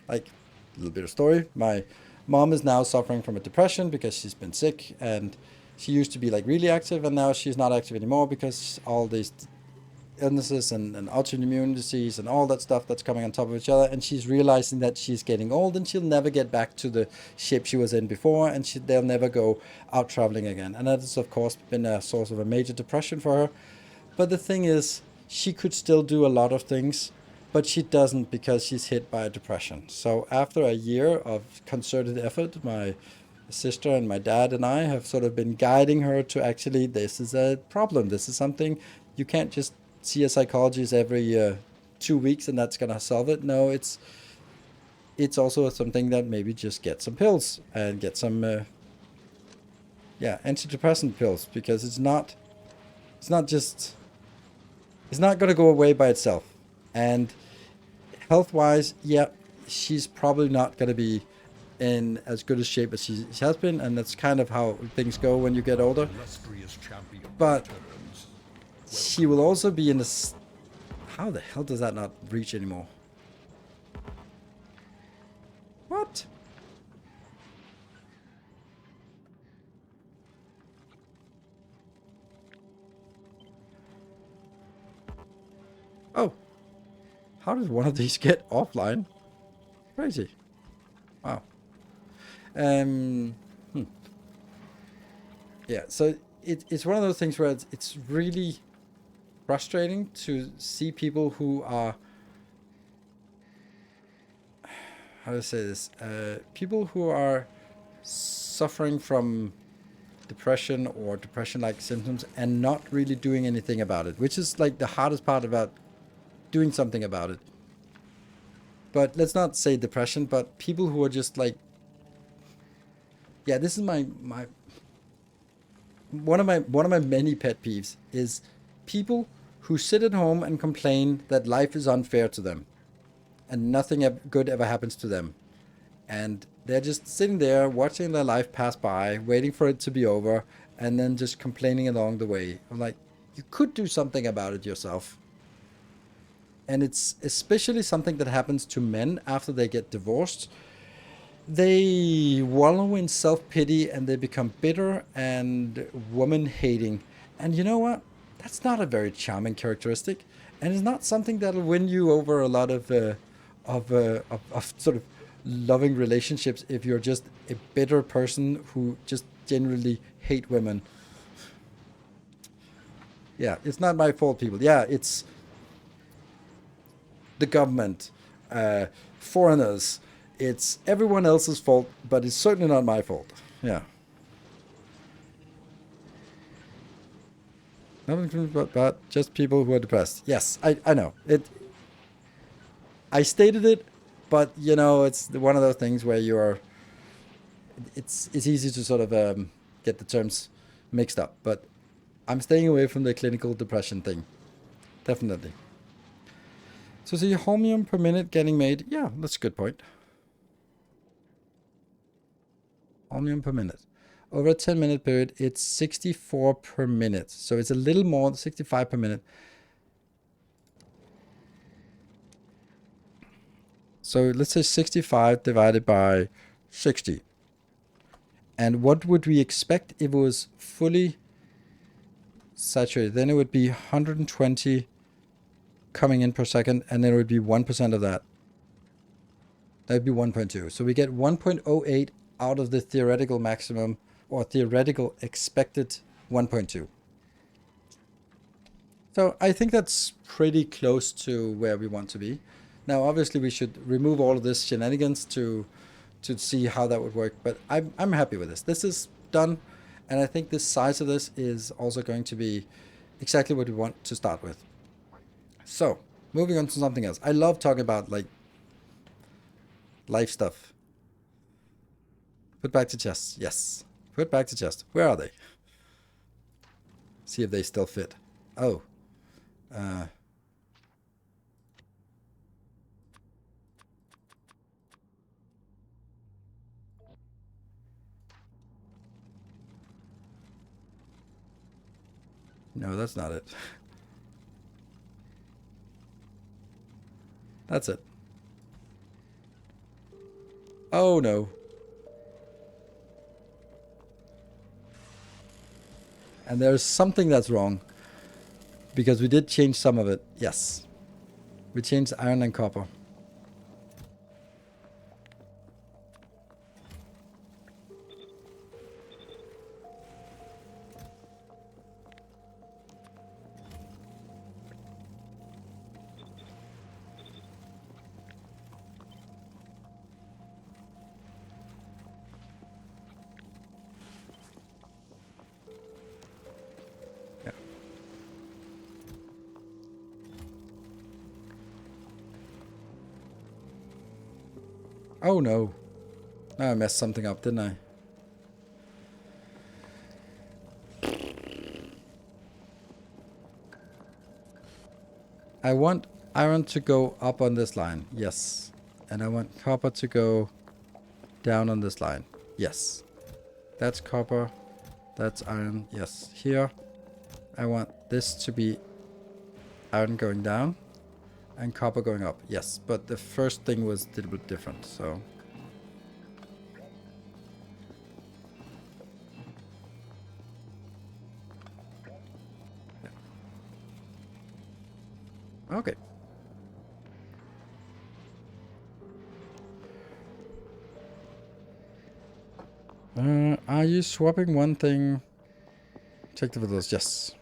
Like a little bit of story. My mom is now suffering from a depression because she's been sick, and she used to be like really active, and now she's not active anymore because all these illnesses and autoimmune disease and all that stuff that's coming on top of each other, and she's realizing that she's getting old and she'll never get back to the shape she was in before, and they'll never go out traveling again. And that has of course been a source of a major depression for her. But the thing is, she could still do a lot of things, but she doesn't because she's hit by a depression. So after a year of concerted effort, my sister and my dad and I have sort of been guiding her to actually, this is a problem. This is something you can't just see a psychologist every 2 weeks and that's gonna solve it. No, it's also something that maybe just get some pills and get some antidepressant pills, because it's not gonna go away by itself. And health wise, yeah, she's probably not gonna be in as good a shape as she has been, and that's kind of how things go when you get older. But she will also be in this. How the hell does that not reach anymore? What? Oh. How did one of these get offline? Crazy. Wow. Yeah, so it's one of those things where it's really frustrating to see people who are, how do I say this? People who are suffering from depression or depression-like symptoms and not really doing anything about it, which is like the hardest part about doing something about it. But let's not say depression, but people who are just like, yeah, this is my one of my many pet peeves is people who sit at home and complain that life is unfair to them and nothing good ever happens to them. And they're just sitting there watching their life pass by, waiting for it to be over, and then just complaining along the way. I'm like, you could do something about it yourself. And it's especially something that happens to men after they get divorced. They wallow in self-pity and they become bitter and woman-hating. And you know what? That's not a very charming characteristic, and it's not something that'll win you over a lot of sort of loving relationships if you're just a bitter person who just generally hate women. Yeah, it's not my fault, people. Yeah, it's the government, foreigners. It's everyone else's fault, but it's certainly not my fault. Yeah. Nothing but just people who are depressed. Yes, I know. I stated it, but you know, it's one of those things where you're. It's easy to sort of get the terms mixed up, but I'm staying away from the clinical depression thing. Definitely. So the holmium per minute getting made. Yeah, that's a good point. Holmium per minute. Over a 10-minute period, it's 64 per minute. So it's a little more, 65 per minute. So let's say 65 divided by 60. And what would we expect if it was fully saturated? Then it would be 120 coming in per second, and then it would be 1% of that. That would be 1.2. So we get 1.08 out of the theoretical maximum, or theoretical expected 1.2. So I think that's pretty close to where we want to be. Now, obviously, we should remove all of this shenanigans to see how that would work. But I'm happy with this. This is done. And I think the size of this is also going to be exactly what we want to start with. So, moving on to something else. I love talking about, like, life stuff. Put back to chest. Yes. Put back to chest. Where are they? See if they still fit. Oh. No, that's not it. That's it. Oh no. And there's something that's wrong. Because we did change some of it. Yes. We changed iron and copper. Yeah. Oh no. I messed something up, didn't I? I want iron to go up on this line. Yes. And I want copper to go down on this line. Yes. That's copper. That's iron. Yes. Here, I want this to be iron going down and copper going up. Yes. But the first thing was a little bit different. So. Okay. Are you swapping one thing? Check the videos. Yes.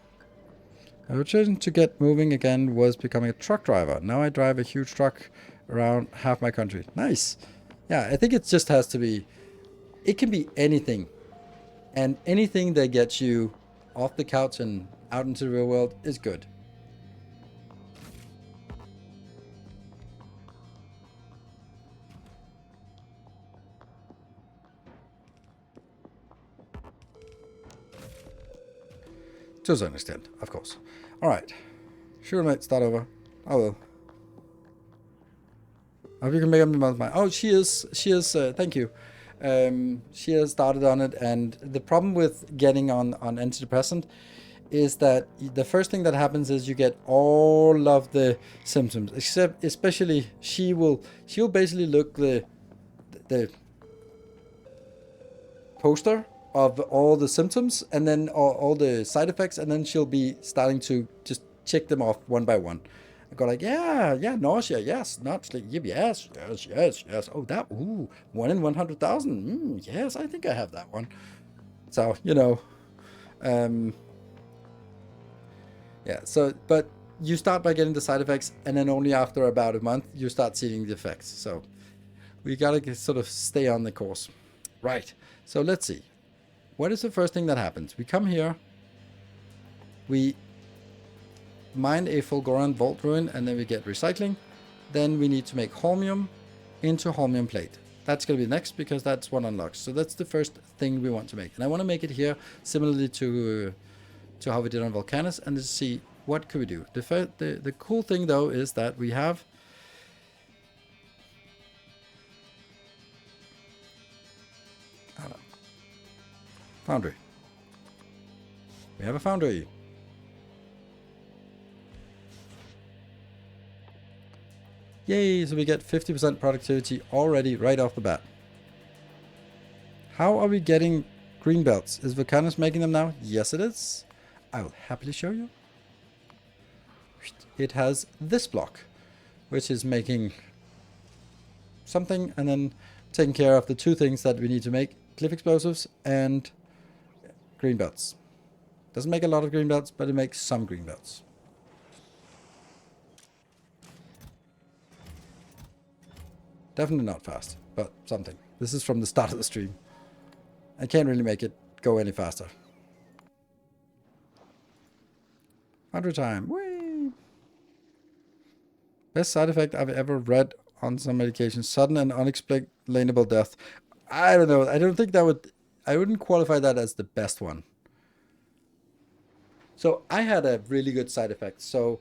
I chosen to get moving again was becoming a truck driver. Now I drive a huge truck around half my country. Nice. Yeah, I think it just has to be... It can be anything. And anything that gets you off the couch and out into the real world is good. To a certain extent, of course. Alright. Sure, mate, start over. I will. I hope you can make up the mind. Oh, she is, thank you. She has started on it, and the problem with getting on antidepressant is that the first thing that happens is you get all of the symptoms, except especially she'll basically look the poster of all the symptoms and then all the side effects, and then she'll be starting to just check them off one by one. I go like, yeah, nausea, yes, not sleep, yes. Oh, that, ooh, 1 in 100,000. Yes, I think I have that one. So, you know, yeah. So, but you start by getting the side effects, and then only after about a month you start seeing the effects. So, we gotta sort of stay on the course, right? So let's see. What is the first thing that happens? We come here. We mine a Fulgora vault ruin, and then we get recycling. Then we need to make holmium into holmium plate. That's going to be next because that's what unlocks. So that's the first thing we want to make. And I want to make it here similarly to how we did on Volcanus, and to see what could we do. The cool thing though is that we have Foundry. We have a Foundry. Yay, so we get 50% productivity already right off the bat. How are we getting green belts? Is Volcanus making them now? Yes, it is. I will happily show you. it has this block, which is making something and then taking care of the two things that we need to make, cliff explosives and green belts. Doesn't make a lot of green belts, but it makes some green belts. Definitely not fast, but something. This is from the start of the stream. I can't really make it go any faster. 100 time. Whee! Best side effect I've ever read on some medication. Sudden and unexplainable death. I don't know. I don't think that would... I wouldn't qualify that as the best one. So I had a really good side effect. So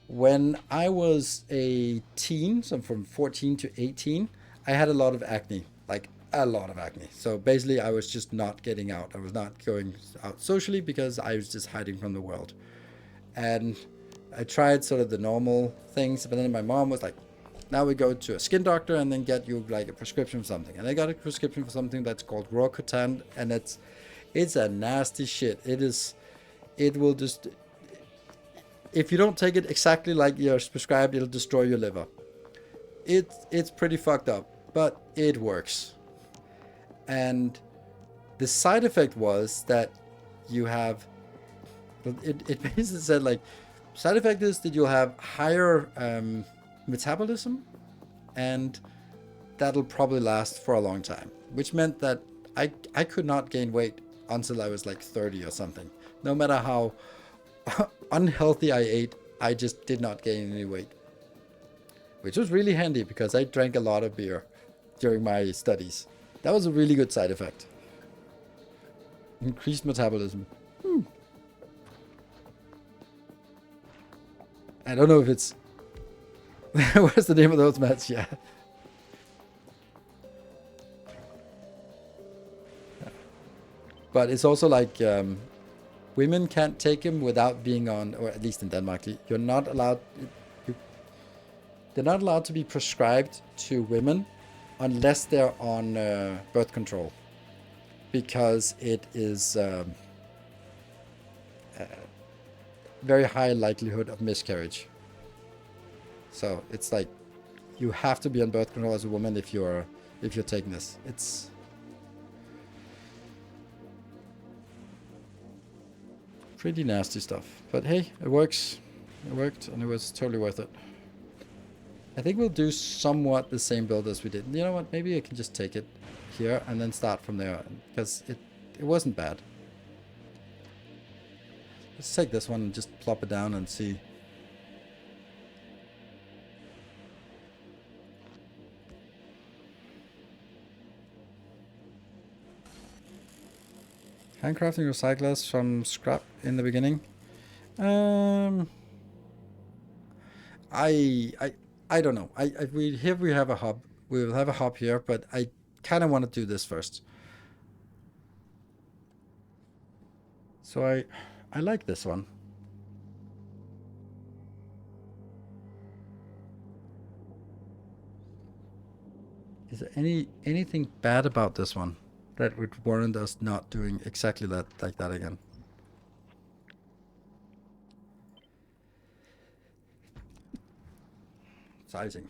when I was a teen, so from 14 to 18, I had a lot of acne. Like a lot of acne. So basically I was just not getting out. I was not going out socially because I was just hiding from the world. And I tried sort of the normal things, but then my mom was like, now we go to a skin doctor and then get you like a prescription for something. And I got a prescription for something that's called Roaccutane, and it's a nasty shit. It will just, if you don't take it exactly like you're prescribed, it'll destroy your liver. It's pretty fucked up, but it works. And the side effect was that you have, it basically said like, side effect is that you'll have higher metabolism, and that'll probably last for a long time, which meant that I could not gain weight until I was like 30 or something. No matter how unhealthy I ate, I just did not gain any weight, which was really handy because I drank a lot of beer during my studies. That was a really good side effect. Increased metabolism. I don't know if it's... What's the name of those mats? Yeah. But it's also like women can't take him without being on, or at least in Denmark, you're not allowed... They're not allowed to be prescribed to women unless they're on birth control. Because it is very high likelihood of miscarriage. So it's like you have to be on birth control as a woman if you're taking this. It's pretty nasty stuff. But hey, it works. It worked and it was totally worth it. I think we'll do somewhat the same build as we did. You know what? Maybe I can just take it here and then start from there, because it wasn't bad. Let's take this one and just plop it down and see. Handcrafting recyclers from scrap in the beginning. I don't know. We have a hub. We will have a hub here, but I kind of want to do this first. So I like this one. Is there anything bad about this one that would warrant us not doing exactly that like that again? Sizing.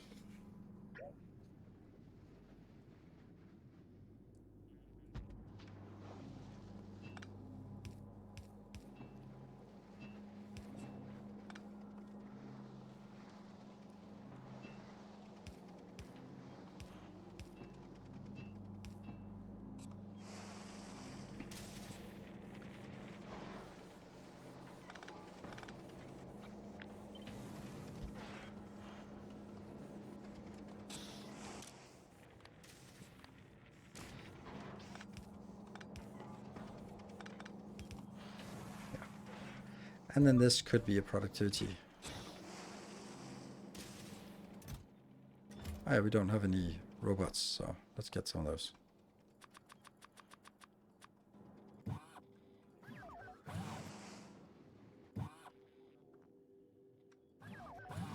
And then this could be a productivity. Oh, yeah, we don't have any robots, so let's get some of those.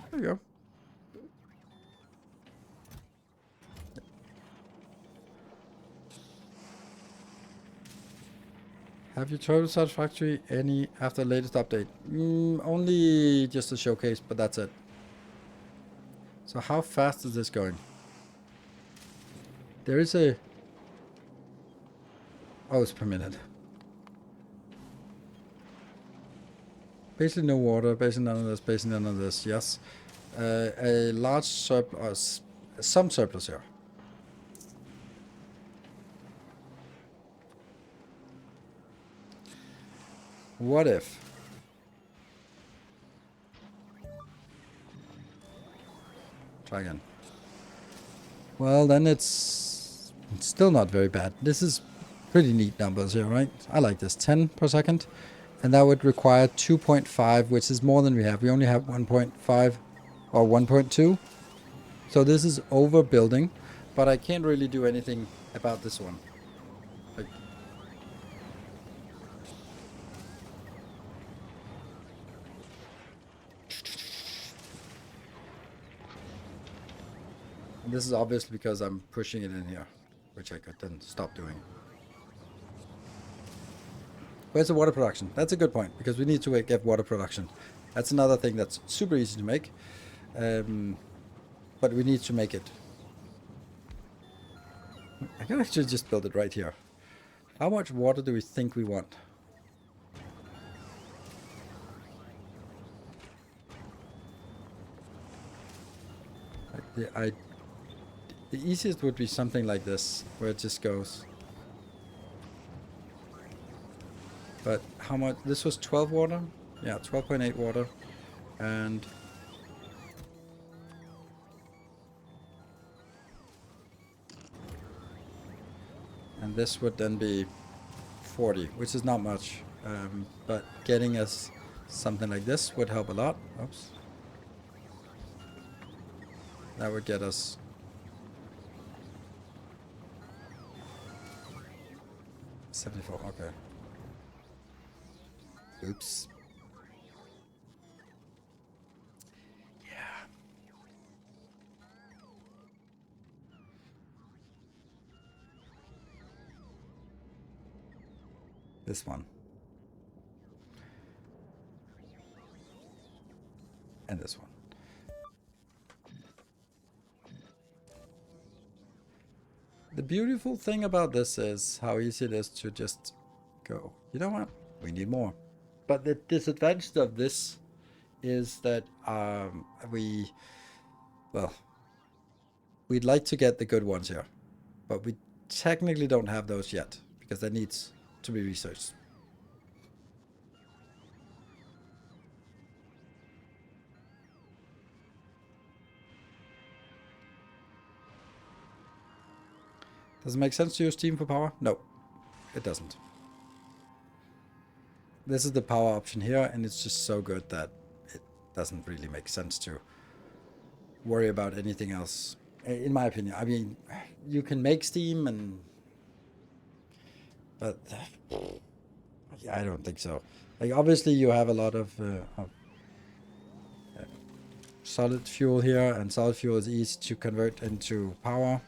There you go. Have you troubleshooted Factory any after the latest update? Only just a showcase, but that's it. So how fast is this going? There is a... Oh, it's per minute. Basically no water, basically none of this, basically none of this, yes. A large surplus, some surplus here. What if? Try again. Well, then it's still not very bad. This is pretty neat numbers here, right? I like this. 10 per second. And that would require 2.5, which is more than we have. We only have 1.5 or 1.2. So this is overbuilding, but I can't really do anything about this one. Like, and this is obviously because I'm pushing it in here, which I could then stop doing. Where's the water production? That's a good point, because we need to get water production. That's another thing that's super easy to make. But we need to make it. I can actually just build it right here. How much water do we think we want? The easiest would be something like this, where it just goes. But how much? This was 12 water? Yeah, 12.8 water. And this would then be 40, which is not much. But getting us something like this would help a lot. Oops. That would get us 74, okay. Oops. Yeah. This one. And this one. The beautiful thing about this is how easy it is to just go, you know what, we need more. But the disadvantage of this is that we'd like to get the good ones here, but we technically don't have those yet, because that needs to be researched. Does it make sense to use steam for power? No, it doesn't. This is the power option here, and it's just so good that it doesn't really make sense to worry about anything else, in my opinion. I mean, you can make steam, but yeah, I don't think so. Like, obviously you have a lot of solid fuel here, and solid fuel is easy to convert into power.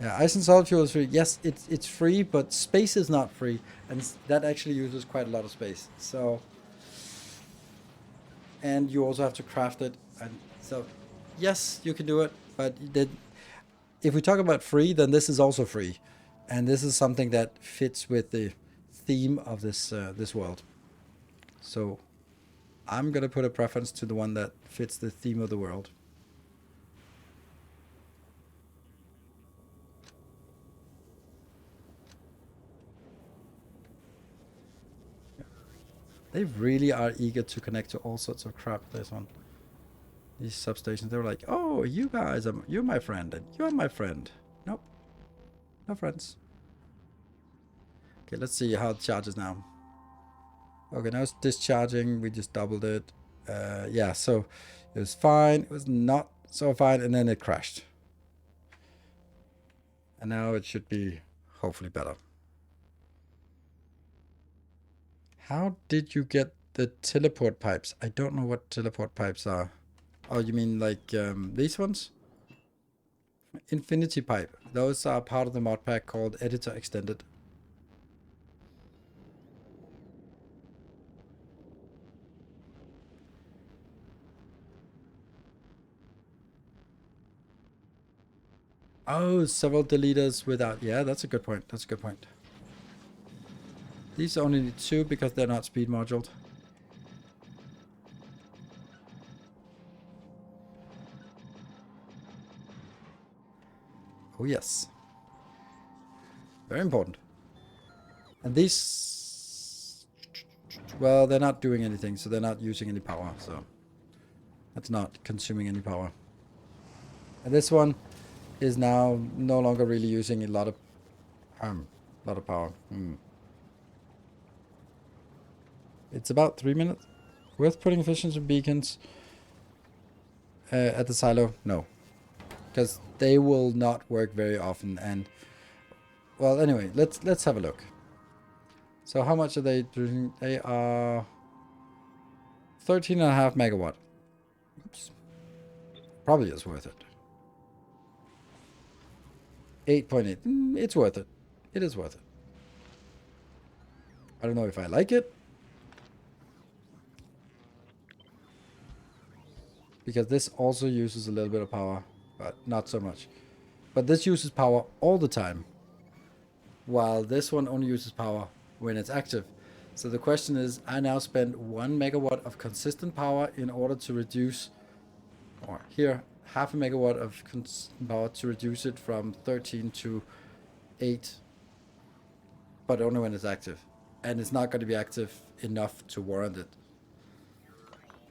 Yeah, ice and solid fuel is free. Yes, it's free, but space is not free, and that actually uses quite a lot of space. So, and you also have to craft it, and so yes, you can do it, but if we talk about free, then this is also free, and this is something that fits with the theme of this this world. So, I'm gonna put a preference to the one that fits the theme of the world. They really are eager to connect to all sorts of crap. This one, these substations, they're like, "Oh, you guys, you're my friend, and you're my friend." Nope, no friends. Okay, let's see how it charges now. Okay, now it's discharging. We just doubled it. Yeah, so it was fine. It was not so fine, and then it crashed. And now it should be hopefully better. How did you get the teleport pipes? I don't know what teleport pipes are. Oh, you mean like these ones? Infinity pipe. Those are part of the mod pack called Editor Extended. Oh, several deleters without... Yeah, that's a good point. That's a good point. These only need 2 because they're not speed moduled. Oh, yes. Very important. And these... Well, they're not doing anything, so they're not using any power, so... That's not consuming any power. And this one is now no longer really using a lot of power. It's about 3 minutes. Worth putting efficiency beacons at the silo? No. Because they will not work very often. And well, anyway, let's have a look. So how much are they doing? They are 13.5 megawatt. Oops. Probably is worth it. 8.8. It's worth it. It is worth it. I don't know if I like it. Because this also uses a little bit of power, but not so much. But this uses power all the time, while this one only uses power when it's active. So the question is, I now spend 1 megawatt of consistent power in order to reduce, or here, half a megawatt of consistent power to reduce it from 13 to 8, but only when it's active. And it's not going to be active enough to warrant it.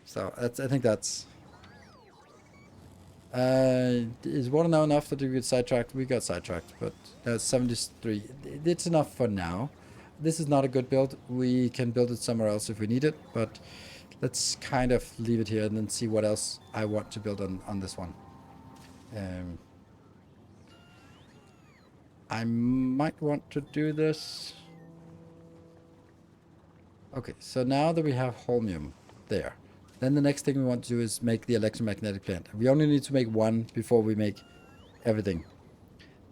So that's, I think that's... is water now enough that we get sidetracked? We got sidetracked, but that's 73. It's enough for now. This is not a good build. We can build it somewhere else if we need it, but let's kind of leave it here and then see what else I want to build on this one. I might want to do this. Okay, so now that we have holmium there, then the next thing we want to do is make the electromagnetic plant. We only need to make 1 before we make everything.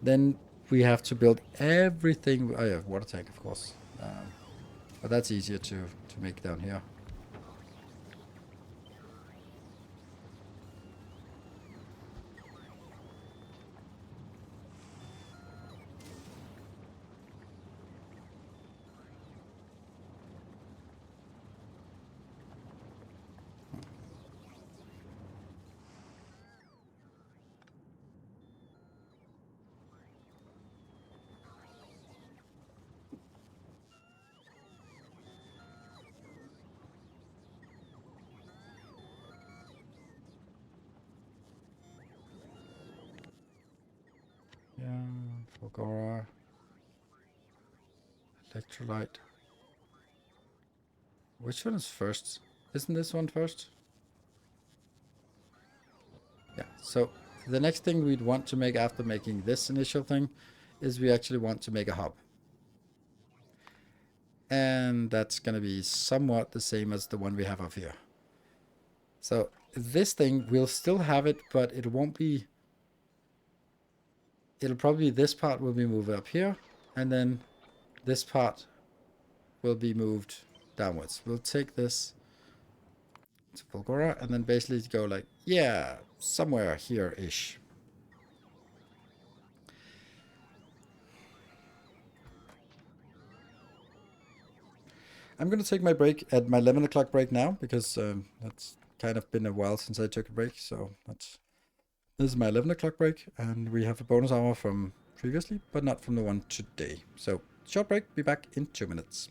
Then we have to build everything. Oh yeah, water tank, of course. But that's easier to make down here. Yeah, Fulgora. Electrolyte. Which one is first? Isn't this one first? Yeah, so the next thing we'd want to make after making this initial thing is we actually want to make a hub. And that's going to be somewhat the same as the one we have up here. So this thing, we'll still have it, but it won't be... It'll probably... This part will be moved up here, and then this part will be moved downwards. We'll take this to Fulgora, and then basically go like, yeah, somewhere here-ish. I'm going to take my break at my 11 o'clock break now, because that's kind of been a while since I took a break. So this is my 11 o'clock break, and we have a bonus hour from previously, but not from the one today. So short break, be back in 2 minutes.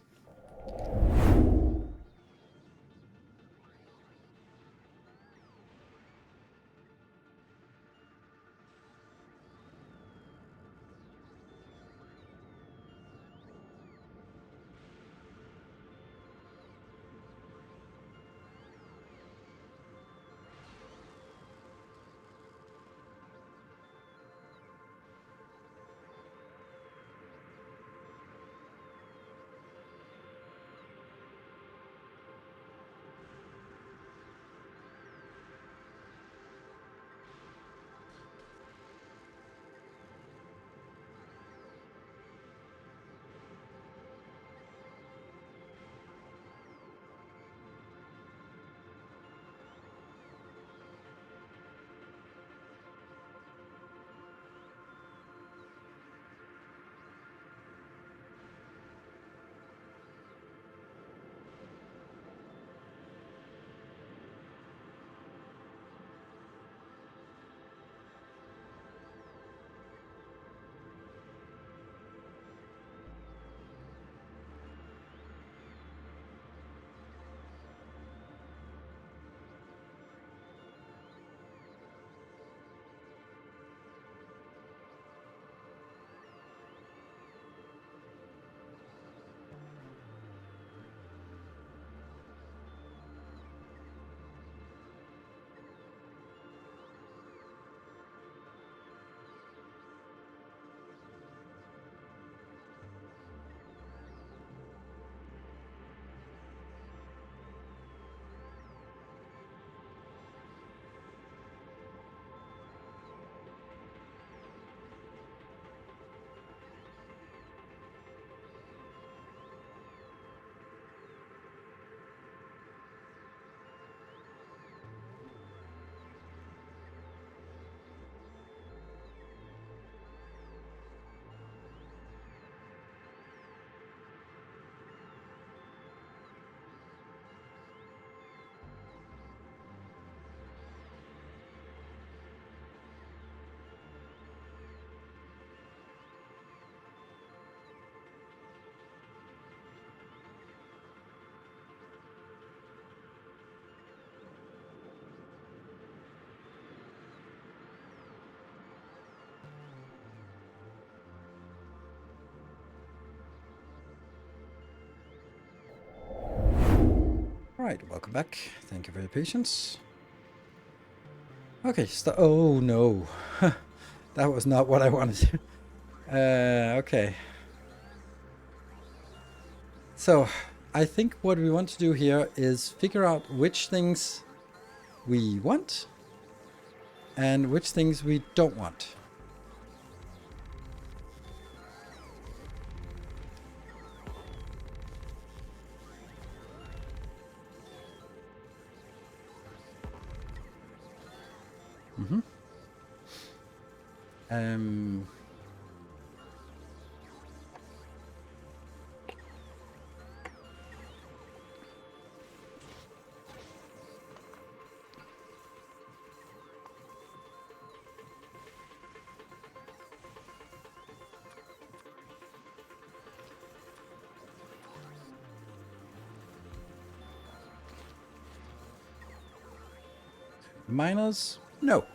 Right, welcome back. Thank you for your patience. Okay, oh no. That was not what I wanted. Okay. So, I think what we want to do here is figure out which things we want and which things we don't want. Mm-hmm. Miners? No.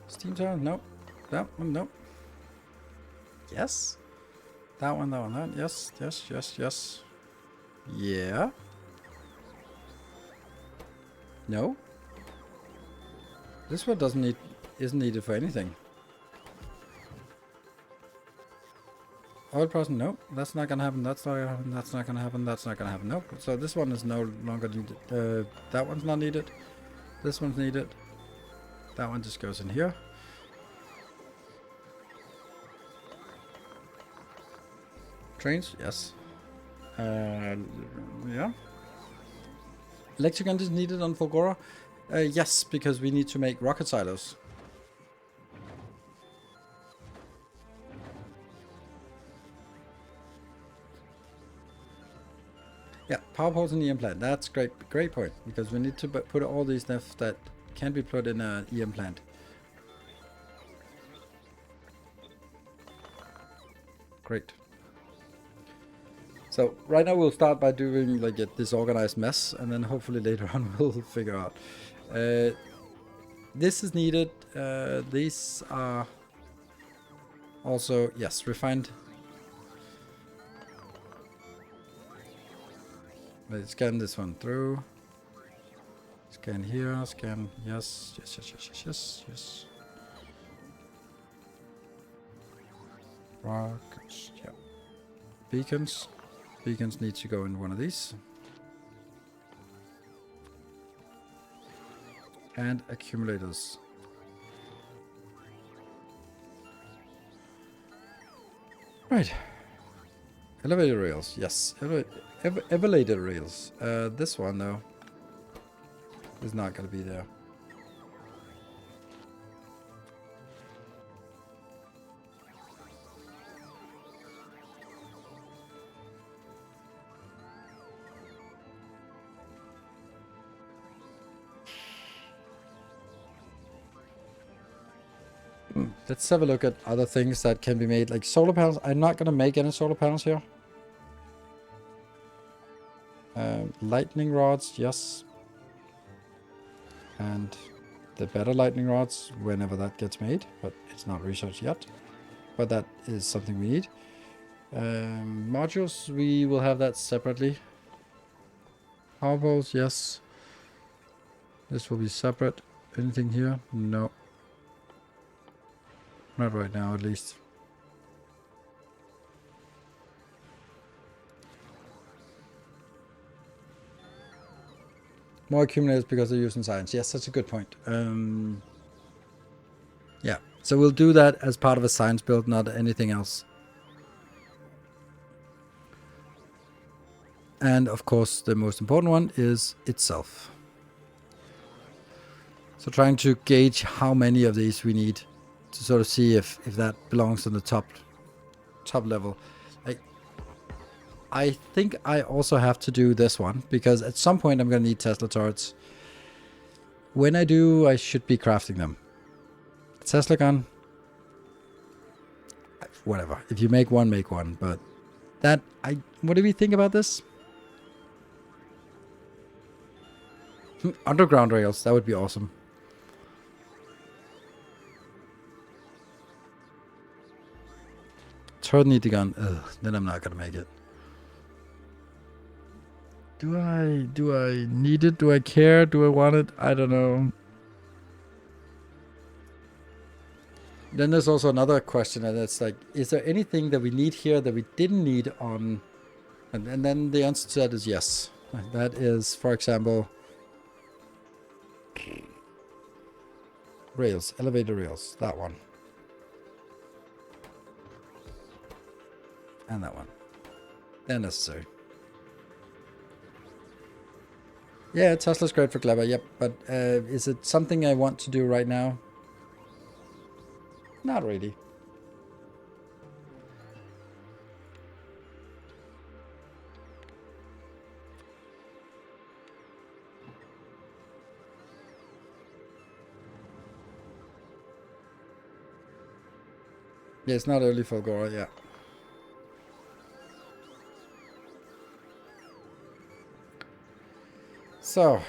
Steam tower? No. That one? No. Yes. That one, that. Yes, yes, yes, yes. Yeah. No. This one isn't needed for anything. Oil processing, nope, that's not gonna happen, that's not gonna happen, that's not gonna happen, that's not gonna happen, nope. So this one is no longer needed. That one's not needed. This one's needed. That one just goes in here. Trains, yes. Yeah. Electric engines needed on Fulgora? Yes, because we need to make rocket silos. Yeah, power poles in the EM plant. That's great point, because we need to put all these stuff that can be put in an EM plant. Great. So right now we'll start by doing like a disorganized mess, and then hopefully later on we'll figure out. This is needed. These are also, yes, refined. Let's scan this one through. Scan here, scan, yes, yes, yes, yes, yes, yes, yes. Rockets, yeah. Beacons. Beacons need to go in one of these. And accumulators. Right. Elevator rails, yes. Elevator rails. This one, though, is not going to be there. Let's have a look at other things that can be made, like solar panels. I'm not going to make any solar panels here. Lightning rods, yes. And the better lightning rods whenever that gets made, but it's not researched yet. But that is something we need. Modules, we will have that separately. Power poles, yes. This will be separate. Anything here? No. Not right now, at least. More accumulators because they're used in science. Yes, that's a good point. Yeah, so we'll do that as part of a science build, not anything else. And of course, the most important one is itself. So trying to gauge how many of these we need to sort of see if that belongs on the top level. I think I also have to do this one, because at some point I'm going to need Tesla turrets. When I do, I should be crafting them. Tesla gun. Whatever. If you make one, make one. But that, what do we think about this? Underground rails. That would be awesome. Turret need the gun. Ugh, then I'm not going to make it. Do I need it? Do I care? Do I want it? I don't know. Then there's also another question, and it's like, is there anything that we need here that we didn't need on? And then the answer to that is yes. That is, for example, rails, elevator rails. That one. And that one. They're necessary. Yeah, Tesla's great for clever, yep. But is it something I want to do right now? Not really. Yeah, it's not early Fulgora, yeah. So,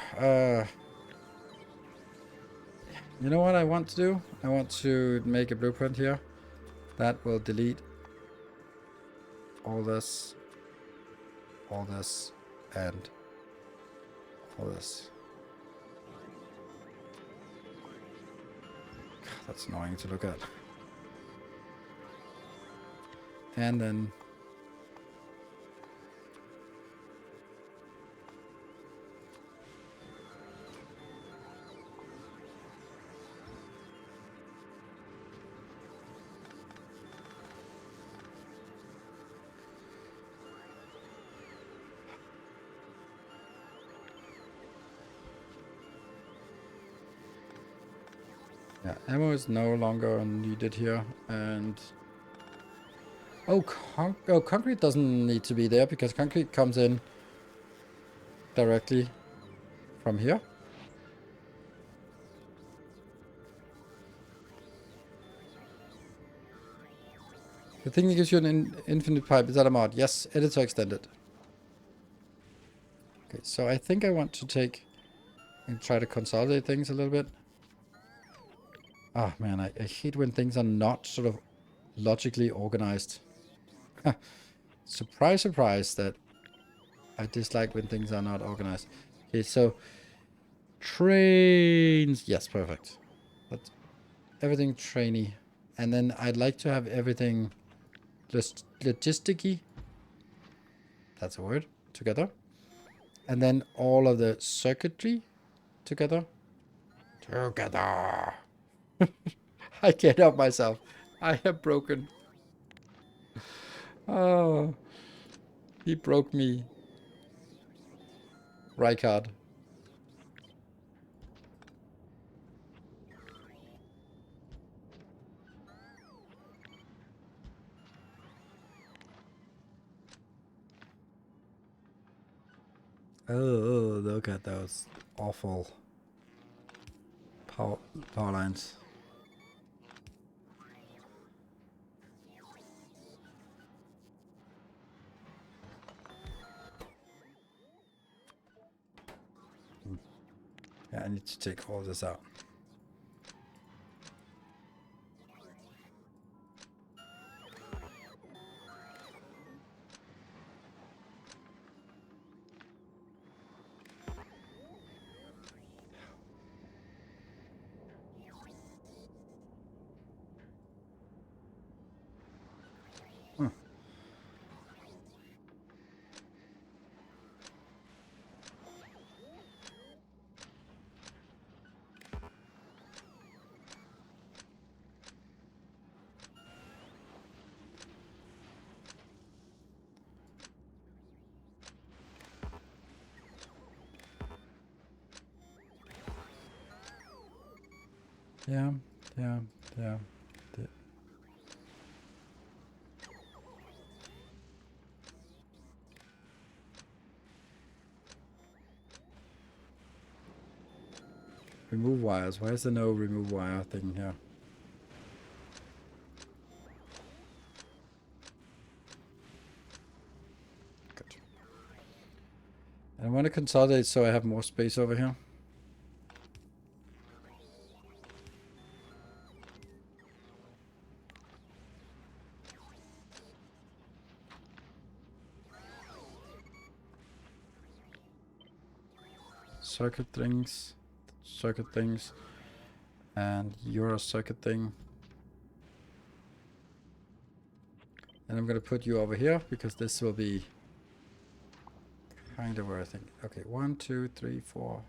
you know what I want to do? I want to make a blueprint here that will delete all this, and all this. God, that's annoying to look at. And then yeah, ammo is no longer needed here, and concrete doesn't need to be there because concrete comes in directly from here. The thing that gives you an infinite pipe, is that a mod? Yes, editor extended. Okay, so I think I want to take and try to consolidate things a little bit. Ah, man, I hate when things are not sort of logically organized. Surprise, surprise that I dislike when things are not organized. Okay, so trains. Yes, perfect. That's everything trainy. And then I'd like to have everything logisticy. That's a word. Together. And then all of the circuitry together. Together. I can't help myself. I have broken. Oh, he broke me. Rykard. Oh, look at those awful power lines. Yeah, I need to take all this out. Huh. Yeah, yeah, yeah. Remove wires. Why is there no remove wire thing here? Good. And I want to consolidate so I have more space over here. circuit things, and you're a circuit thing. And I'm gonna put you over here because this will be kind of where I think. Okay, 1, 2, 3, 4.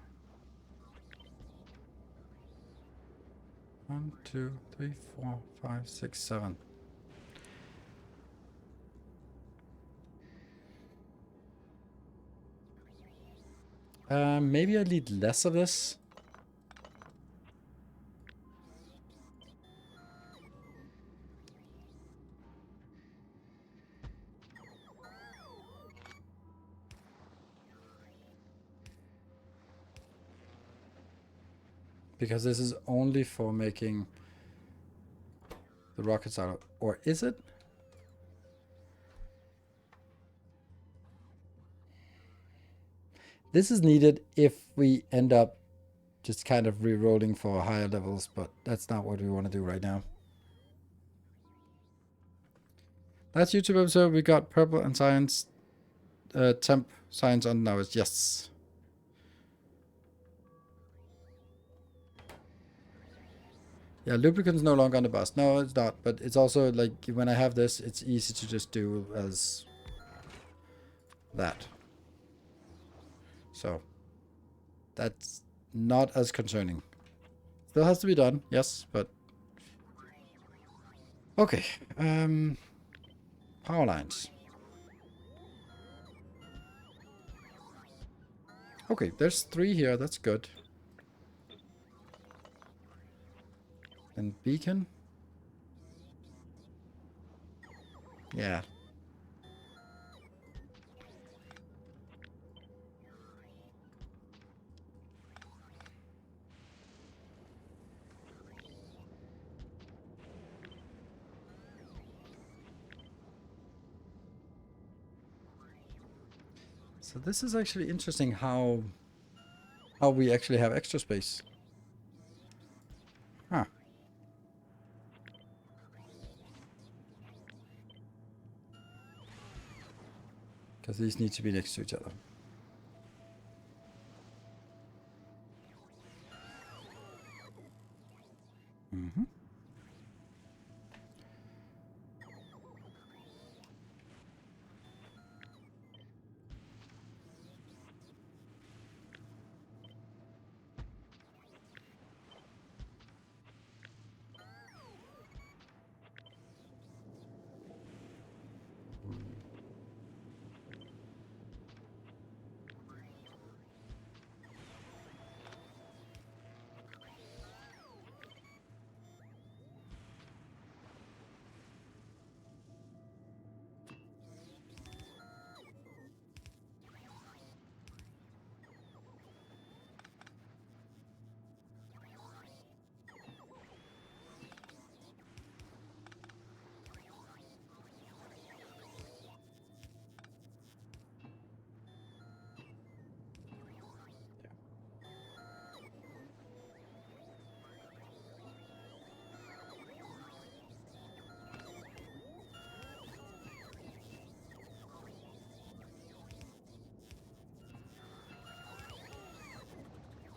1, 2, 3, 4, 5, 6, 7. Maybe I need less of this. Because this is only for making the rockets out of, or is it? This is needed if we end up just kind of re-rolling for higher levels, but that's not what we want to do right now. Last YouTube episode, we got purple and science, temp science on now. It's yes. Yeah, lubricant's no longer on the bus. No, it's not. But it's also like when I have this, it's easy to just do as that. So that's not as concerning. Still has to be done, yes, but okay. Power lines. Okay, there's 3 here. That's good. And beacon. Yeah. So this is actually interesting how we actually have extra space. Huh. Because these need to be next to each other. Mm-hmm.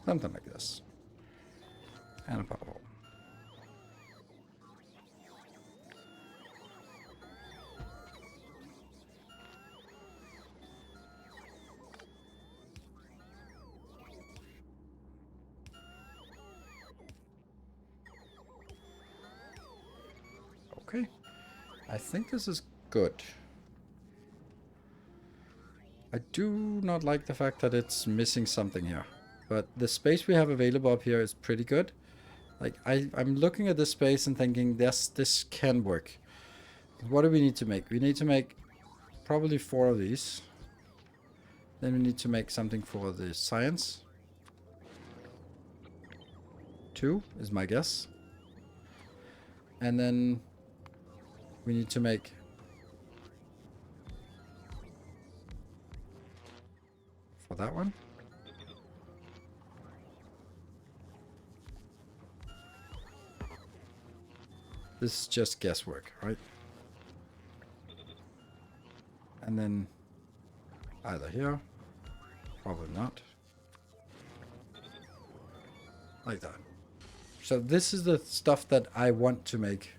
Something like this. And a power hole. Okay. I think this is good. I do not like the fact that it's missing something here. But the space we have available up here is pretty good. Like, I'm looking at this space and thinking, this can work. What do we need to make? We need to make probably 4 of these. Then we need to make something for the science. 2 is my guess. And then we need to make for that one. This is just guesswork, right? And then either here, probably not. like that. So this is the stuff that I want to make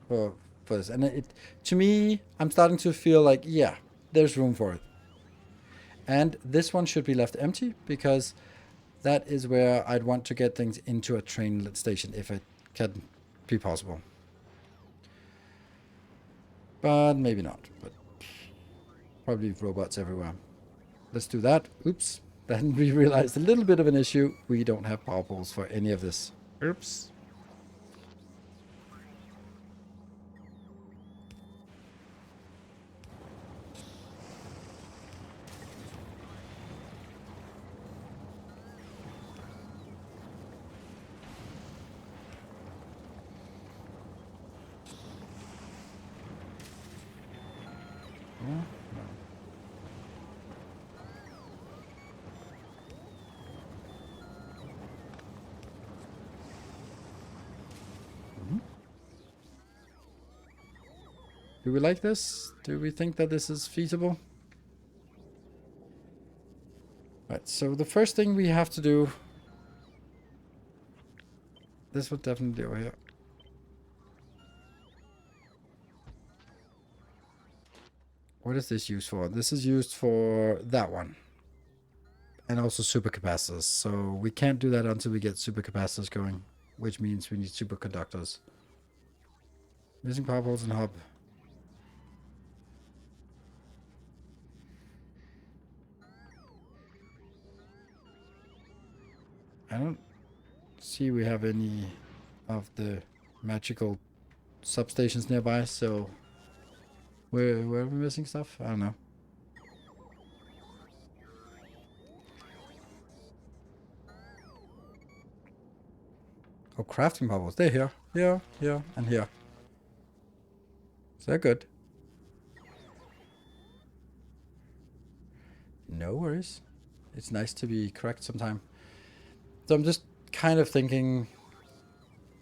for this. And it, to me, I'm starting to feel like, yeah, there's room for it. And this one should be left empty because that is where I'd want to get things into a train station if it can be possible. But maybe not. But probably robots everywhere. Let's do that. Oops. Then we realized a little bit of an issue. We don't have power poles for any of this. Oops. Do we like this? Do we think that this is feasible? Right, so the first thing we have to do... This would definitely over here. What is this used for? This is used for that one. And also supercapacitors. So we can't do that until we get supercapacitors going. Which means we need superconductors. Missing power poles and hub. I don't see we have any of the magical substations nearby, so where are we missing stuff? I don't know. Oh, crafting bubbles. They're here. Here, here, and here. So they're good. No worries. It's nice to be correct sometime. So I'm just kind of thinking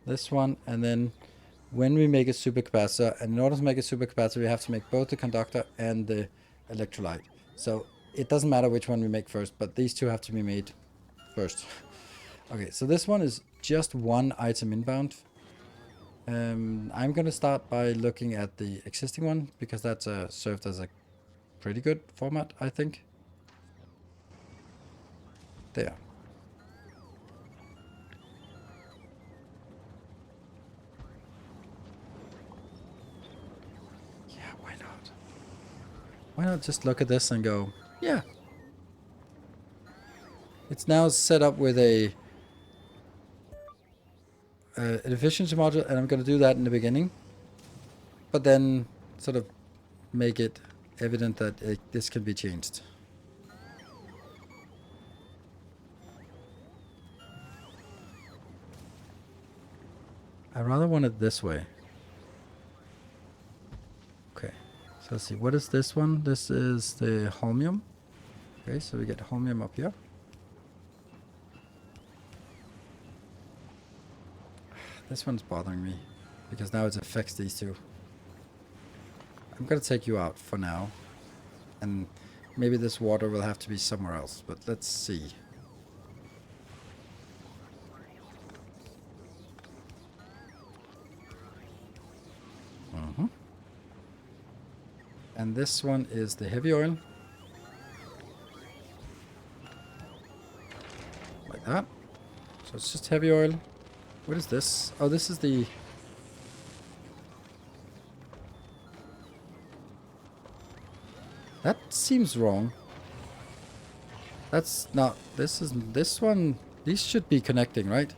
this one, and then when we make a supercapacitor, and in order to make a supercapacitor, we have to make both the conductor and the electrolyte. So it doesn't matter which one we make first, but these two have to be made first. Okay, so this one is just one item inbound. I'm going to start by looking at the existing one, because that's served as a pretty good format, I think. There. Why not just look at this and go, yeah. It's now set up with an efficiency module, and I'm going to do that in the beginning. But then sort of make it evident that this can be changed. I rather want it this way. Okay. So let's see, what is this one? This is the holmium. Okay, so we get holmium up here. This one's bothering me, because now it affects these two. I'm gonna take you out for now. And maybe this water will have to be somewhere else, but let's see. And this one is the heavy oil. Like that. So it's just heavy oil. What is this? Oh, this is the... That seems wrong. That's not... This one... These should be connecting, right?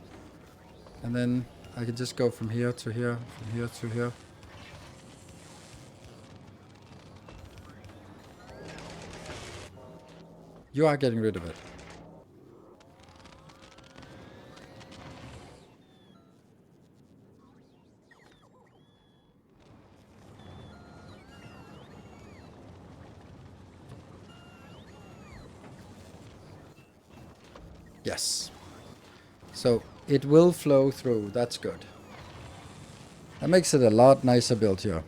And then I can just go from here to here, from here to here. You are getting rid of it. Yes. So it will flow through. That's good. That makes it a lot nicer built here.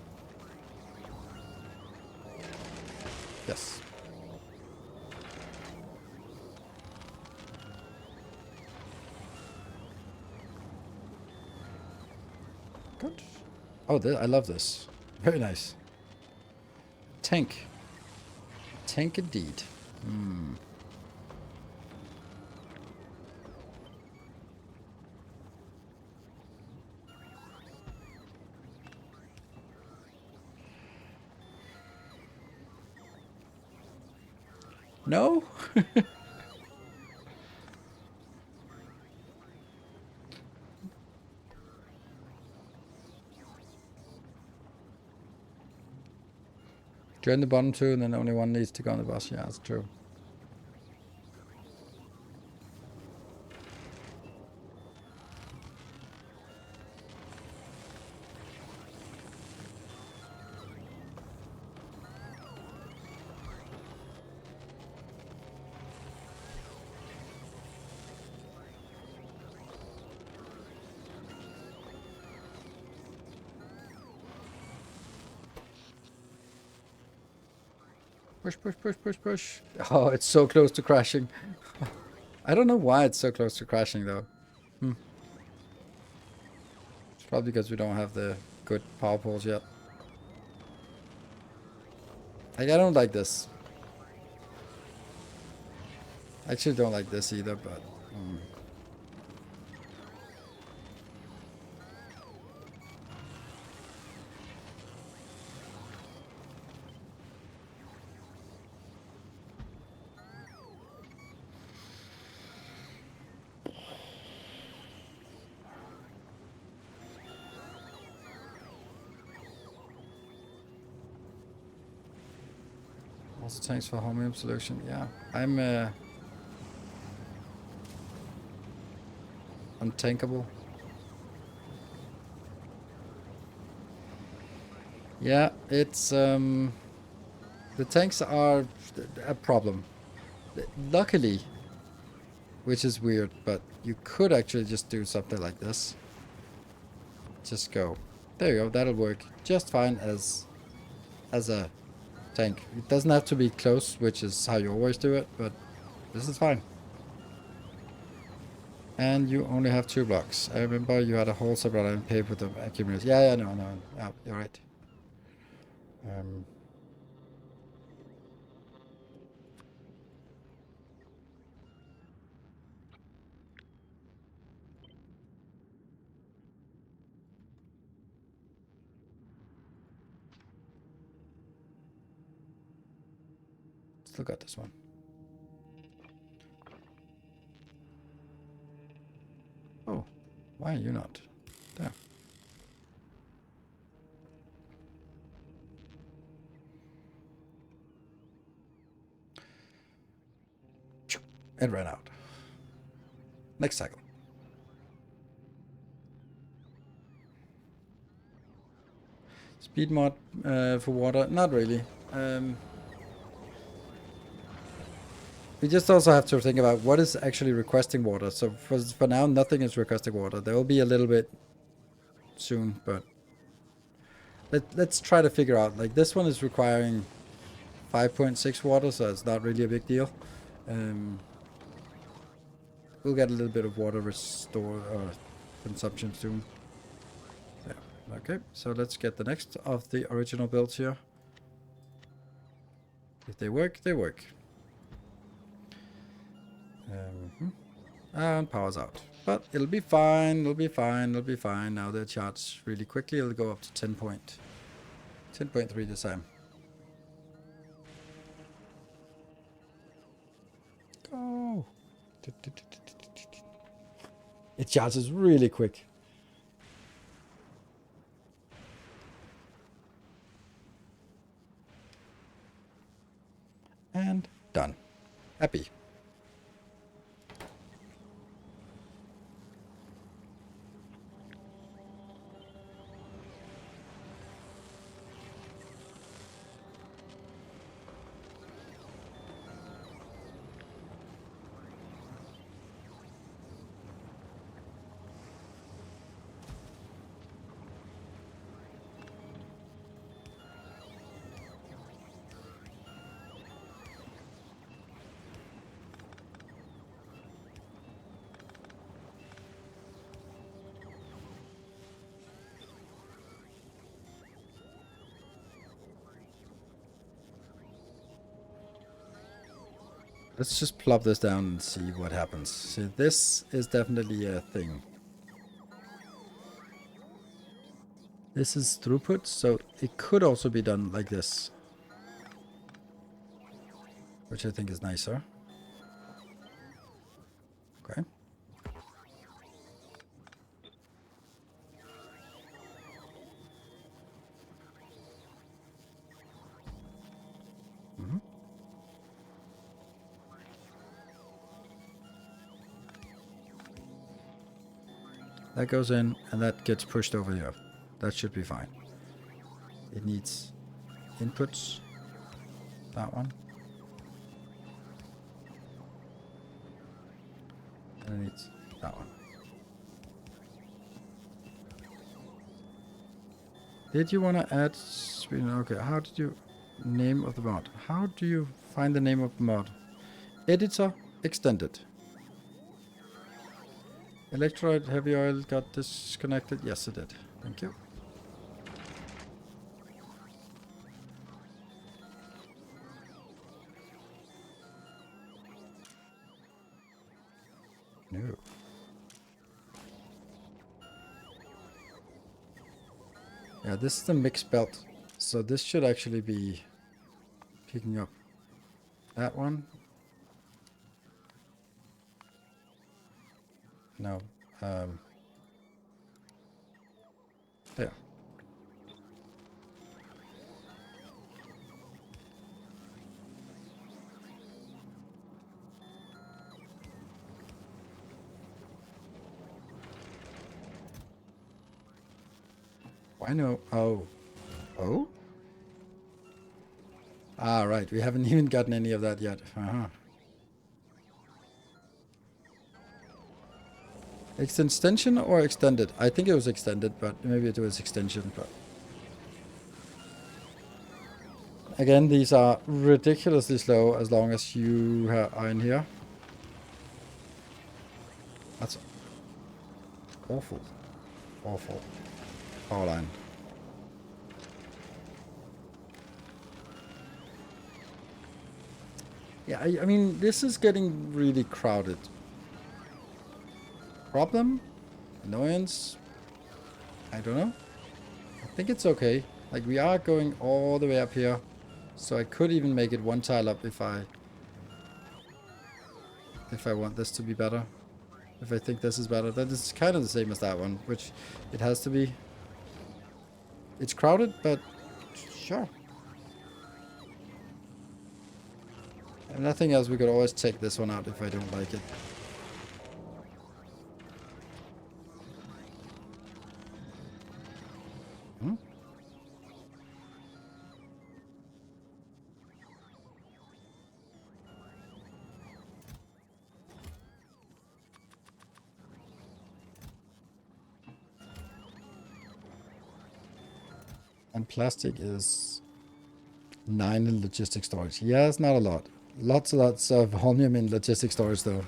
Yes. Good. Oh, I love this. Very nice. Tank. Tank indeed. Hmm. No? Join the bottom two, and then only one needs to go on the bus. Yeah, that's true. Push, push, push, push, push. Oh, it's so close to crashing. I don't know why it's so close to crashing, though. It's probably because we don't have the good power poles yet. Like, I don't like this. I actually don't like this either, but... Also, thanks for home solution. Yeah, I'm untankable. Yeah, it's the tanks are a problem. Luckily, which is weird, but you could actually just do something like this. Just go. There you go. That'll work just fine as a tank. It doesn't have to be close, which is how you always do it, but this is fine. And you only have 2 blocks. I remember you had a whole separate and paid with the accumulators. Yeah, no. Yeah, you're right. Still got this one. Oh, why are you not? There. It ran out. Next cycle. Speed mod for water? Not really. We just also have to think about what is actually requesting water. So for now, nothing is requesting water. There will be a little bit soon, but let's try to figure out. Like, this one is requiring 5.6 water, so it's not really a big deal. We'll get a little bit of water restore consumption soon. Yeah. Okay, so let's get the next of the original builds here. If they work, they work. And power's out. But it'll be fine, it'll be fine, it'll be fine. Now they're charged really quickly. It'll go up to 10.3 this time. Go! It charges really quick. And done. Happy. Let's just plop this down and see what happens. So this is definitely a thing. This is throughput, so it could also be done like this, which I think is nicer. Okay. That goes in, and that gets pushed over here. That should be fine. It needs inputs. That one. And it needs that one. Did you want to add... Okay, how did you... Name of the mod. How do you find the name of the mod? Editor extended. Electrolyte heavy oil got disconnected. Yes, it did. Thank you. No. Yeah, this is the mix belt. So this should actually be picking up that one. No. There. Why no? Oh. Oh? Ah, right. We haven't even gotten any of that yet. Uh-huh. Extension or extended? I think it was extended, but maybe it was extension. But again, these are ridiculously slow as long as you are in here. That's awful. Awful. Power line. Yeah, I mean, this is getting really crowded. Problem? Annoyance? I don't know. I think it's okay. Like, we are going all the way up here. So I could even make it one tile up if I want this to be better. If I think this is better. That is kind of the same as that one, which it has to be. It's crowded, but sure. And nothing else, we could always take this one out if I don't like it. Hmm? And plastic is 9 in logistic storage. Yeah, it's not a lot. Lots of holmium in logistic storage though.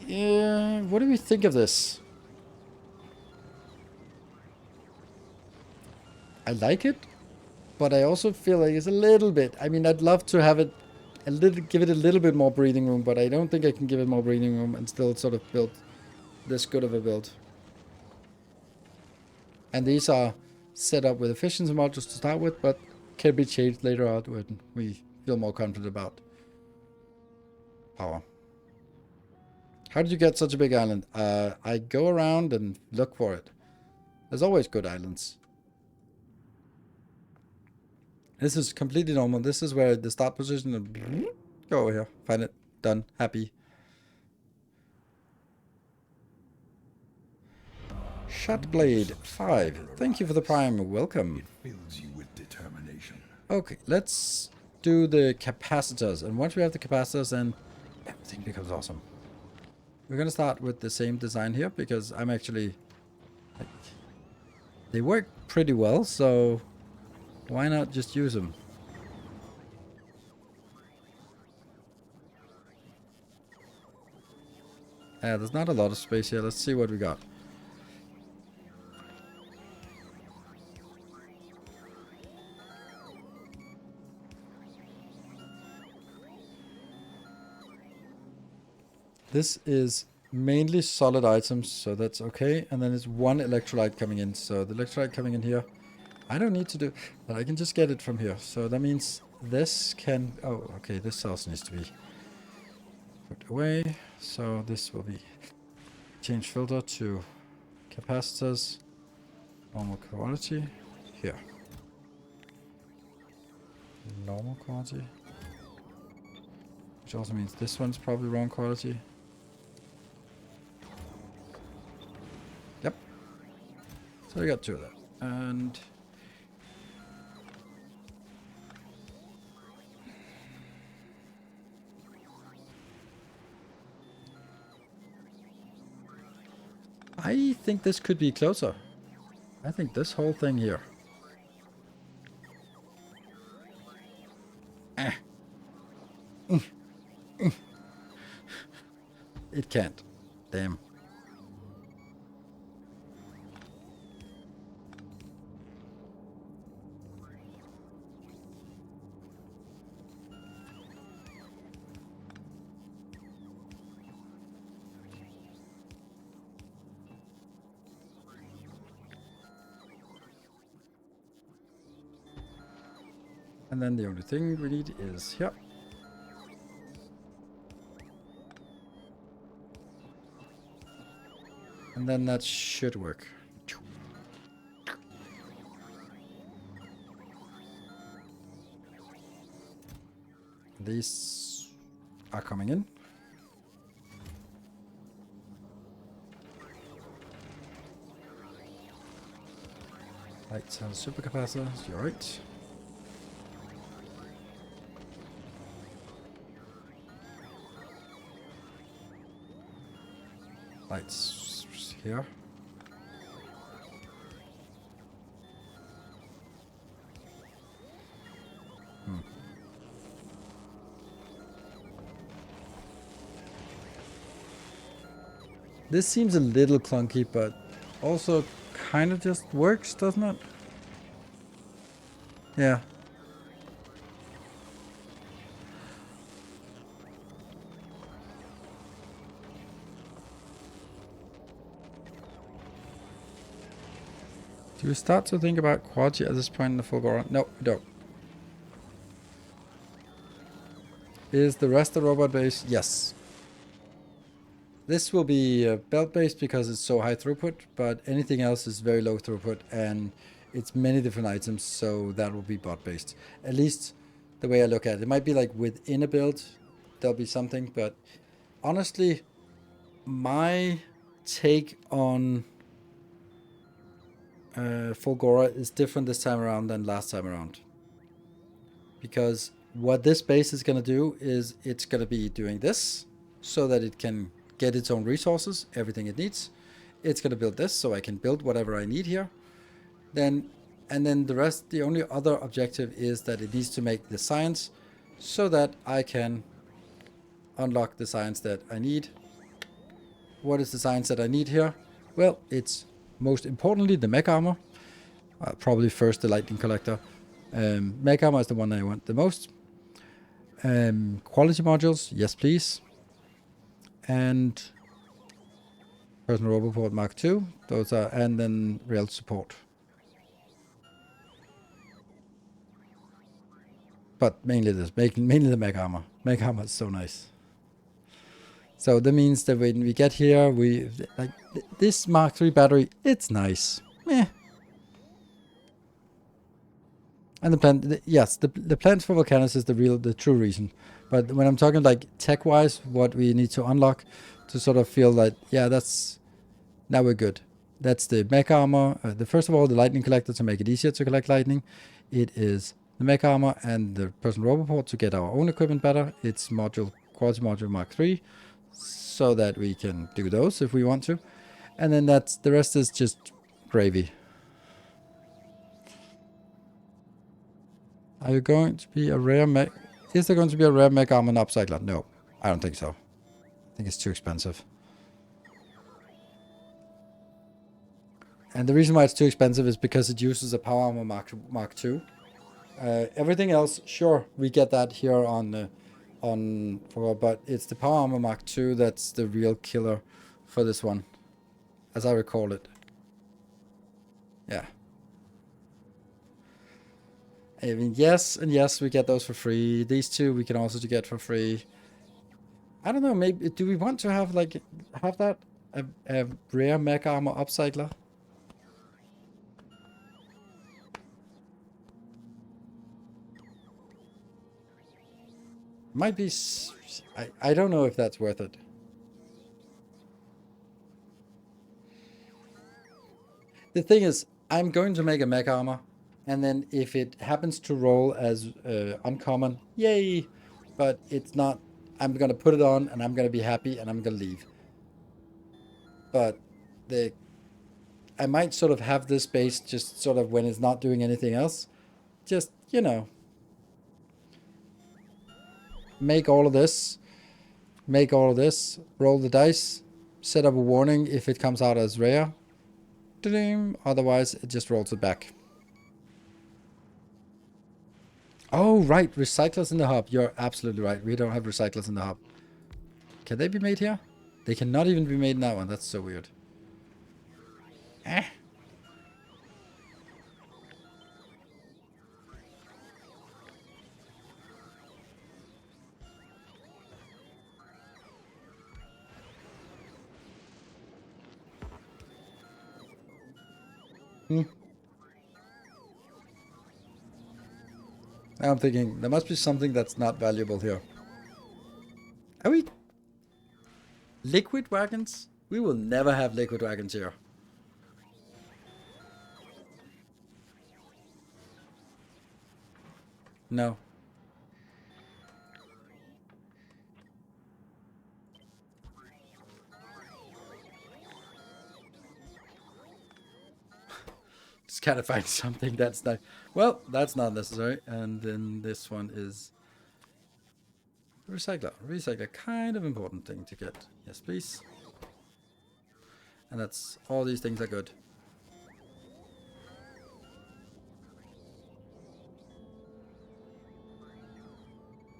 Yeah, what do we think of this? I like it, but I also feel like it's a little bit. I mean, I'd love to have it give it a little bit more breathing room, but I don't think I can give it more breathing room and still sort of build this good of a build. And these are set up with efficiency modules to start with, but can be changed later on when we feel more confident about power. How did you get such a big island? I go around and look for it. There's always good islands. This is completely normal. This is where the start position and go over here. Find it. Done. Happy. Shotblade 5. Thank you for the prime. Welcome. It fills you with determination. Okay, let's do the capacitors. And once we have the capacitors, then everything becomes awesome. We're going to start with the same design here because I'm actually... Like, they work pretty well, so why not just use them? There's not a lot of space here. Let's see what we got. This is mainly solid items, so that's okay. And then it's one electrolyte coming in. So the electrolyte coming in here, I don't need to do, but I can just get it from here. So that means this can, oh, okay, this also needs to be put away. So this will be change filter to capacitors, normal quality, here. Normal quality. Which also means this one's probably wrong quality. Yep. So we got two of that. And I think this could be closer. I think this whole thing here. It can't. Damn. And then the only thing we need is here. And then that should work. These are coming in. Lights and supercapacitors, you're right. Lights here. This seems a little clunky, but also kind of just works, doesn't it? Yeah. Do we start to think about quality at this point in the Fulgora? No, we don't. Is the rest a robot base? Yes. This will be belt based because it's so high throughput, but anything else is very low throughput and it's many different items, so that will be bot based. At least the way I look at it. It might be like within a build, there'll be something, but honestly, my take on Fulgora is different this time around than last time around. Because what this base is going to do is it's going to be doing this so that it can get its own resources, everything it needs. It's going to build this so I can build whatever I need here. And then the rest, the only other objective is that it needs to make the science so that I can unlock the science that I need. What is the science that I need here? Well, it's most importantly the mech armor. Probably first the lightning collector. Mech armor is the one I want the most. Quality modules, yes please. And personal roboport Mark II, those are, and then rail support. But mainly this, mainly the mech armor. Mech armor is so nice. So that means that when we get here, we like this Mark III battery. It's nice, meh. And the plan, yes, the plans for Volcanus is the true reason. But when I'm talking like tech-wise, what we need to unlock to sort of feel like, yeah, that's, now we're good. That's the mech armor. First of all, the lightning collector to make it easier to collect lightning. It is the mech armor and the personal roboport to get our own equipment better. It's quality module Mark III, so that we can do those if we want to. And then the rest is just gravy. Are you going to be a rare mech? Is there going to be a rare mech armor and upcycler? No, I don't think so. I think it's too expensive. And the reason why it's too expensive is because it uses a power armor Mark II. Everything else, sure, we get that here on on Fulgora, but it's the Power Armor Mark II that's the real killer for this one, as I recall it. Yeah. I mean, yes and yes, we get those for free. These two we can also get for free. I don't know, maybe, do we want to have, like, have that? A rare mech armor upcycler? Might be, I don't know if that's worth it. The thing is, I'm going to make a mech armor, and then if it happens to roll as uncommon, yay! But it's not, I'm gonna put it on, and I'm gonna be happy, and I'm gonna leave. But I might sort of have this base just sort of when it's not doing anything else. Just, you know, make all of this, roll the dice, set up a warning if it comes out as rare. Otherwise, it just rolls it back. Oh, right, recyclers in the hub. You're absolutely right. We don't have recyclers in the hub. Can they be made here? They cannot even be made in that one. That's so weird. Eh. I'm thinking there must be something that's not valuable here. Are we liquid wagons? We will never have liquid wagons here. No. Just gotta find something that's not. Well, that's not necessary. And then this one is recycler. Recycler, kind of important thing to get. Yes, please. And that's all these things are good.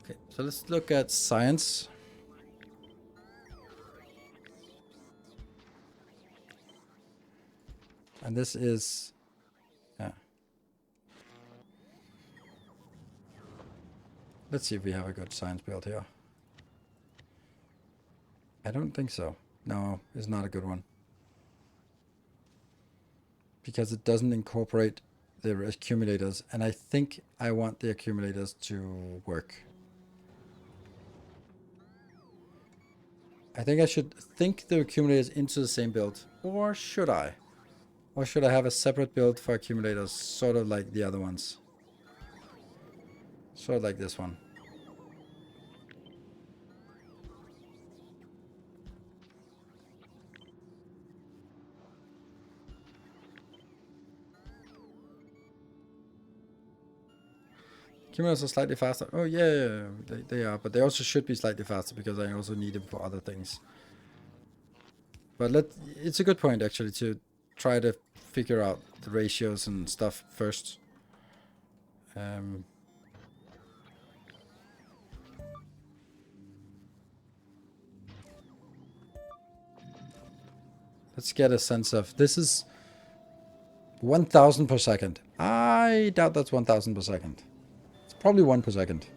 Okay, so let's look at science. And this is, yeah. Let's see if we have a good science build here. I don't think so. No, it's not a good one. Because it doesn't incorporate the accumulators. And I think I want the accumulators to work. I think I should think the accumulators into the same build. Or should I? Or should I have a separate build for accumulators, sort of like the other ones? Sort of like this one. Accumulators are slightly faster. Oh yeah, they are. But they also should be slightly faster because I also need them for other things. But it's a good point actually to try to figure out the ratios and stuff first. Let's get a sense of, this is 1,000 per second. I doubt that's 1,000 per second. It's probably 1 per second.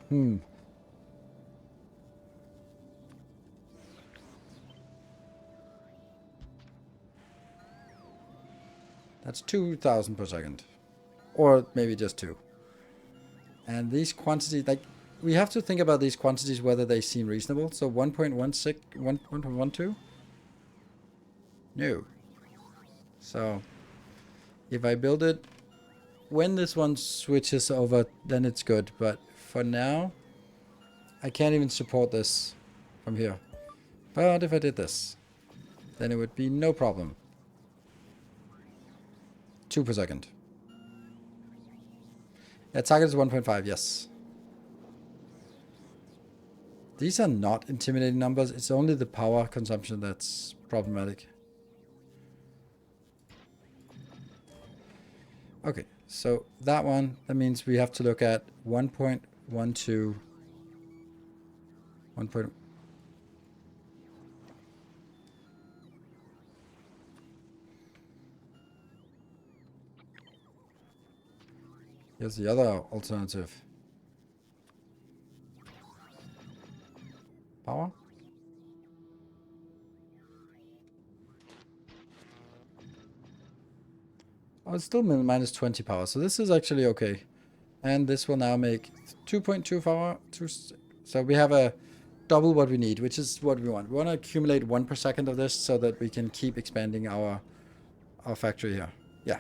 That's 2,000 per second. Or maybe just 2. And these quantities, like, we have to think about these quantities, whether they seem reasonable. So 1.16, 1.12? No. So, if I build it, when this one switches over, then it's good. But for now, I can't even support this from here. But if I did this, then it would be no problem. 2 per second. Yeah, target is 1.5, yes. These are not intimidating numbers. It's only the power consumption that's problematic. Okay, so that one, that means we have to look at 1.12 1 point. Here's the other alternative. Power? Oh, it's still minus 20 power, so this is actually okay. And this will now make 2.2 power. So we have a double what we need, which is what we want. We want to accumulate 1 per second of this so that we can keep expanding our factory here. Yeah.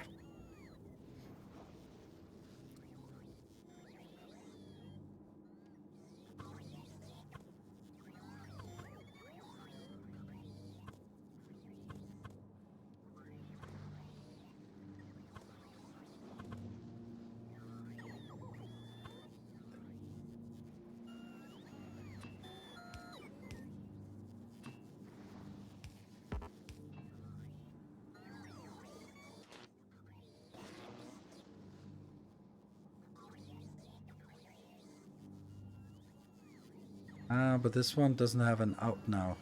But this one doesn't have an out now.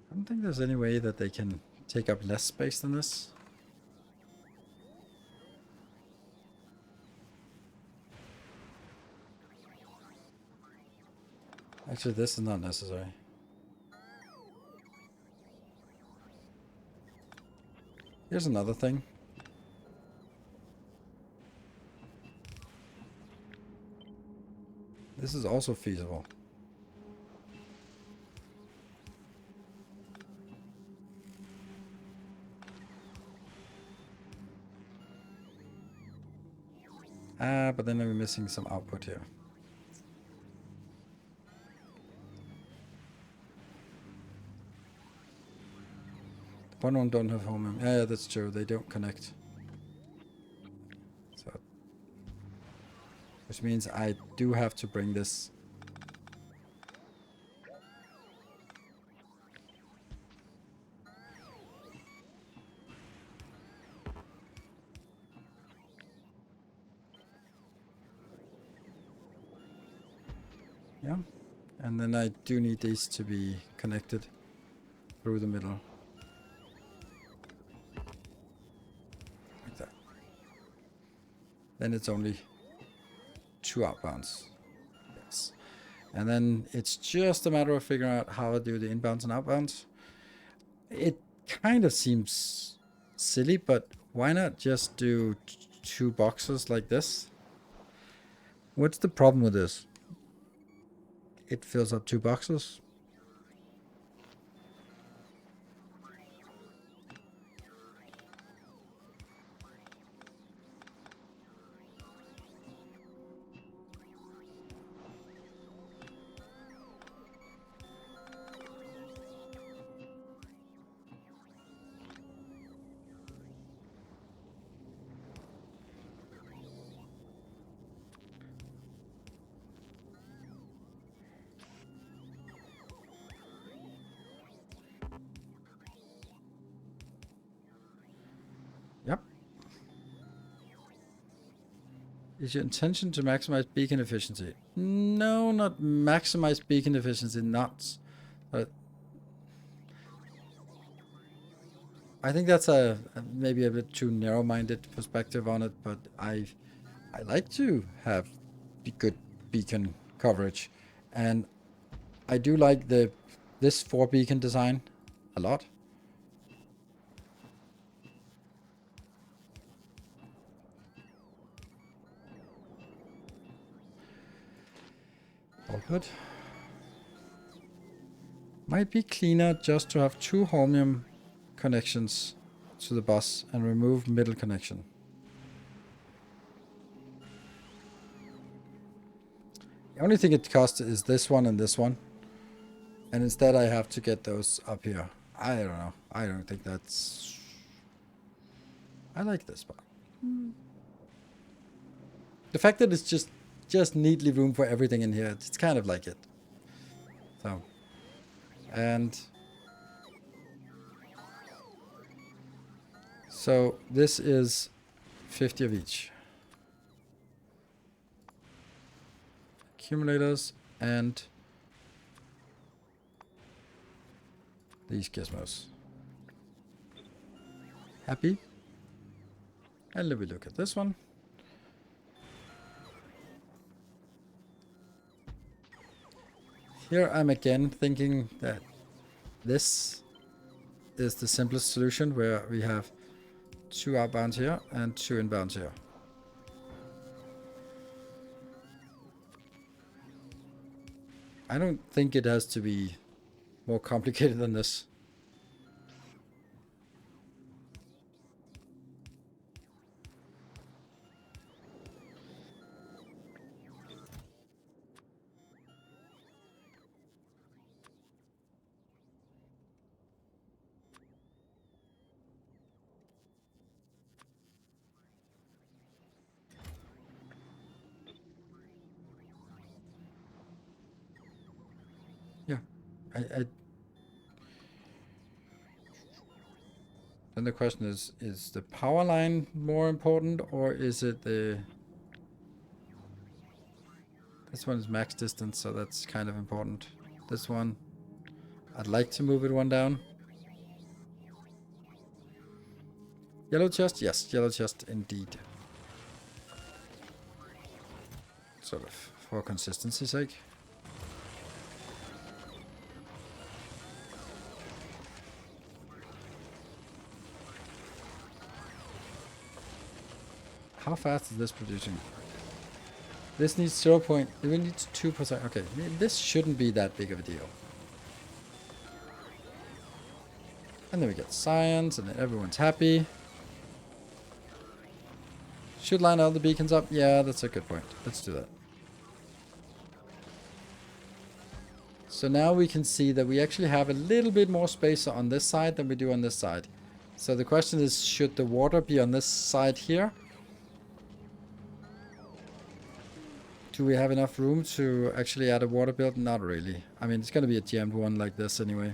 I don't think there's any way that they can take up less space than this. Actually, this is not necessary. Here's another thing. This is also feasible. But then we're missing some output here. One of them don't have home. Yeah, that's true. They don't connect. So, which means I do have to bring this. Yeah, and then I do need these to be connected through the middle. Like that. Then it's only 2 outbounds. Yes. And then it's just a matter of figuring out how to do the inbounds and outbounds. It kind of seems silly, but why not just do 2 boxes like this? What's the problem with this? It fills up 2 boxes. Yep. Is your intention to maximize beacon efficiency? No, not maximize beacon efficiency, not. I think that's a maybe a bit too narrow-minded perspective on it, but I like to have good beacon coverage, and I do like this 4 beacon design a lot. All good. Might be cleaner just to have 2 holmium connections to the bus and remove middle connection. The only thing it costs is this one and this one. And instead I have to get those up here. I don't know. I don't think that's... I like this part. The fact that it's just neatly room for everything in here, it's kind of like it. So, and so this is 50 of each. Accumulators and these gizmos. Happy? And let me look at this one. Here I'm again thinking that this is the simplest solution, where we have 2 outbound here and 2 inbound here. I don't think it has to be more complicated than this. Yeah, then the question is the power line more important, or is it the... This one is max distance, so that's kind of important. This one, I'd like to move it one down. Yellow chest? Yes, yellow chest indeed. Sort of for consistency's sake. How fast is this producing? This needs 0. It needs 2%. Okay, this shouldn't be that big of a deal. And then we get science, and then everyone's happy. Should line all the beacons up? Yeah, that's a good point. Let's do that. So now we can see that we actually have a little bit more space on this side than we do on this side. So the question is, should the water be on this side here? Do we have enough room to actually add a water build? Not really. I mean, it's going to be a jammed one like this anyway.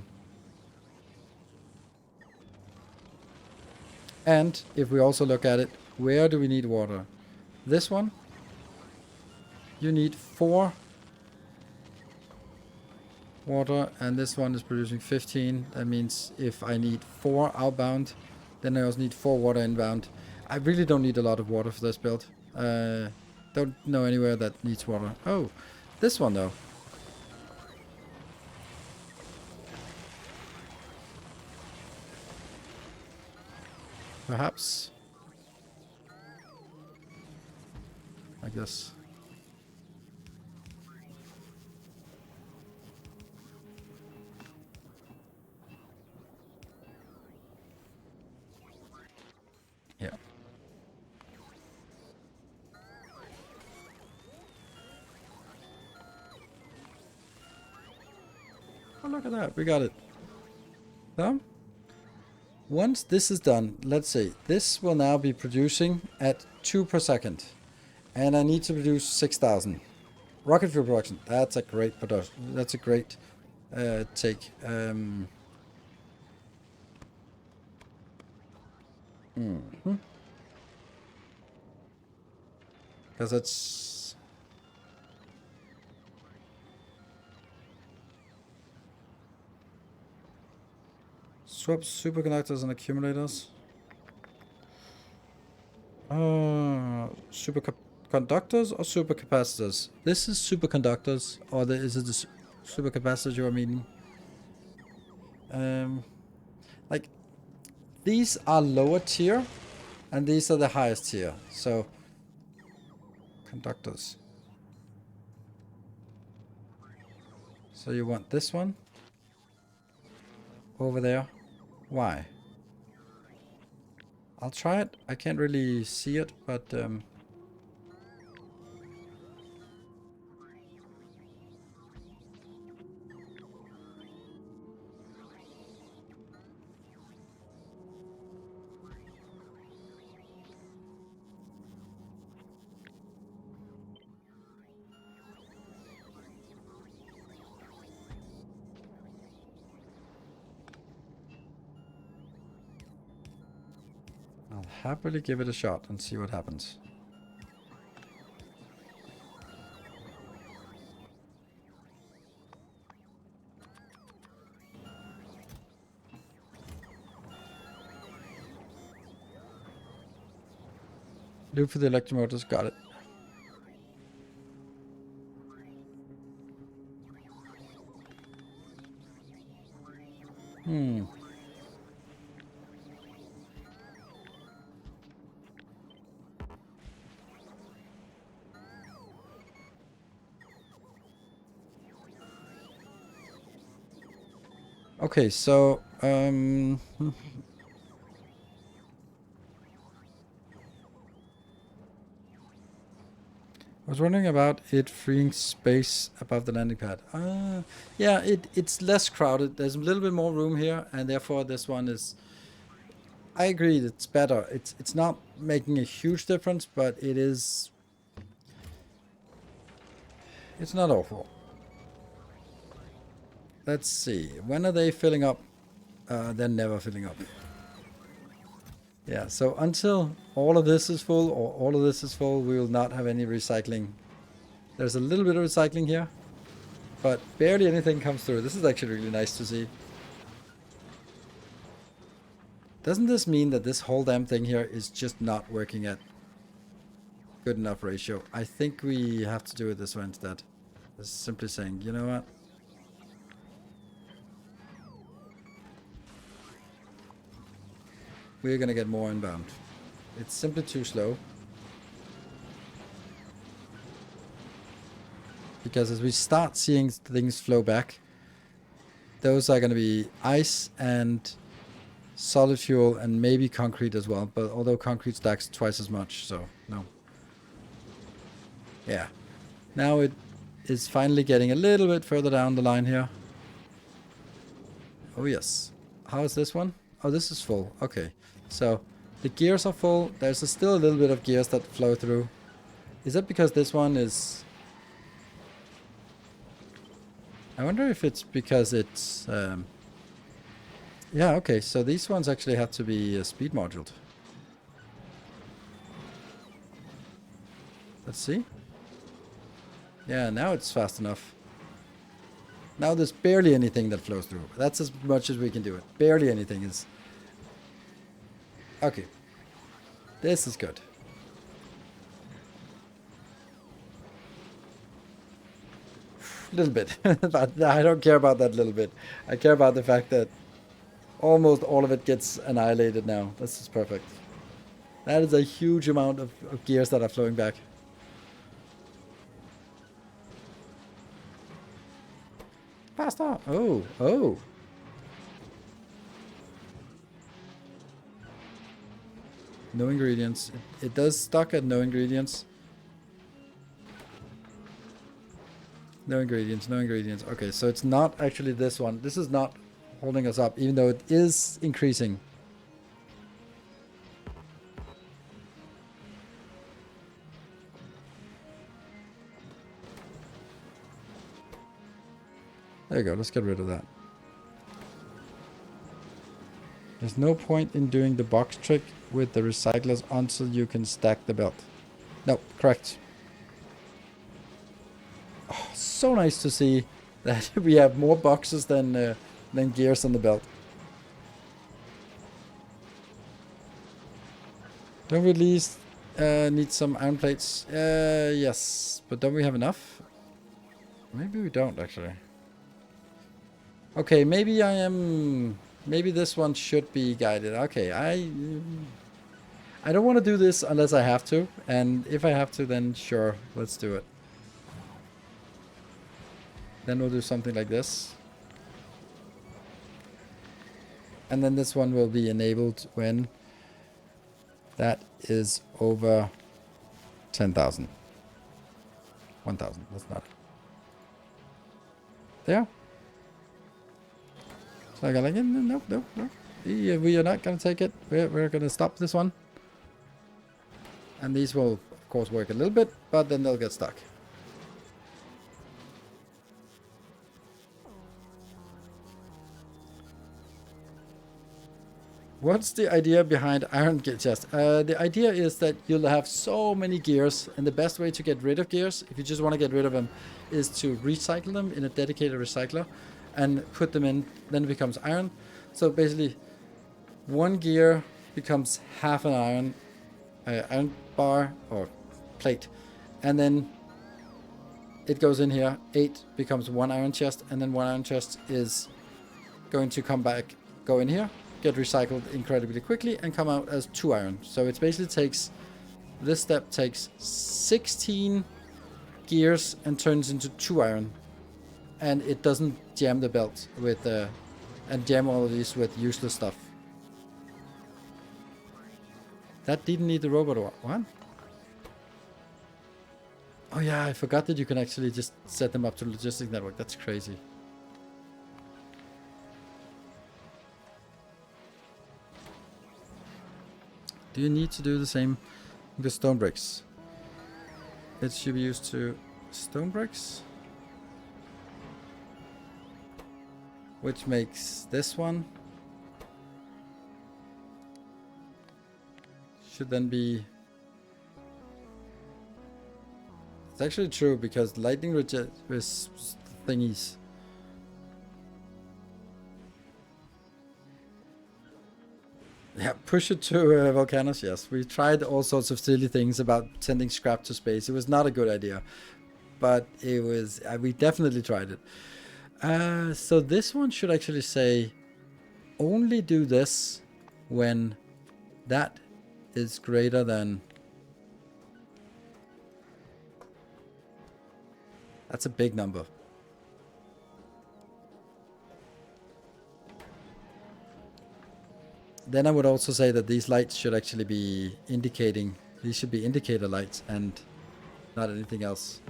And if we also look at it, where do we need water? This one, you need 4 water, and this one is producing 15. That means if I need 4 outbound, then I also need 4 water inbound. I really don't need a lot of water for this build. Don't know anywhere that needs water. Oh, this one though. Perhaps like this. Yeah. Oh, look at that. We got it. So, once this is done, let's say this will now be producing at 2 per second. And I need to produce 6,000. Rocket fuel production. That's a great production. That's a great take. Because it's... Swap superconductors and accumulators. Superconductors or supercapacitors? This is superconductors, or is it the supercapacitors you are meaning? Like, these are lower tier, and these are the highest tier. So, conductors. So you want this one over there. Why? I'll try it. I can't really see it, but happily give it a shot and see what happens. Loop for the electromotors, got it. Okay, so I was wondering about it freeing space above the landing pad. Yeah, it's less crowded. There's a little bit more room here, and therefore this one is. I agree, it's better. It's not making a huge difference, but it is. It's not awful. Let's see. When are they filling up? They're never filling up. Yeah, so until all of this is full or all of this is full, we will not have any recycling. There's a little bit of recycling here, but barely anything comes through. This is actually really nice to see. Doesn't this mean that this whole damn thing here is just not working at good enough ratio? I think we have to do it this way instead. It's simply saying, you know what? We're gonna get more inbound. It's simply too slow. Because as we start seeing things flow back, those are gonna be ice and solid fuel and maybe concrete as well. But although concrete stacks twice as much, so no. Yeah. Now it is finally getting a little bit further down the line here. Oh yes. How is this one? Oh, this is full. Okay. So the gears are full. There's still a little bit of gears that flow through. Is that because this one is... I wonder if it's because it's... Yeah, okay. So these ones actually have to be speed moduled. Let's see. Yeah, now it's fast enough. Now there's barely anything that flows through. That's as much as we can do it. Barely anything is... Okay. This is good. Little bit. But I don't care about that little bit. I care about the fact that almost all of it gets annihilated now. This is perfect. That is a huge amount of gears that are flowing back. Faster! Oh, oh. No ingredients. It does stuck at no ingredients. No ingredients, no ingredients. Okay, so it's not actually this one. This is not holding us up, even though it is increasing. There you go, let's get rid of that. There's no point in doing the box trick with the recyclers until you can stack the belt. No, correct. Oh, so nice to see that we have more boxes than gears on the belt. Don't we at least need some iron plates? Yes, but don't we have enough? Maybe we don't actually. Okay, maybe I am... Maybe this one should be guided. Okay, I don't want to do this unless I have to. And if I have to, then sure, let's do it. Then we'll do something like this. And then this one will be enabled when that is over 10,000. 1,000, that's not it. There. So I got like, nope, nope, nope. We are not going to take it. We're going to stop this one. And these will, of course, work a little bit, but then they'll get stuck. What's the idea behind iron gear chest? The idea is that you'll have so many gears, and the best way to get rid of gears, if you just want to get rid of them, is to recycle them in a dedicated recycler and put them in, then it becomes iron. So basically, one gear becomes half an iron bar or plate, and then it goes in here. 8 becomes 1 iron chest, and then 1 iron chest is going to come back, go in here, get recycled incredibly quickly, and come out as 2 iron. So it basically takes, this step takes 16 gears and turns into 2 iron, and it doesn't jam the belt with and jam all of these with useless stuff. That didn't need the robot or what? Oh yeah, I forgot that you can actually just set them up to logistic network. That's crazy. Do you need to do the same with stone bricks? It should be used to stone bricks, which makes this one should then be. It's actually true because lightning thingies. Yeah, push it to Volcanus, yes. We tried all sorts of silly things about sending scrap to space. It was not a good idea, but it was, we definitely tried it. So this one should actually say, only do this when that is greater than. That's a big number. Then I would also say that these lights should actually be indicating, these should be indicator lights and not anything else.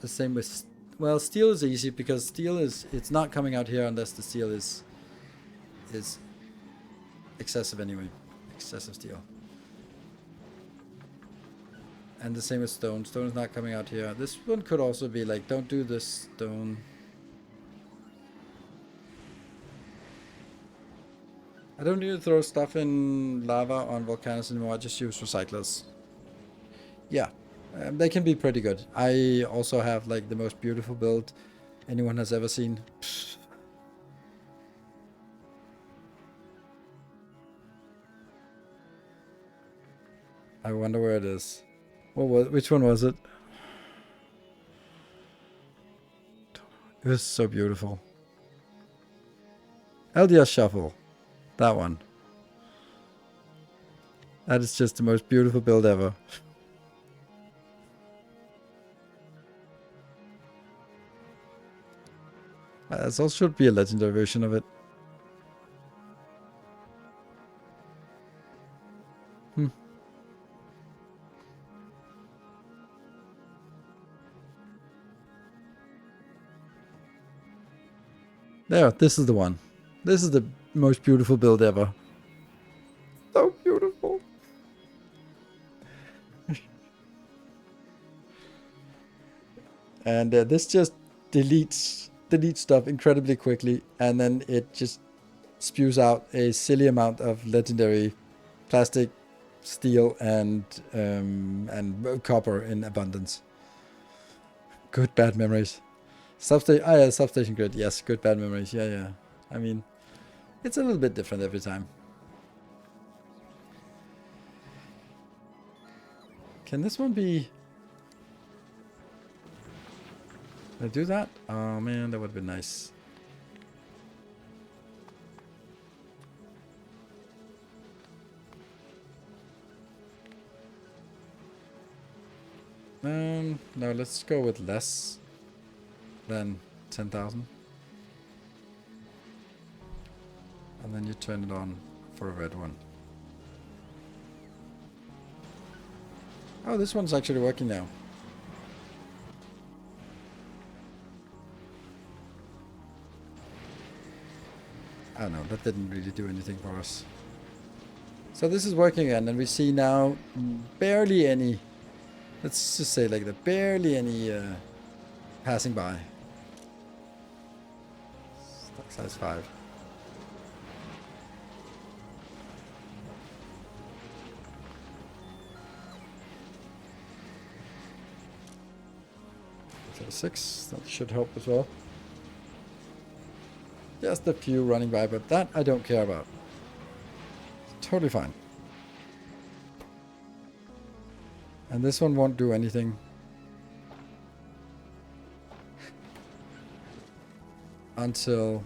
The same with, well, steel is easy because steel is, it's not coming out here unless the steel is excessive anyway, excessive steel. And the same with stone. Stone is not coming out here. This one could also be like, don't do this stone. I don't need to throw stuff in lava on Volcanus anymore. I just use recyclers. Yeah, they can be pretty good. I also have like the most beautiful build anyone has ever seen. I wonder where it is. Which one was it? It was so beautiful. LDS Shuffle. That one. That is just the most beautiful build ever. This also should be a legendary version of it. There, this is the one. This is the most beautiful build ever. So beautiful. And this just deletes stuff incredibly quickly, and then it just spews out a silly amount of legendary plastic, steel, and copper in abundance. Good bad memories. Substation, yeah, substation grid. Yes, good bad memories. Yeah. I mean, it's a little bit different every time. Can this one be? Can I do that? Oh man, that would be nice. No, let's go with less than 10,000. And then you turn it on for a red one. Oh, this one's actually working now. Oh no, that didn't really do anything for us. So this is working again, and we see now barely any, let's just say like that, barely any passing by. Size 5. Size 6. That should help as well. Just a few running by, but that I don't care about. Totally fine. And this one won't do anything until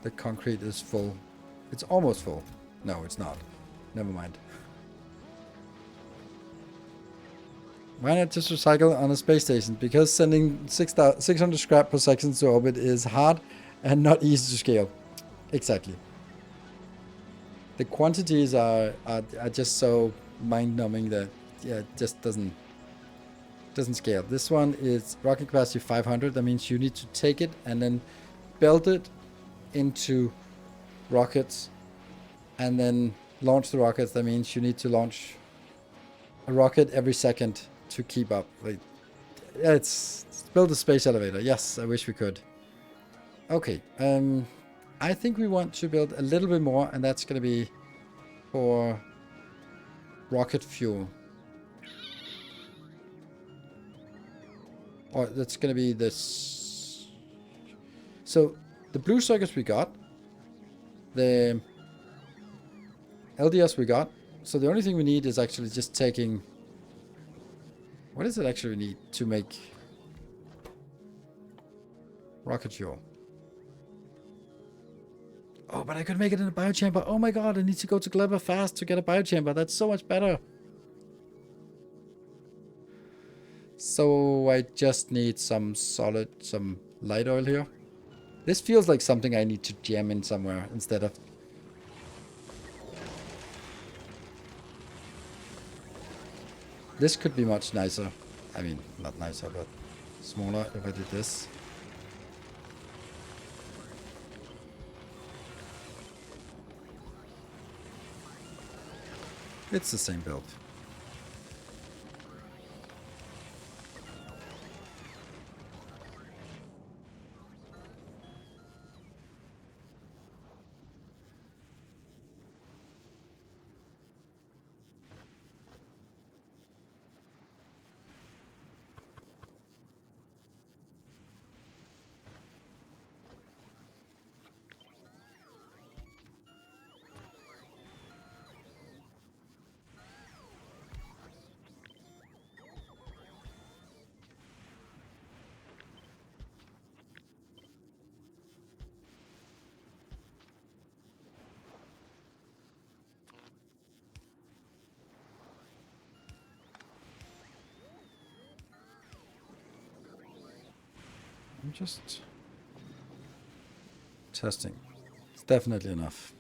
the concrete is full. It's almost full. No, it's not. Never mind. Why not just recycle on a space station? Because sending 600 scrap per second to orbit is hard and not easy to scale. Exactly. The quantities are just so mind-numbing that it just doesn't scale. This one is rocket capacity 500. That means you need to take it and then build it into rockets and then launch the rockets. That means you need to launch a rocket every second to keep up. Like, it's build a space elevator. Yes, I wish we could. Okay, I think we want to build a little bit more, and that's going to be for rocket fuel. Or that's going to be this. So the blue circuits we got, the LDS we got. So the only thing we need is actually just taking. What is it actually we need to make rocket fuel? Oh, but I could make it in a biochamber. Oh my god, I need to go to Gleba fast to get a biochamber. That's so much better. So I just need some light oil here. This feels like something I need to jam in somewhere instead of... This could be much nicer. I mean, not nicer, but smaller if I did this. It's the same build. I'm just testing. It's definitely enough.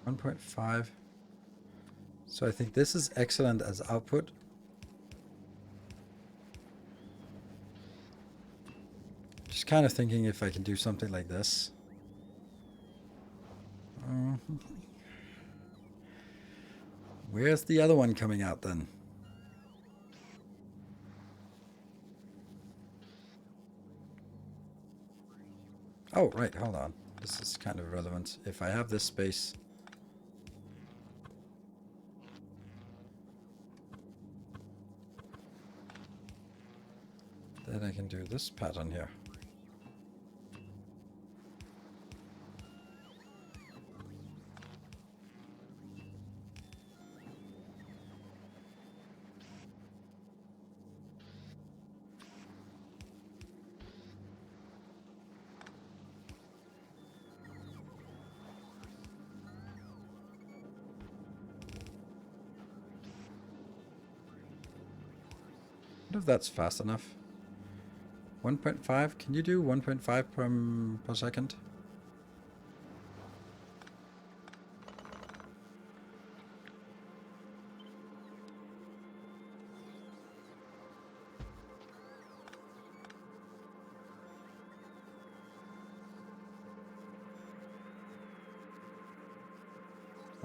.5. So I think this is excellent as output. Just kind of thinking if I can do something like this. Where's the other one coming out then? Oh, right, hold on. This is kind of relevant. If I have this space... then I can do this pattern here. I wonder if that's fast enough. 1.5, can you do 1.5 per second?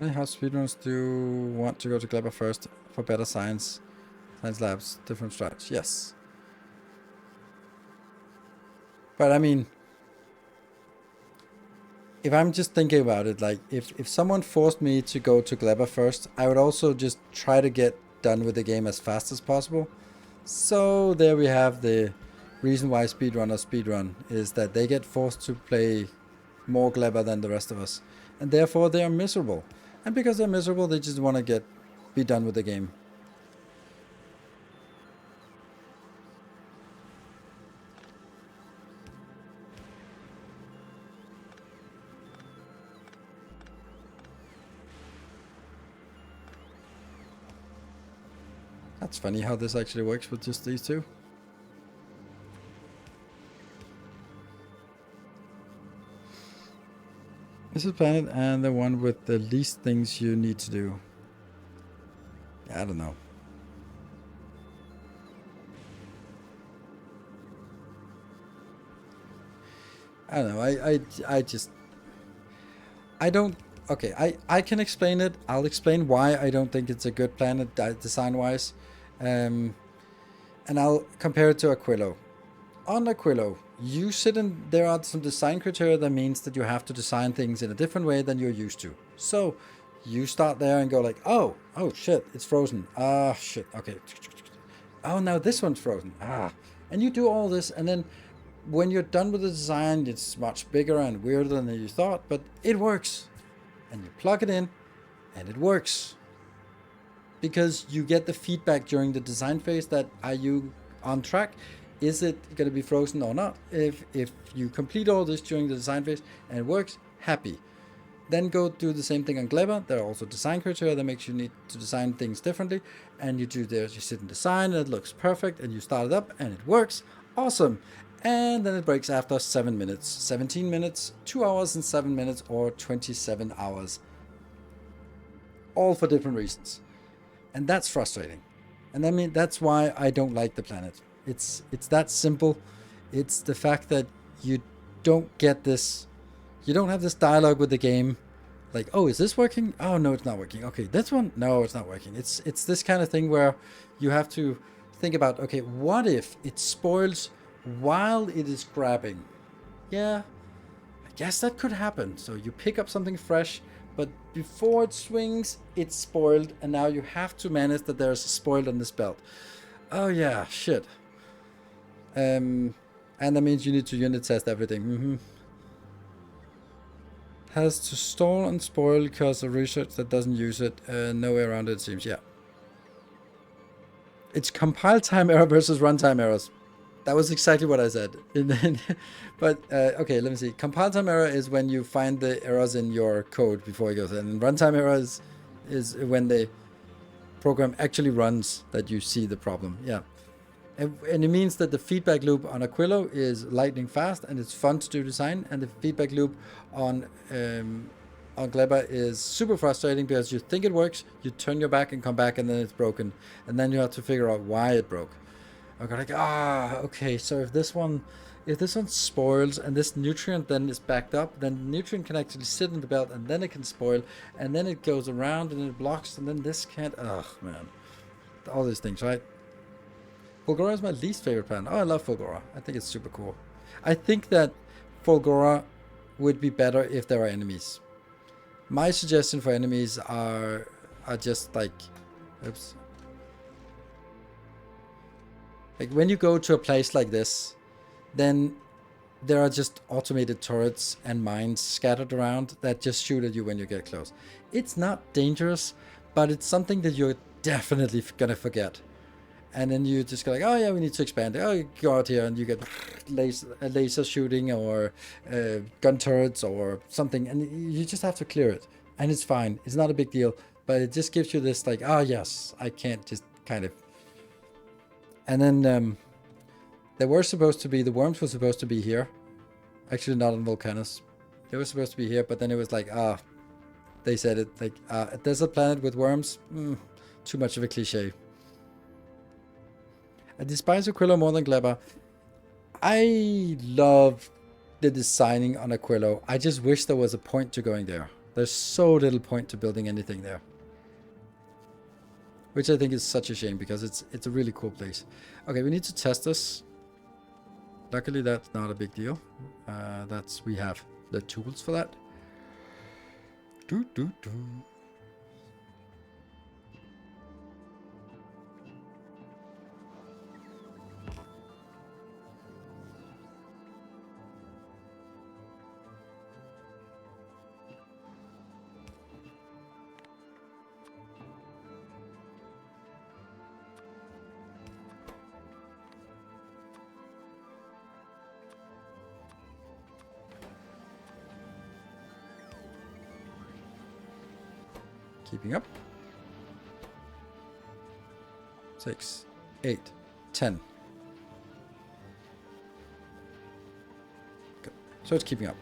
How speedrunners do want to go to Gleba first for better science labs, different strats. Yes. But I mean, if I'm just thinking about it, like if someone forced me to go to Gleba first, I would also just try to get done with the game as fast as possible. So there we have the reason why speedrunners speedrun, is that they get forced to play more Gleba than the rest of us. And therefore they are miserable. And because they're miserable, they just want to be done with the game. That's funny how this actually works with just these two. This is planet and the one with the least things you need to do. I don't know. I don't know. I don't. Okay, I can explain it. I'll explain why I don't think it's a good planet design-wise. And I'll compare it to Aquilo. On Aquilo, you sit in, there are some design criteria that means that you have to design things in a different way than you're used to. So you start there and go like, oh shit, it's frozen. Ah, shit, okay. Oh, now this one's frozen. Ah, and you do all this, and then when you're done with the design, it's much bigger and weirder than you thought, but it works. And you plug it in, and it works. Because you get the feedback during the design phase that, are you on track? Is it going to be frozen or not? If you complete all this during the design phase and it works, happy. Then go do the same thing on Gleba. There are also design criteria that makes you need to design things differently. And you do this, you sit and design, and it looks perfect, and you start it up, and it works. Awesome. And then it breaks after 7 minutes, 17 minutes, 2 hours and 7 minutes, or 27 hours. All for different reasons. And that's frustrating. And I mean, that's why I don't like the planet. It's that simple. It's the fact that you don't get this, you don't have this dialogue with the game. Like, oh, is this working? Oh, no, it's not working. Okay, this one? No, it's not working. It's this kind of thing where you have to think about, okay, what if it spoils while it is grabbing? Yeah, I guess that could happen. So you pick up something fresh, but before it swings, it's spoiled, and now you have to manage that there's a spoiled on this belt. Oh yeah, shit. And that means you need to unit test everything. Has to stall and spoil because of research that doesn't use it. No way around it, it seems. Yeah. It's compile time error versus runtime errors. That was exactly what I said. But okay, let me see. Compile time error is when you find the errors in your code before it goes in. And runtime error is when the program actually runs that you see the problem. Yeah. And it means that the feedback loop on Aquilo is lightning fast and it's fun to do design. And the feedback loop on Gleba is super frustrating because you think it works, you turn your back and come back, and then it's broken. And then you have to figure out why it broke. Okay, like, okay, so if this one spoils and this nutrient then is backed up, then the nutrient can actually sit in the belt and then it can spoil, and then it goes around and it blocks, and then this can't, man. All these things, right? Fulgora is my least favorite planet. Oh, I love Fulgora. I think it's super cool. I think that Fulgora would be better if there are enemies. My suggestion for enemies are just like, oops. Like when you go to a place like this, then there are just automated turrets and mines scattered around that just shoot at you when you get close. It's not dangerous, but it's something that you're definitely gonna forget. And then you just go like, oh yeah, we need to expand. Oh, you go out here and you get laser shooting or gun turrets or something, and you just have to clear it. And it's fine. It's not a big deal, but it just gives you this like, oh yes, I can't just kind of. And then the worms were supposed to be here. Actually, not on Volcanus. They were supposed to be here, but then it was like, they said it like, a desert planet with worms. Too much of a cliche. I despise Aquilo more than Gleba. I love the designing on Aquilo. I just wish there was a point to going there. There's so little point to building anything there. Which I think is such a shame, because it's a really cool place. Okay, we need to test this. Luckily, that's not a big deal. We have the tools for that. Do. Keeping up. 6, 8, 10. Good. So it's keeping up.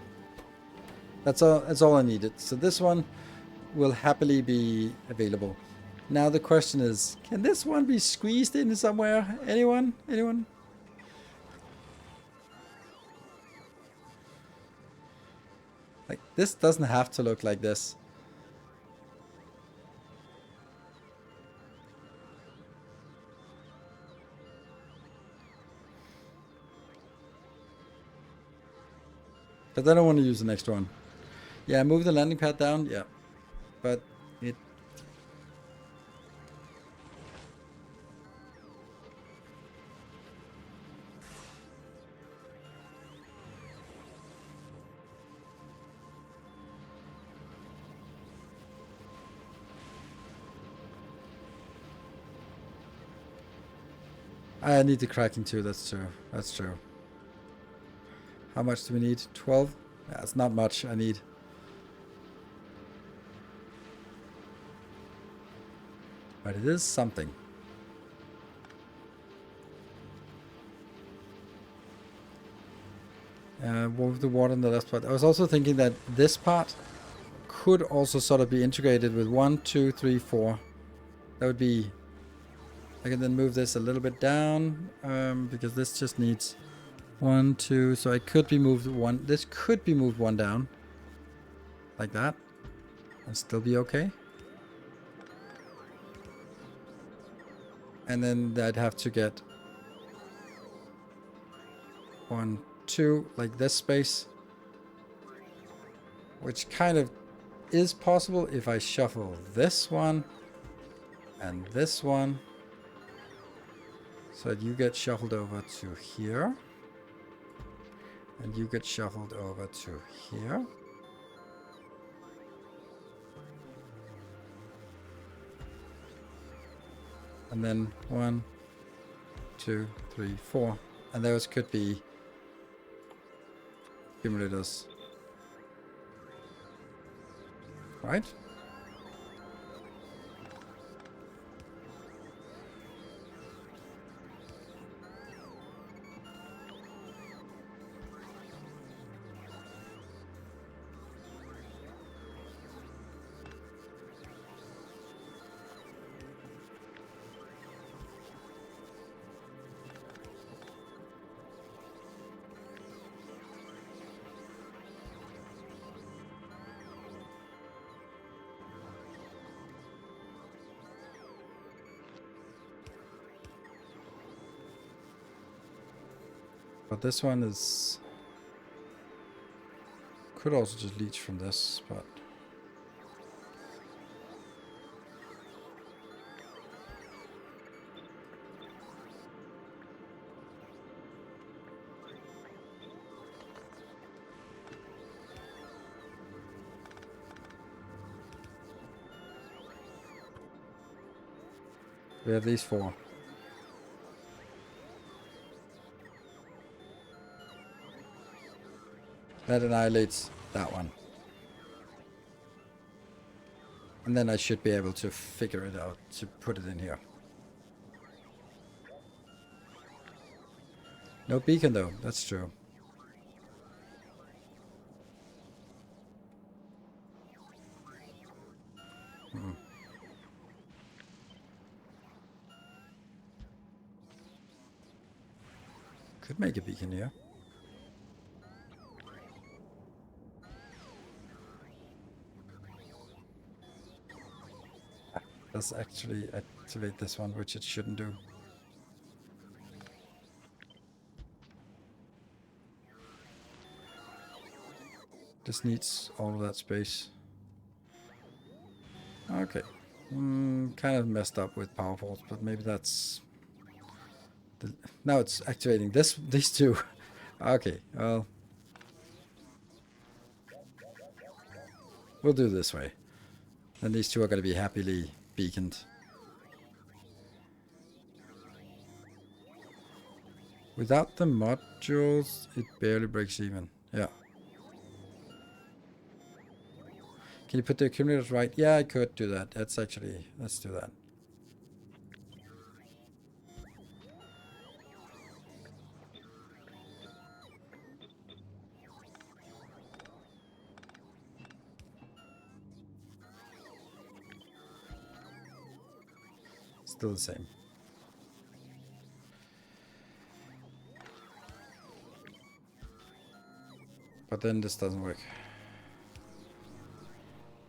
That's all I needed. So this one will happily be available. Now the question is, can this one be squeezed in somewhere? Anyone? Anyone? Like, this doesn't have to look like this. But I don't want to use the next one. Yeah, move the landing pad down. Yeah, but it... I need the cracking too, that's true. That's true. How much do we need? 12? That's not much I need. But it is something. With the water in the left part. I was also thinking that this part could also sort of be integrated with 1, 2, 3, 4. That would be... I can then move this a little bit down, because this just needs 1, 2, so it could be moved one. This could be moved one down, like that, and still be okay. And then I'd have to get 1, 2, like this space, which kind of is possible if I shuffle this one and this one. So you get shuffled over to here. And you get shuffled over to here. And then 1, 2, 3, 4. And those could be accumulators. Right? But this one is... could also just leech from this, but... we have these 4. That annihilates that one. And then I should be able to figure it out to put it in here. No beacon though, that's true. Could make a beacon here. does actually activate this one, which it shouldn't do. This needs all of that space. Okay. Kind of messed up with power faults, but maybe that's... now it's activating these two. Okay, well... we'll do it this way. And these two are going to be happily beaconed. Without the modules, it barely breaks even. Yeah. Can you put the accumulators right? Yeah, I could do that. That's actually... let's do that. Still the same. But then this doesn't work.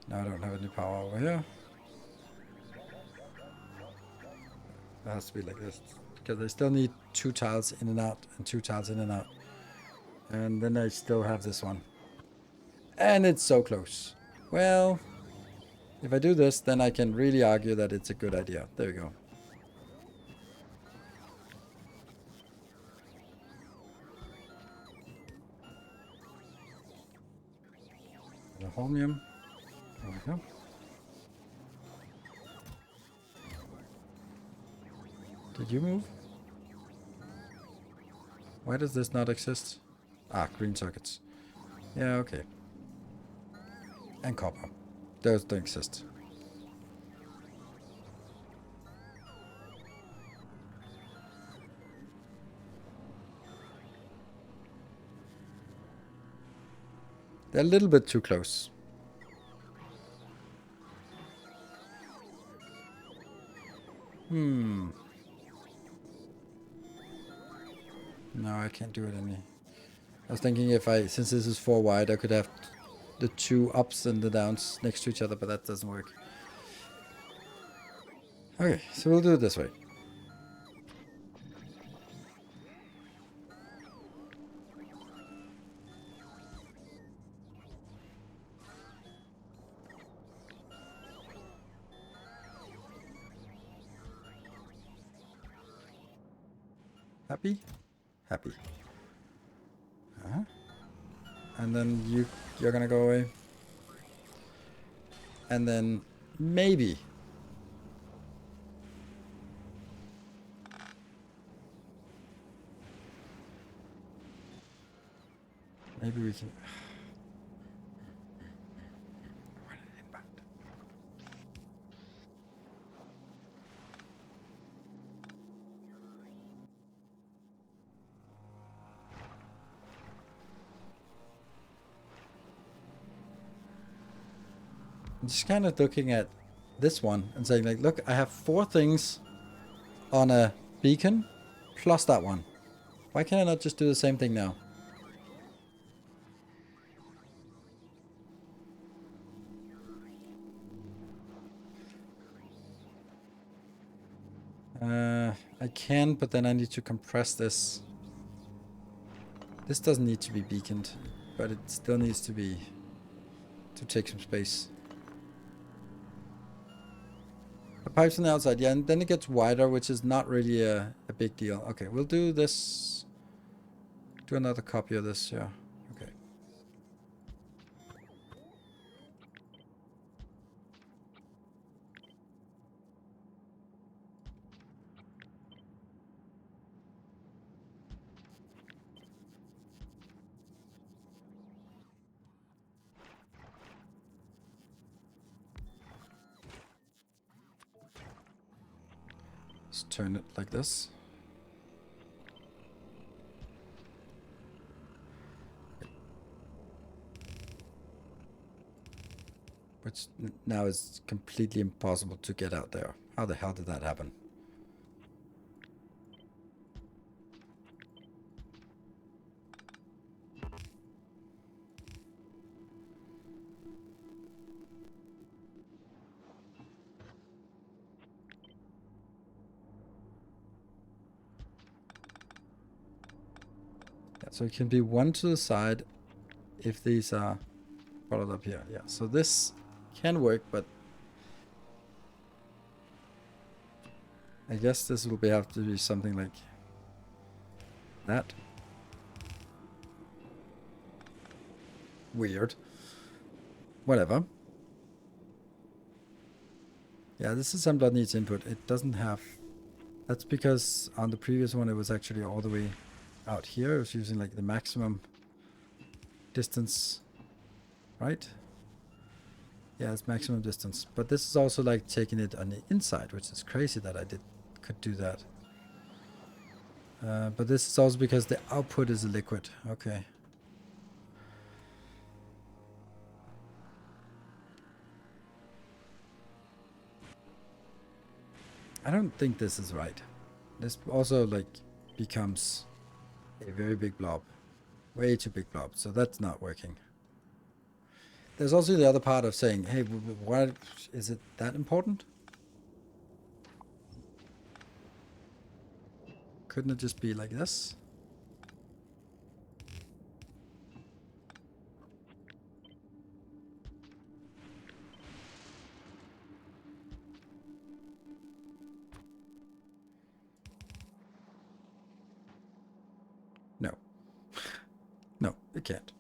Now I don't have any power over here. It has to be like this. Because I still need 2 tiles in and out and 2 tiles in and out. And then I still have this one. And it's so close. Well, if I do this, then I can really argue that it's a good idea. There we go. The holmium. There we go. Did you move? Why does this not exist? Ah, green circuits. Yeah, okay. And copper. Those don't exist. They're a little bit too close. No, I can't do it any. I was thinking if I, since this is 4 wide, I could have the 2 ups and the downs next to each other, but that doesn't work. Okay, so we'll do it this way. Happy? Happy. And then you're gonna go away. And then maybe. Maybe we can. I'm just kind of looking at this one and saying, like, look, I have 4 things on a beacon plus that one. Why can't I not just do the same thing now? I can, but then I need to compress this. This doesn't need to be beaconed, but it still needs to be, to take some space. The pipes on the outside, yeah, and then it gets wider, which is not really a big deal. Okay, we'll do this. Do another copy of this, yeah. Okay. Let's turn it like this. Which now is completely impossible to get out there. How the hell did that happen? So it can be one to the side if these are followed up here. Yeah, so this can work, but I guess this will have to be something like that. Weird. Whatever. Yeah, this assembler needs input. It doesn't have... That's because on the previous one it was actually all the way out here. It was using like the maximum distance, right? Yeah, it's maximum distance. But this is also like taking it on the inside, which is crazy that I could do that. But this is also because the output is a liquid. Okay. I don't think this is right. This also like becomes a very big blob. Way too big blob. So that's not working. There's also the other part of saying, hey, why is it that important? Couldn't it just be like this? No. No, it can't.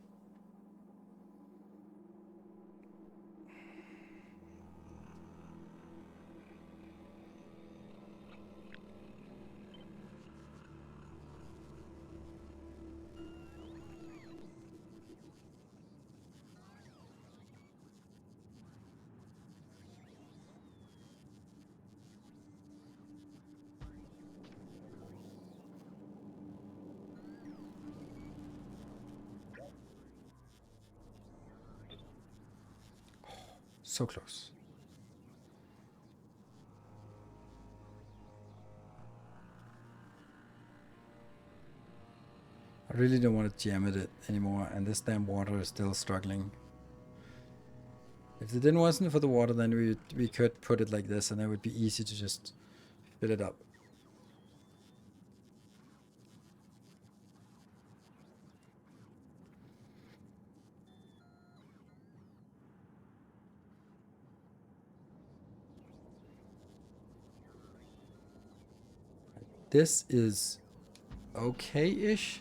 So close. I really don't want to jam it anymore, and this damn water is still struggling. If it wasn't for the water, then we could put it like this, and it would be easy to just fill it up. This is okay-ish.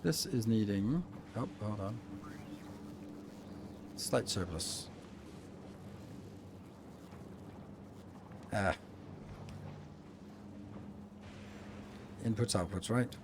This is needing... Oh, hold on. Slight surplus. Ah. Inputs, outputs, right?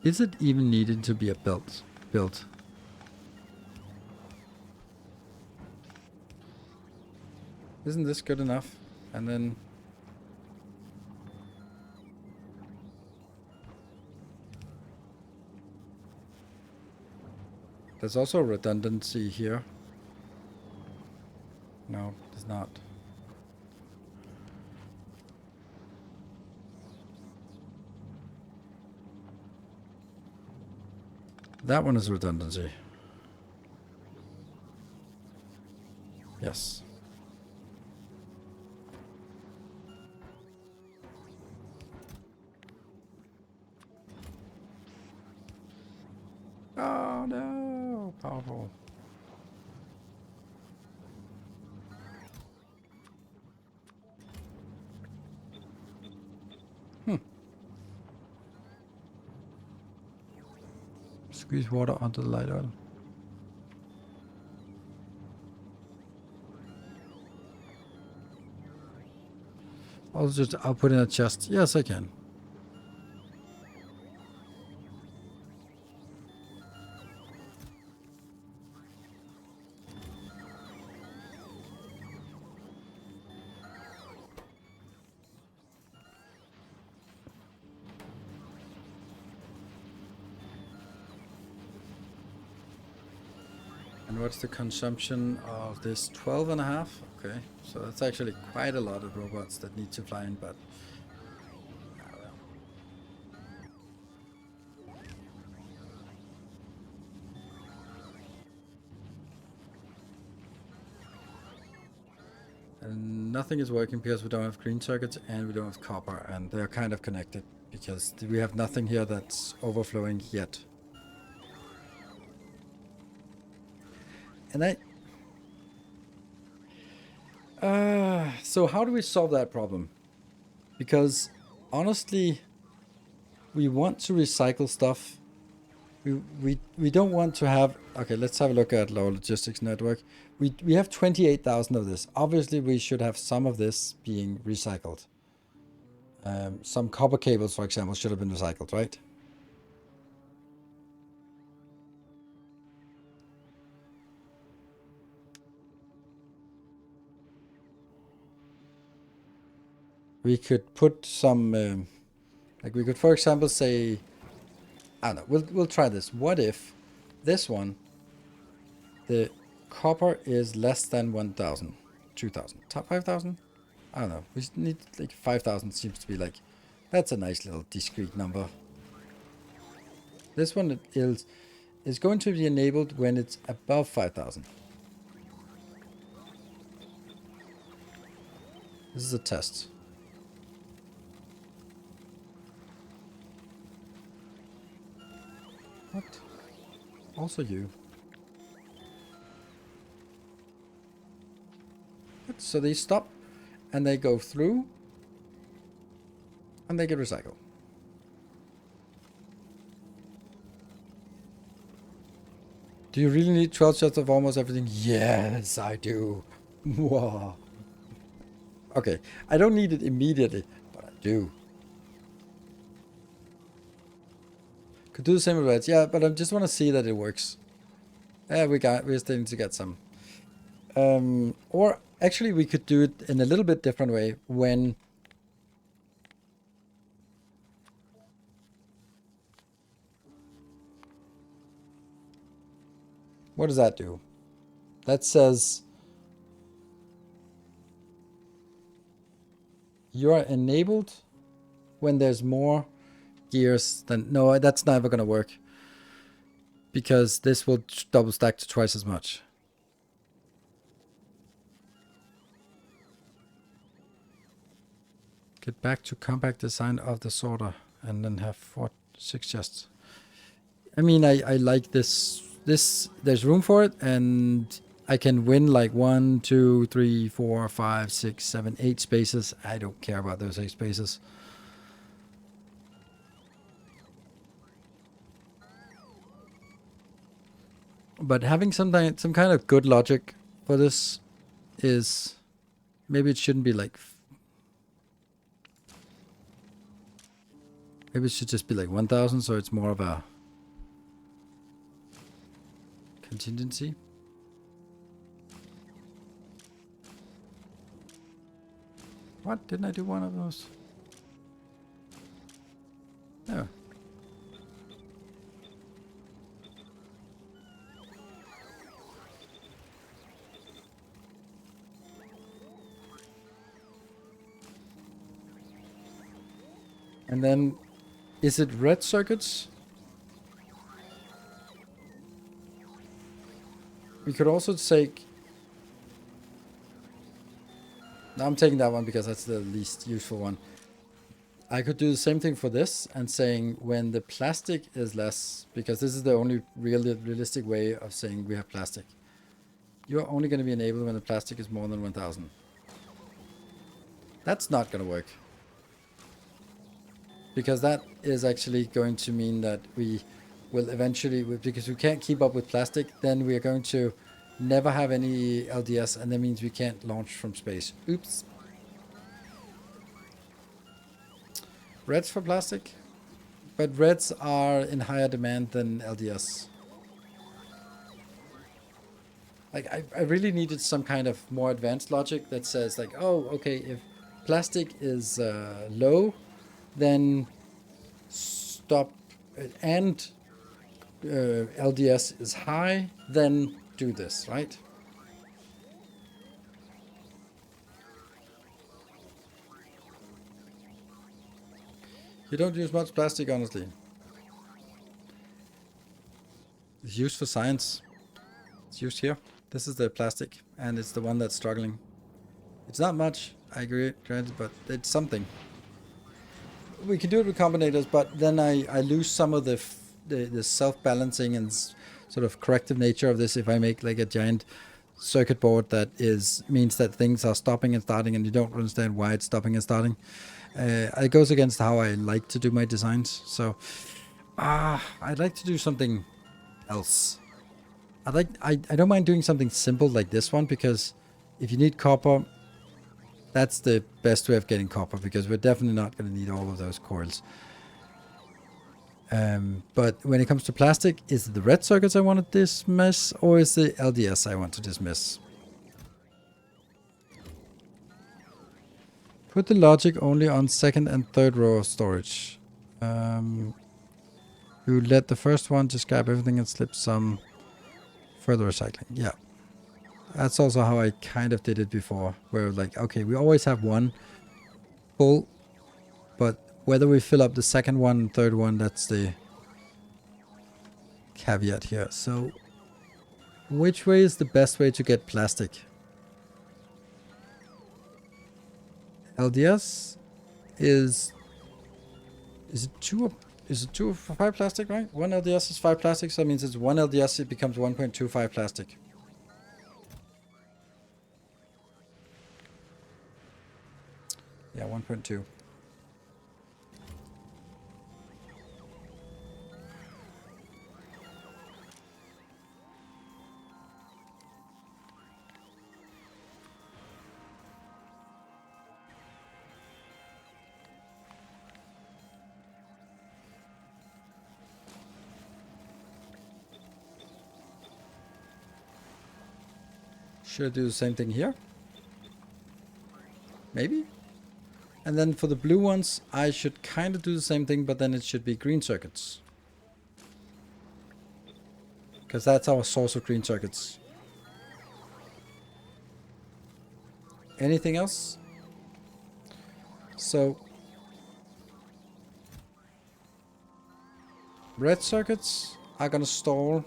Is it even needed to be built? Isn't this good enough? And then... There's also redundancy here. No, there's not. That one is redundancy. Yes. Oh no! Powerful. Squeeze water onto the light oil. I'll put in a chest. Yes, I can. And what's the consumption of this? 12 and a half? Okay, so that's actually quite a lot of robots that need to fly in, but and nothing is working because we don't have green circuits and we don't have copper, and they're kind of connected because we have nothing here that's overflowing yet. And so how do we solve that problem? Because honestly, we want to recycle stuff. We don't want to have... Okay, let's have a look at our logistics network. We have 28,000 of this. Obviously, we should have some of this being recycled. Some copper cables, for example, should have been recycled, right? We could put some... like we could, for example, say... I don't know, we'll try this. What if this one, the copper is less than 1,000, 2,000, top 5,000? I don't know. We need like 5,000 seems to be like, that's a nice little discrete number. This one is going to be enabled when it's above 5,000. This is a test. What? Also you. What? So they stop and they go through and they get recycled. Do you really need 12 shots of almost everything? Yes, I do. Wow. Okay, I don't need it immediately, but I do. Could do the same with reds. Yeah, but I just want to see that it works. Yeah, we're starting to get some. Or actually we could do it in a little bit different way when... What does that do? That says you are enabled when there's more gears than... No, that's never going to work. Because this will double stack to twice as much. Get back to compact design of the sorter and then have 6 chests. I mean, I like this. There's room for it, and I can win like 1, 2, 3, 4, 5, 6, 7, 8 spaces. I don't care about those 8 spaces. But having some kind of good logic for this is... Maybe it shouldn't be like... Maybe it should just be like 1,000, so it's more of a contingency. What? Didn't I do one of those? No. And then, is it red circuits? We could also take... No, I'm taking that one because that's the least useful one. I could do the same thing for this and saying when the plastic is less, because this is the only realistic way of saying we have plastic. You're only going to be enabled when the plastic is more than 1,000. That's not going to work. Because that is actually going to mean that we will eventually, because we can't keep up with plastic, then we are going to never have any LDS, and that means we can't launch from space. Oops. Reds for plastic, but reds are in higher demand than LDS. Like, I really needed some kind of more advanced logic that says like, oh, okay, if plastic is low, then stop, and LDS is high, then do this, right? You don't use much plastic, honestly. It's used for science. It's used here. This is the plastic, and it's the one that's struggling. It's not much, I agree, granted, but it's something. We can do it with combinators, but then I lose some of the self-balancing and sort of corrective nature of this if I make like a giant circuit board that means that things are stopping and starting, and you don't understand why it's stopping and starting. It goes against how I like to do my designs. So, I'd like to do something else. I don't mind doing something simple like this one, because if you need copper, that's the best way of getting copper, because we're definitely not going to need all of those coils. But when it comes to plastic, is it the red circuits I want to dismiss, or is the LDS I want to dismiss? Put the logic only on second and third row of storage. You let the first one just grab everything and slip some further recycling. Yeah. That's also how I kind of did it before, where like, okay, we always have one full, but whether we fill up the second one and third one, that's the caveat here. So which way is the best way to get plastic? LDS is it 2 or 5 plastic, right? 1 LDS is 5 plastic, so that means it's 1 LDS, it becomes 1.25 plastic. Yeah, 1.2. Should I do the same thing here? Maybe? And then for the blue ones, I should kind of do the same thing, but then it should be green circuits. Because that's our source of green circuits. Anything else? So, red circuits are gonna stall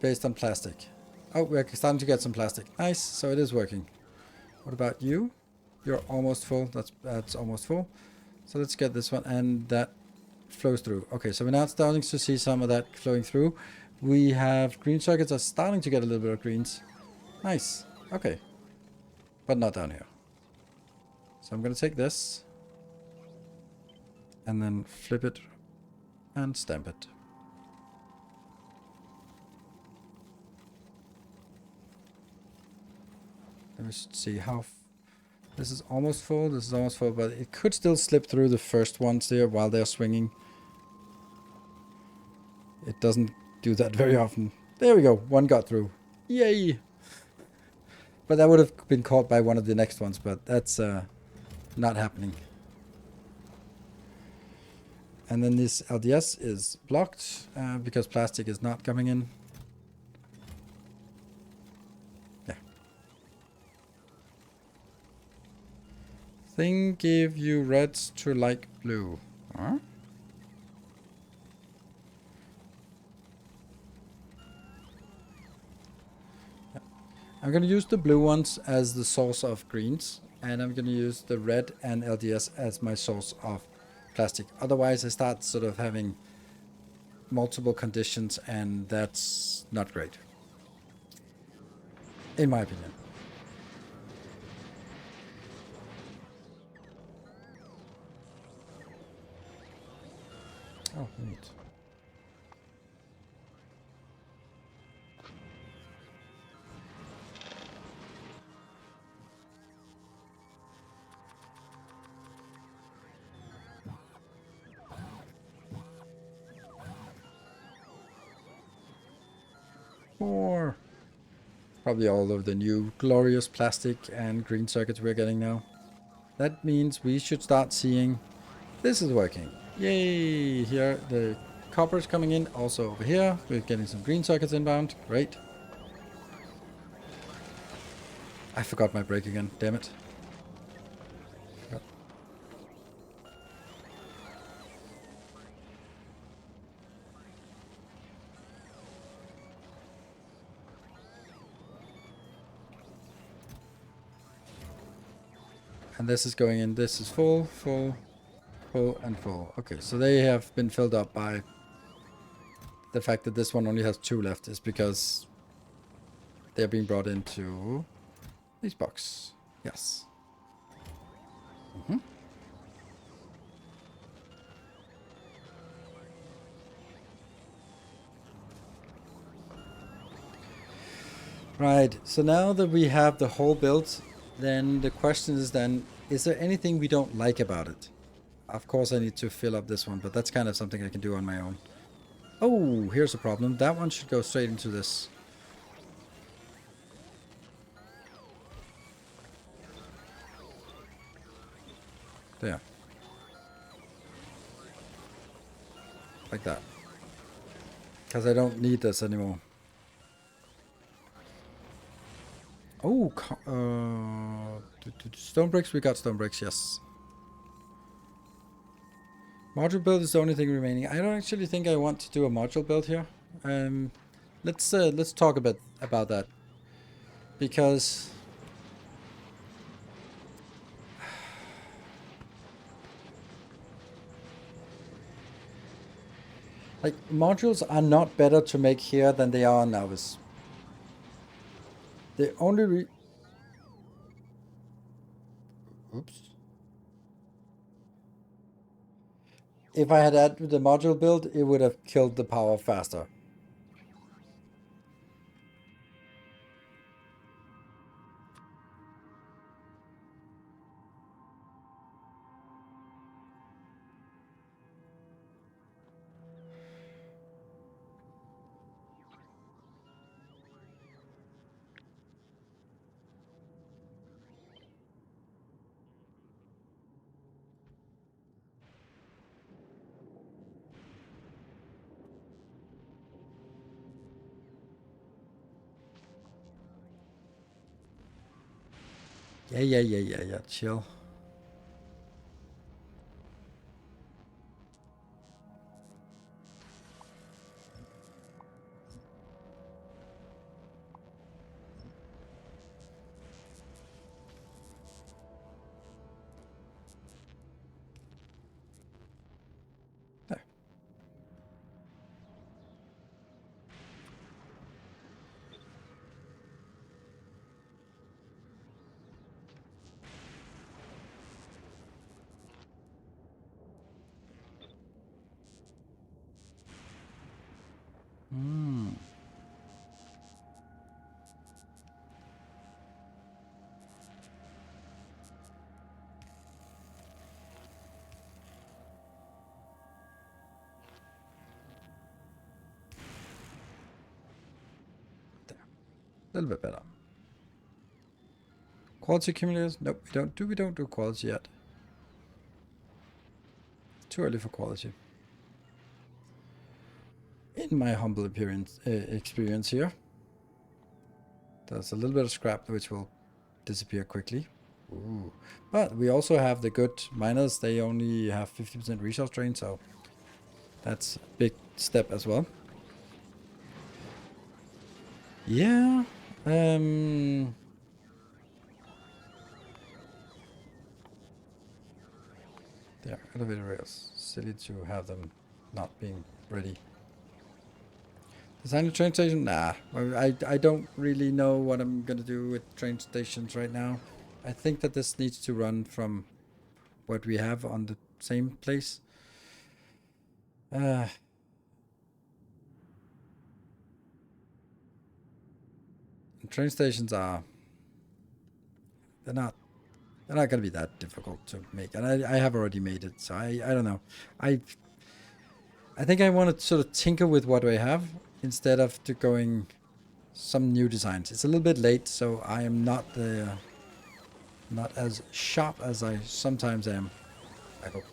based on plastic. Oh, we're starting to get some plastic. Nice, so it is working. What about you? You're almost full. That's almost full. So let's get this one, and that flows through. Okay, so we're now starting to see some of that flowing through. We have green circuits are starting to get a little bit of greens. Nice. Okay. But not down here. So I'm going to take this and then flip it and stamp it. Let me see how... This is almost full, this is almost full, but it could still slip through the first ones there while they're swinging. It doesn't do that very often. There we go, one got through. Yay! But that would have been caught by one of the next ones, but that's not happening. And then this LDS is blocked because plastic is not coming in. Yeah. Thing gave you reds to like blue. Huh? Yeah. I'm going to use the blue ones as the source of greens, and I'm going to use the red and LDS as my source of plastic. Otherwise, I start sort of having multiple conditions, and that's not great, in my opinion. Oh, neat. More. Probably all of the new glorious plastic and green circuits we're getting now. That means we should start seeing this is working. Yay! Here the copper is coming in. Also over here, we're getting some green circuits inbound. Great. I forgot my brake again. Damn it. Yep. And this is going in. This is full, full, full, and full. Okay, so they have been filled up by the fact that this one only has 2 left is because they're being brought into this box. Yes. Right, so now that we have the whole built, then the question is then, is there anything we don't like about it? Of course I need to fill up this one, but that's kind of something I can do on my own. Oh, here's a problem. That one should go straight into this. There. Like that. Because I don't need this anymore. Oh, stone bricks, we got stone bricks, yes. Module build is the only thing remaining. I don't actually think I want to do a module build here. Let's talk a bit about that. Because like modules are not better to make here than they are on Novice. The only oops. If I had added the module build, it would have killed the power faster. Yeah, chill. There. A little bit better. Quality accumulators? Nope, we don't do quality yet. Too early for quality. In my humble experience here. There's a little bit of scrap which will disappear quickly. Ooh. But we also have the good miners. They only have 50% resource drain, so that's a big step as well. Yeah. There, elevator rails. Silly to have them not being ready. Design a train station? Nah. I don't really know what I'm gonna do with train stations right now. I think that this needs to run from what we have on the same place. Train stations are... They're not going to be that difficult to make. And I have already made it, so I don't know. I think I want to sort of tinker with what I have instead of to going some new designs. It's a little bit late, so I am not as sharp as I sometimes am. I hope.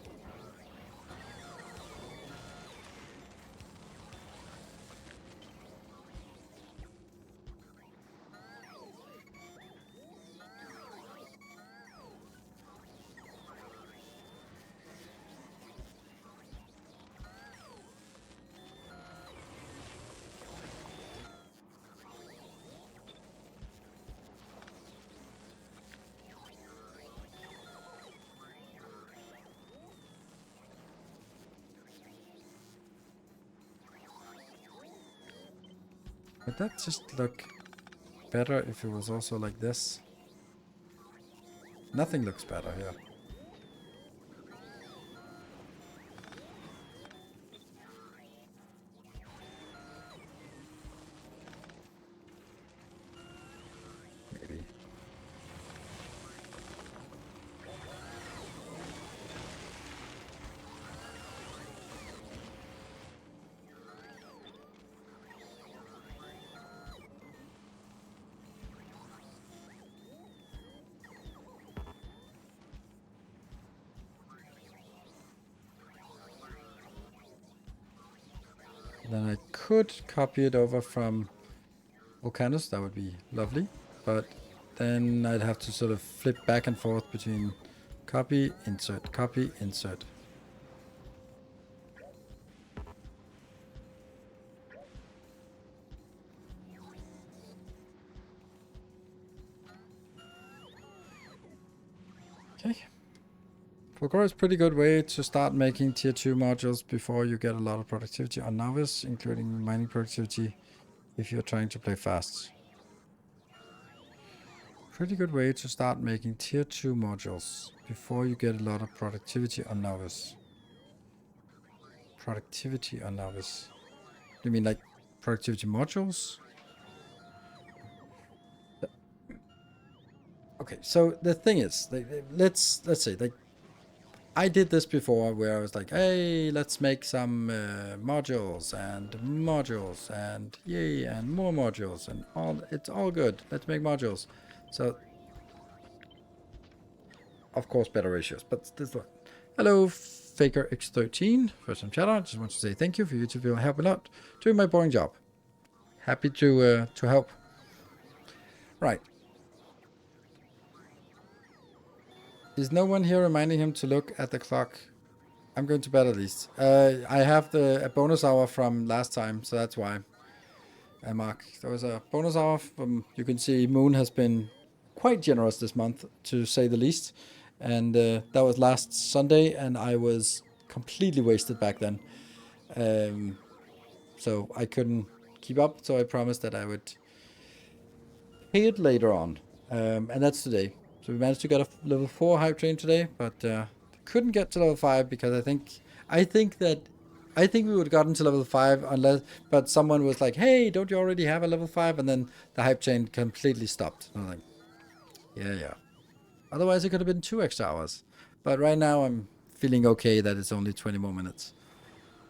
Would that just look better if it was also like this? Nothing looks better here. Maybe. Then I could copy it over from Volcanus, that would be lovely. But then I'd have to sort of flip back and forth between copy, insert, copy, insert. Okay. Fulgora is a pretty good way to start making tier 2 modules before you get a lot of productivity on novice, including mining productivity if you're trying to play fast. Pretty good way to start making tier 2 modules before you get a lot of productivity on novice. Productivity on novice. You mean like productivity modules? Okay, so the thing is, let's say, like, I did this before where I was like, hey, let's make some modules and yay, and more modules and all. It's all good. Let's make modules. So, of course, better ratios. But this one. Hello, Faker X13. First time chatter. Just want to say thank you for YouTube. Will help a lot doing my boring job. Happy to help. Right. Is no one here reminding him to look at the clock? I'm going to bed at least. I have a bonus hour from last time, so that's why. Mark, there was a bonus hour from, you can see Moon has been quite generous this month, to say the least. And that was last Sunday, and I was completely wasted back then. So I couldn't keep up, so I promised that I would pay it later on. And that's today. So we managed to get a level 4 hype train today, but couldn't get to level 5 because I think we would have gotten to level 5 unless, but someone was like, hey, don't you already have a level 5? And then the hype chain completely stopped. And I'm like, yeah. Otherwise it could have been 2 extra hours. But right now I'm feeling okay that it's only 20 more minutes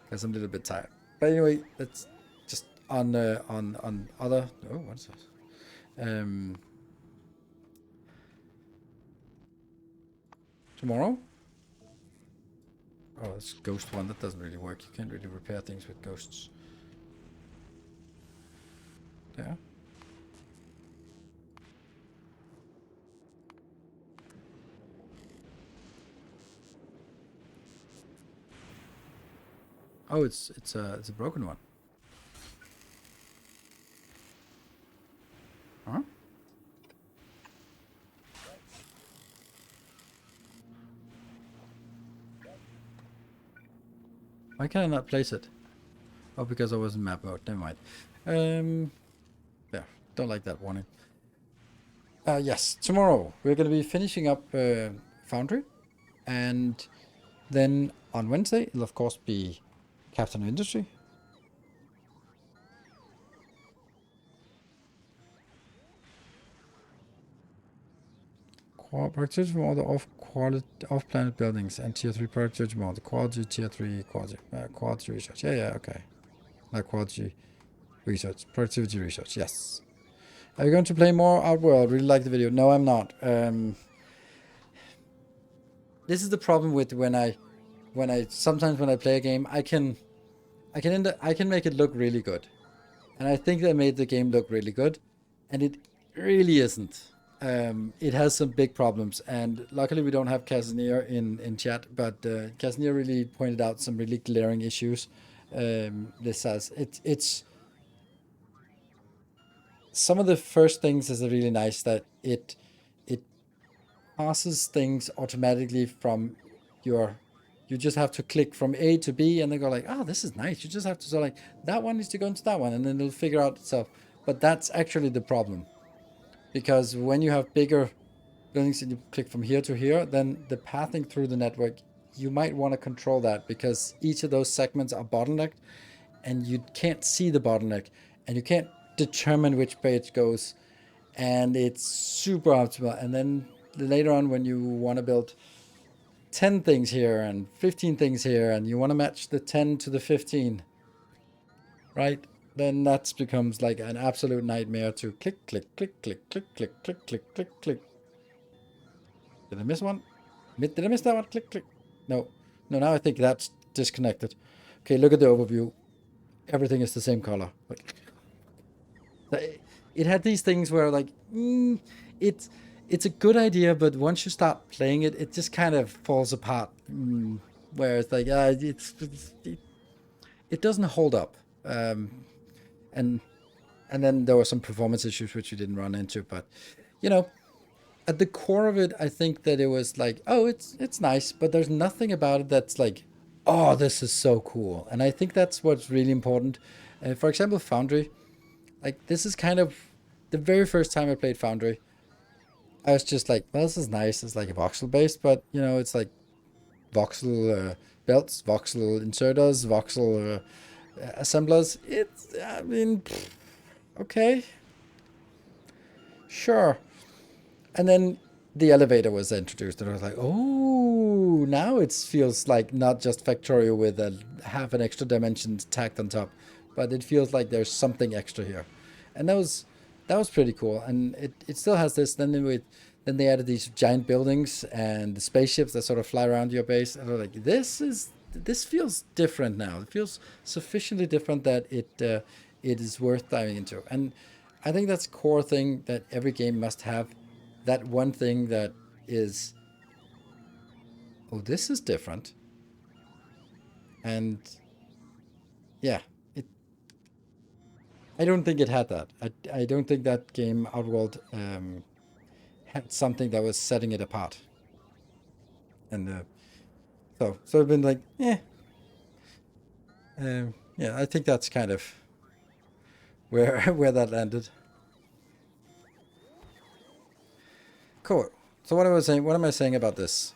because I'm a little bit tired. But anyway, that's just on other, oh, what's this? Tomorrow? Oh, it's ghost one. That doesn't really work. You can't really repair things with ghosts. Yeah. Oh, it's a broken one. Huh? Why can I not place it? Oh, because I was in map mode. Never mind. Yeah, don't like that warning. Yes, tomorrow we're going to be finishing up Foundry, and then on Wednesday it'll of course be Captain of Industry. Productivity from all the off-planet buildings and tier 3 productivity from all the quality, tier 3 quality research. Yeah, okay. Like quality research, productivity research, yes. Are you going to play more Outworld? Really like the video. No, I'm not. This is the problem with sometimes when I play a game, I can make it look really good. And I think they made the game look really good, and it really isn't. It has some big problems, and luckily we don't have Casimir in chat, but Casimir really pointed out some really glaring issues. This has it's some of the first things is really nice that it passes things automatically from you just have to click from A to B and they go like, oh, this is nice. You just have to like, that one needs to go into that one and then it'll figure out itself. But that's actually the problem. Because when you have bigger buildings and you click from here to here, then the pathing through the network, you might want to control that because each of those segments are bottlenecked and you can't see the bottleneck and you can't determine which page goes, and it's super optimal. And then later on when you want to build 10 things here and 15 things here and you want to match the 10 to the 15, right? Then that becomes like an absolute nightmare to click, click, click, click, click, click, click, click, click, click. Did I miss one? Did I miss that one? Click, click. No, now I think that's disconnected. Okay, look at the overview. Everything is the same color. Like, it had these things where like, it's a good idea, but once you start playing it, it just kind of falls apart. Where it's like, it doesn't hold up. And then there were some performance issues which we didn't run into, but at the core of it, I think that it was like, oh, it's nice, but there's nothing about it that's like, oh, this is so cool. And I think that's what's really important. For example, Foundry, like this is kind of the very first time I played Foundry. I was just like, well, this is nice. It's like a voxel based, but it's like voxel belts, voxel inserters, voxel assemblers. I mean, okay, sure. And then the elevator was introduced, and I was like, oh, now it feels like not just Factorio with half an extra dimension tacked on top, but it feels like there's something extra here. And that was pretty cool. And it still has this. Then they added these giant buildings and the spaceships that sort of fly around your base. And I was like, this feels different now. It feels sufficiently different that it is worth diving into. And I think that's a core thing that every game must have. That one thing that is, oh, this is different. And yeah, I don't think it had that. I don't think that game Outworld had something that was setting it apart. And so I've been like, yeah, I think that's kind of where that landed. Cool. So what am I saying about this?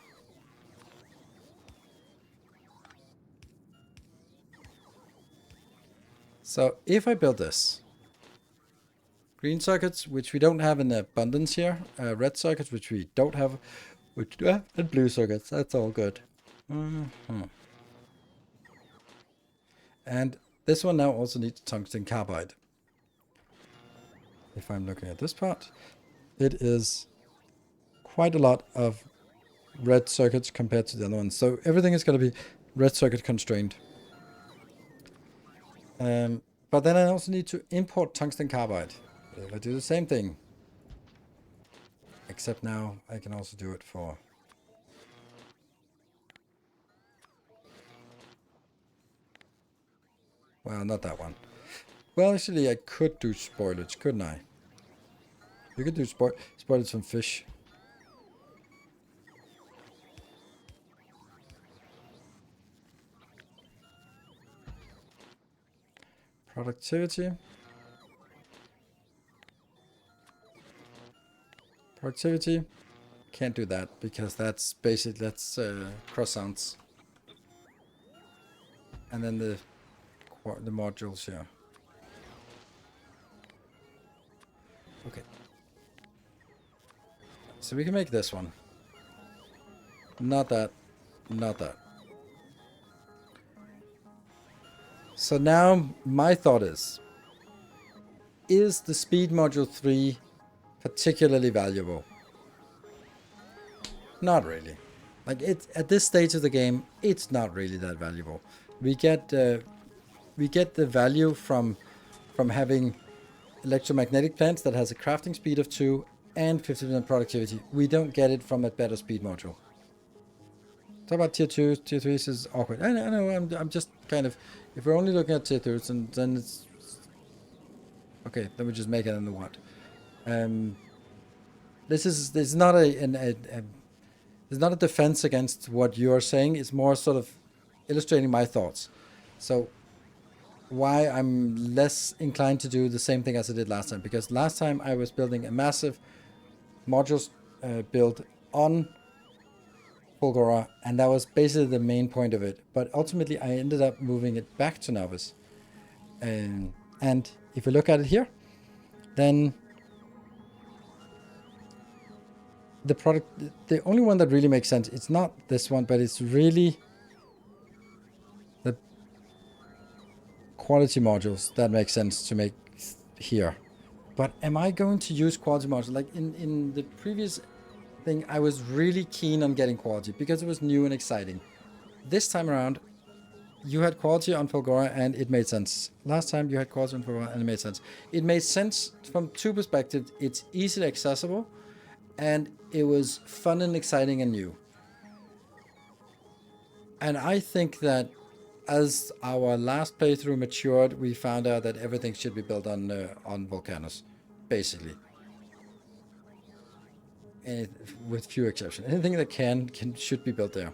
So if I build this, green circuits, which we don't have in abundance here, red circuits, which we don't have, and blue circuits, that's all good. And this one now also needs tungsten carbide. If I'm looking at this part, it is quite a lot of red circuits compared to the other ones. So everything is going to be red circuit constrained. But then I also need to import tungsten carbide. If I do the same thing, except now I can also do it for... Well, not that one. Well, actually, I could do spoilage, couldn't I? You could do spoilage from fish. Productivity. Productivity. Can't do that because that's basically, that's cross sounds. And then or the modules here. Okay. So we can make this one. Not that. Not that. So now my thought is the speed module 3 particularly valuable? Not really. Like, it's at this stage of the game, it's not really that valuable. We get the value from having electromagnetic plants that has a crafting speed of 2 and 50% productivity. We don't get it from a better speed module. Talk about tier 2, tier 3s is awkward. I know, I'm just kind of, if we're only looking at tier 3s, then it's, okay, then we just make it in the what. This is not there's not a defense against what you're saying. It's more sort of illustrating my thoughts. So why I'm less inclined to do the same thing as I did last time. Because last time I was building a massive modules build on Fulgora, and that was basically the main point of it. But ultimately I ended up moving it back to Novice. And if we look at it here, then the product, the only one that really makes sense, it's not this one, but it's really the quality modules that make sense to make here. But am I going to use quality modules? Like in the previous thing, I was really keen on getting quality because it was new and exciting. This time around, you had quality on Fulgora and it made sense. Last time you had quality on Fulgora and it made sense. It made sense from two perspectives. It's easily accessible, and it was fun and exciting and new. And I think that as our last playthrough matured, we found out that everything should be built on Volcanus, basically. And with few exceptions. Anything that should be built there.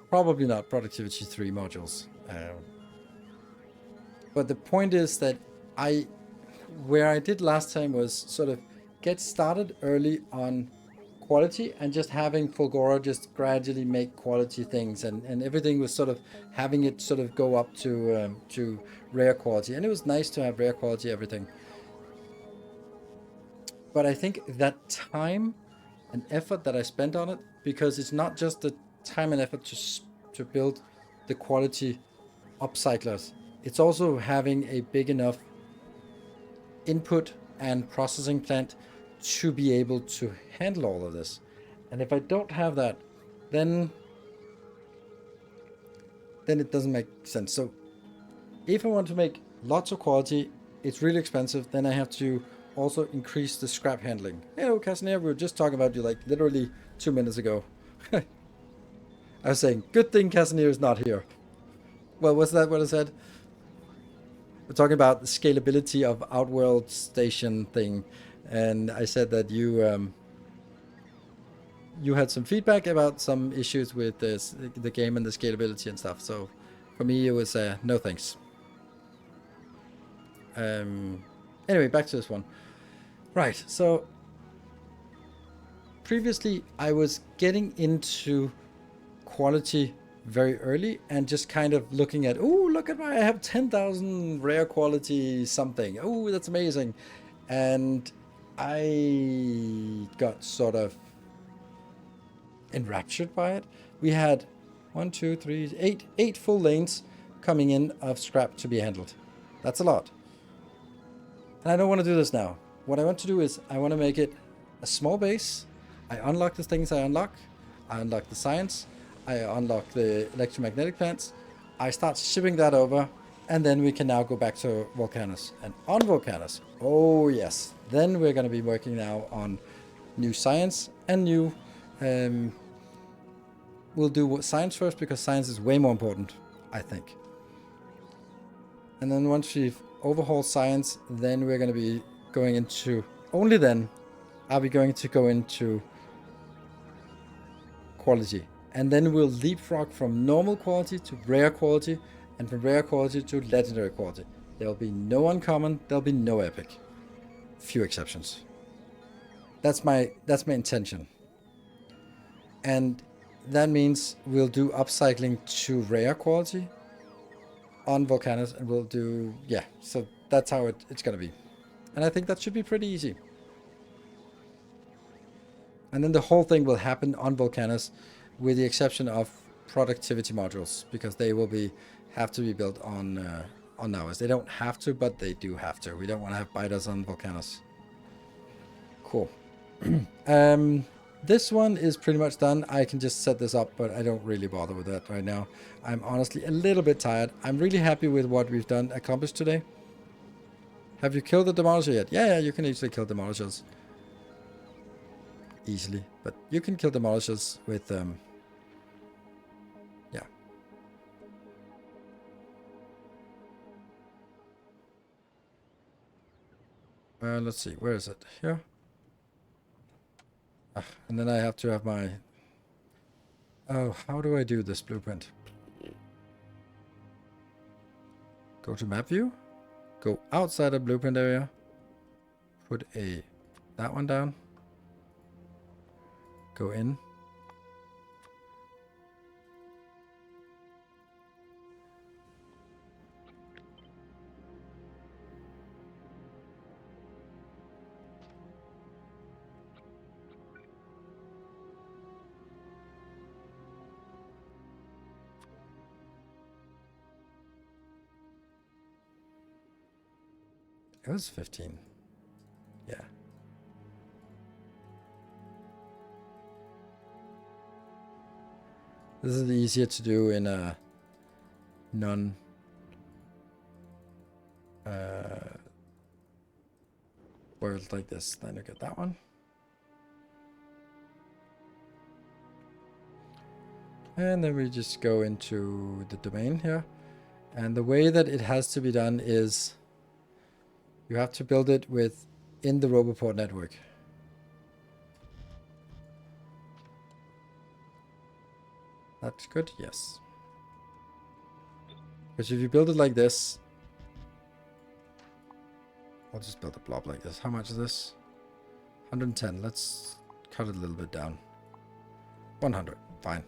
Probably not Productivity 3 modules. But the point is that where I did last time was sort of get started early on quality and just having Fulgora just gradually make quality things, and everything was sort of having it sort of go up to rare quality, and it was nice to have rare quality everything. But I think that time and effort that I spent on it, because it's not just the time and effort to build the quality upcyclers, it's also having a big enough input and processing plant to be able to handle all of this. And if I don't have that, then it doesn't make sense. So if I want to make lots of quality, it's really expensive. Then I have to also increase the scrap handling. Hello, Casimir, we were just talking about you like literally 2 minutes ago. I was saying, good thing Casimir is not here. Well, was that what I said? We're talking about the scalability of Outworld Station thing. And I said that you had some feedback about some issues with the game and the scalability and stuff. So for me, it was no thanks. Anyway, back to this one. Right, so previously I was getting into quality very early and just kind of looking at, oh, look at I have 10,000 rare quality something. Oh, that's amazing. And I got sort of enraptured by it. We had 8 full lanes coming in of scrap to be handled. That's a lot. And I don't want to do this now. What I want to do is I want to make it a small base. I unlock the things I unlock. I unlock the science. I unlock the electromagnetic plants. I start shipping that over, and then we can now go back to Volcanus. And on Volcanus, oh yes, then we're going to be working now on new science and new... we'll do science first, because science is way more important, I think. And then once we've overhauled science, then we're going to be going into... Only then are we going to go into quality. And then we'll leapfrog from normal quality to rare quality, and from rare quality to legendary quality. There'll be no uncommon, there'll be no epic. Few exceptions. That's my intention. And that means we'll do upcycling to rare quality, on Volcanus, and we'll do, yeah, so that's how it's going to be. And I think that should be pretty easy. And then the whole thing will happen on Volcanus, with the exception of productivity modules, because they will have to be built on ours. They don't have to, but they do have to. We don't want to have biters on Volcanus. Cool. This one is pretty much done. I can just set this up, but I don't really bother with that right now. I'm honestly a little bit tired. I'm really happy with what we've accomplished today. Have you killed the demolisher yet? Yeah, you can easily kill demolishers. Easily, but you can kill demolishers with yeah. Let's see, where is it? Here. And then I have to have my, oh, how do I do this blueprint? Go to map view, go outside the blueprint area, put that one down, go in. It was 15. Yeah. This is easier to do in a non world like this. Then you get that one. And then we just go into the domain here. And the way that it has to be done is you have to build it in the Roboport network. That's good, yes. Because if you build it like this, I'll just build a blob like this. How much is this? 110. Let's cut it a little bit down. 100. Fine.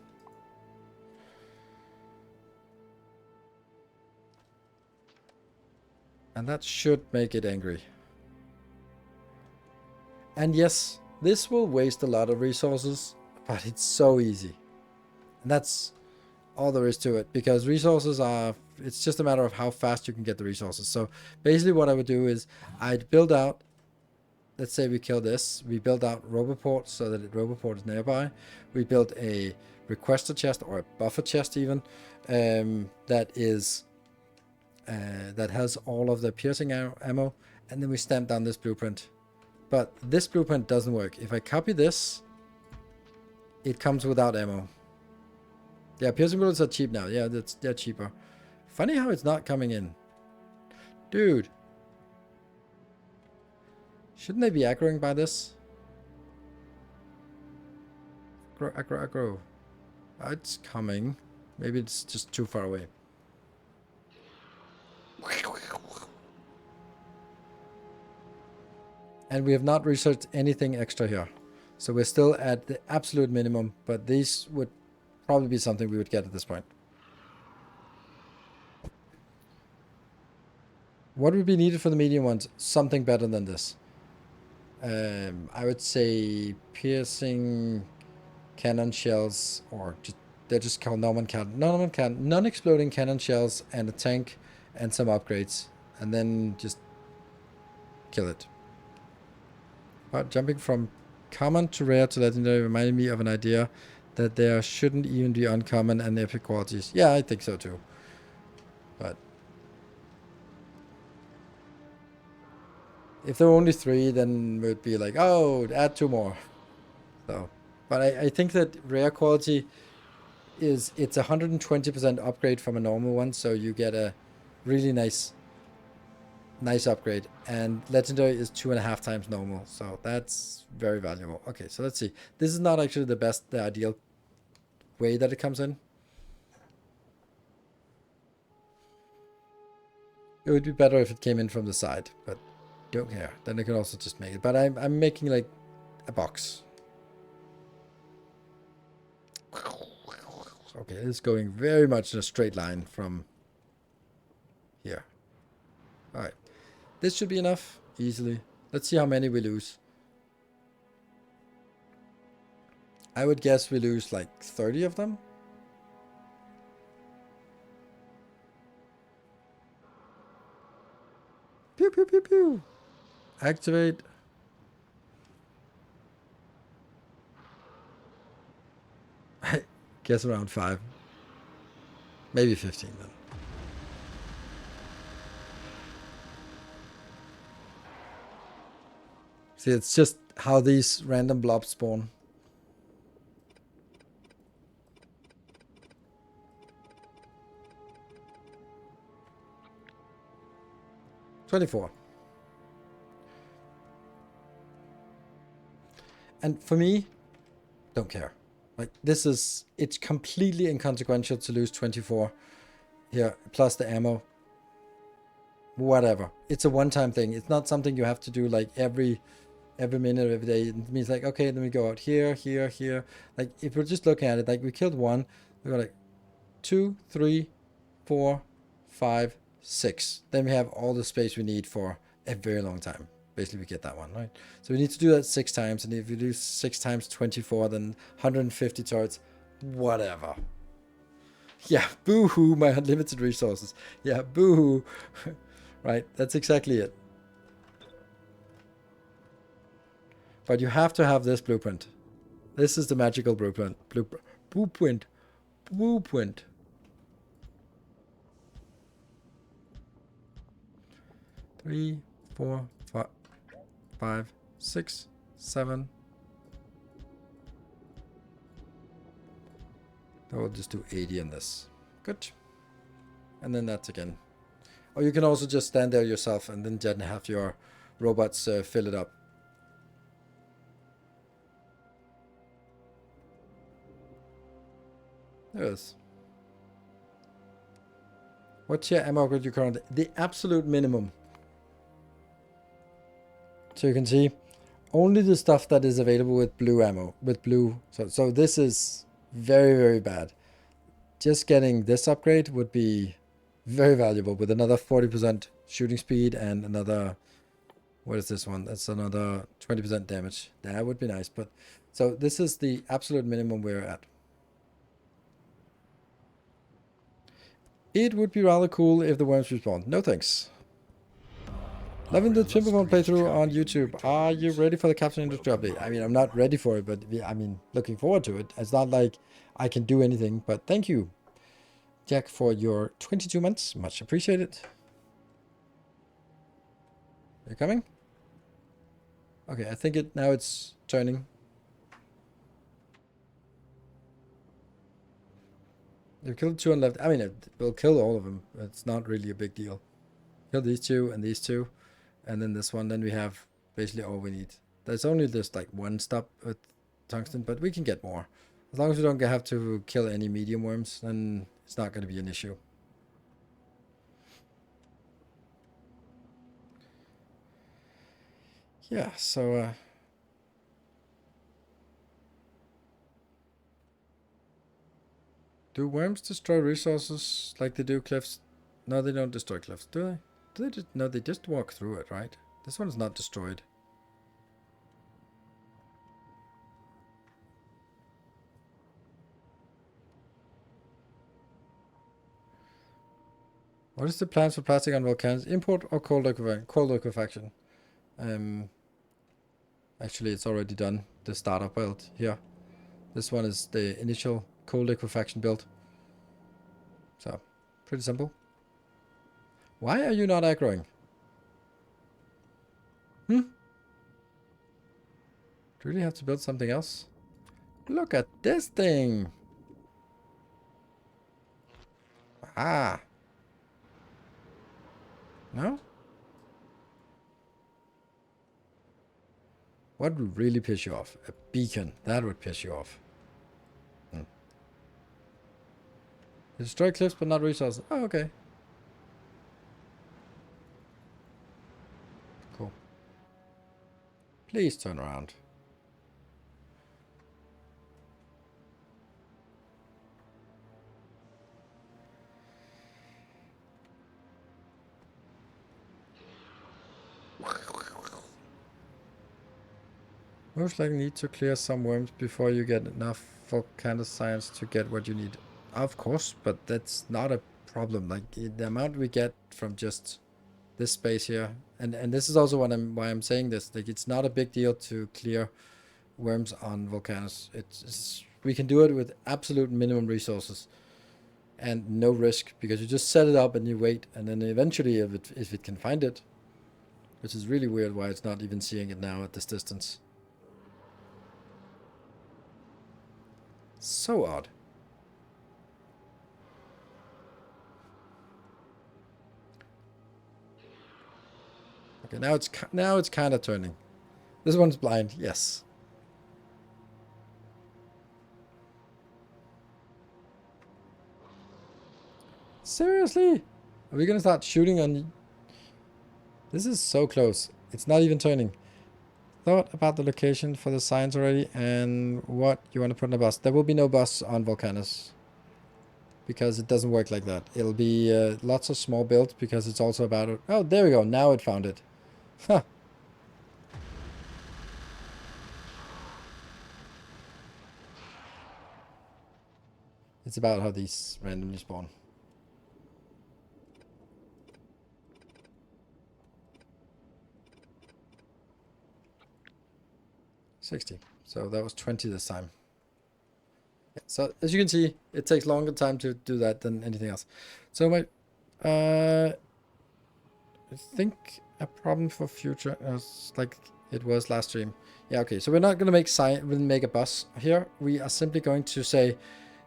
And that should make it angry. And yes, this will waste a lot of resources, but it's so easy. And that's all there is to it, because resources it's just a matter of how fast you can get the resources. So basically what I would do is I'd build out, let's say we kill this, we build out Roboport so that Roboport is nearby. We build a requester chest or a buffer chest even, that has all of the piercing ammo, and then we stamp down this blueprint. But this blueprint doesn't work. If I copy this, it comes without ammo. Yeah, piercing bullets are cheap now. Yeah, they're cheaper. Funny how it's not coming in. Dude. Shouldn't they be aggroing by this? Aggro. It's coming. Maybe it's just too far away. And we have not researched anything extra here. So we're still at the absolute minimum, but these would probably be something we would get at this point. What would be needed for the medium ones? Something better than this. I would say piercing cannon shells, or they're just called non-exploding cannon shells, and a tank and some upgrades, and then just kill it. But jumping from common to rare to legendary reminded me of an idea that there shouldn't even be uncommon and epic qualities. Yeah, I think so too. But if there were only 3, then it would be like, oh, add 2 more. So, but I think that rare quality it's 120% upgrade from a normal one, so you get a really nice upgrade, and legendary is 2.5 times normal, so that's very valuable. Okay, so let's see. This is not actually the ideal way that it comes in. It would be better if it came in from the side, but don't care. Then I can also just make it. But I'm making like a box. Okay, it's going very much in a straight line from here. All right. This should be enough, easily. Let's see how many we lose. I would guess we lose like 30 of them. Pew, pew, pew, pew. Activate. I guess around 5. Maybe 15 then. See, it's just how these random blobs spawn. $24. And for me, don't care. Like, this is, it's completely inconsequential to lose 24 here, plus the ammo. Whatever. It's a one-time thing. It's not something you have to do like every minute, every day. It means like, okay, then we go out here, here, here. Like, if we're just looking at it, like we killed 1, we got like 2, 3, 4, 5, 6. Then we have all the space we need for a very long time. Basically, we get that one, right? So we need to do that 6 times. And if you do 6 times 24, then 150 turrets, whatever. Yeah, boo-hoo, my unlimited resources. Yeah, boo-hoo. Right, that's exactly it. But you have to have this blueprint. This is the magical blueprint. Blueprint. 3, 4, 5, 6, 7. I will just do 80 in this. Good. And then that's again. Or you can also just stand there yourself and then have your robots fill it up. There it is. What's your ammo upgrade you currently? The absolute minimum. So you can see only the stuff that is available with blue ammo, with blue. So this is very, very bad. Just getting this upgrade would be very valuable with another 40% shooting speed and another, what is this one? That's another 20% damage. That would be nice. But so this is the absolute minimum we're at. It would be rather cool if the worms respawn. No thanks. Loving the Timbermon playthrough on YouTube. Are you ready for the Captain Industry update? I mean, I'm not ready for it, but I mean, looking forward to it. It's not like I can do anything, but thank you, Jack, for your 22 months. Much appreciated. Are you coming? Okay, I think now it's turning. You've killed 2 and left. I mean, it will kill all of them. It's not really a big deal. Kill these 2 and these 2. And then this one, then we have basically all we need. There's only just like 1 stop with tungsten, but we can get more. As long as we don't have to kill any medium worms, then it's not going to be an issue. Yeah, so... do worms destroy resources like they do cliffs? No, they don't destroy cliffs, do they? Do they just... no, they just walk through it, right? This one's not destroyed. What is the plans for plastic on Volcanus? Import or cold liquefaction? Actually, it's already done. The startup build here. This one is the initial cold liquefaction build. So, pretty simple. Why are you not aggroing? Do you really have to build something else? Look at this thing! Ah! No? What would really piss you off? A beacon. That would piss you off. Destroy cliffs but not resources. Oh, okay. Cool. Please turn around. Most likely need to clear some worms before you get enough Volcanus science to get what you need. Of course, but that's not a problem. Like the amount we get from just this space here, and this is also why I'm saying this. Like it's not a big deal to clear worms on Volcanus. It's we can do it with absolute minimum resources and no risk, because you just set it up and you wait, and then eventually if it can find it, which is really weird why it's not even seeing it now at this distance. So odd. Okay, now it's kind of turning. This one's blind, yes. Seriously? Are we gonna start shooting on... This is so close. It's not even turning. Thought about the location for the signs already and what you want to put on a bus. There will be no bus on Volcanus, because it doesn't work like that. It'll be lots of small builds, because it's also about... Oh, there we go. Now it found it. Huh. It's about how these randomly spawn. $60. So that was 20 this time. Yeah, so as you can see, it takes longer time to do that than anything else. So my... I think a problem for future is like it was last stream. Yeah, okay. So we're not going to make a bus here. We are simply going to say,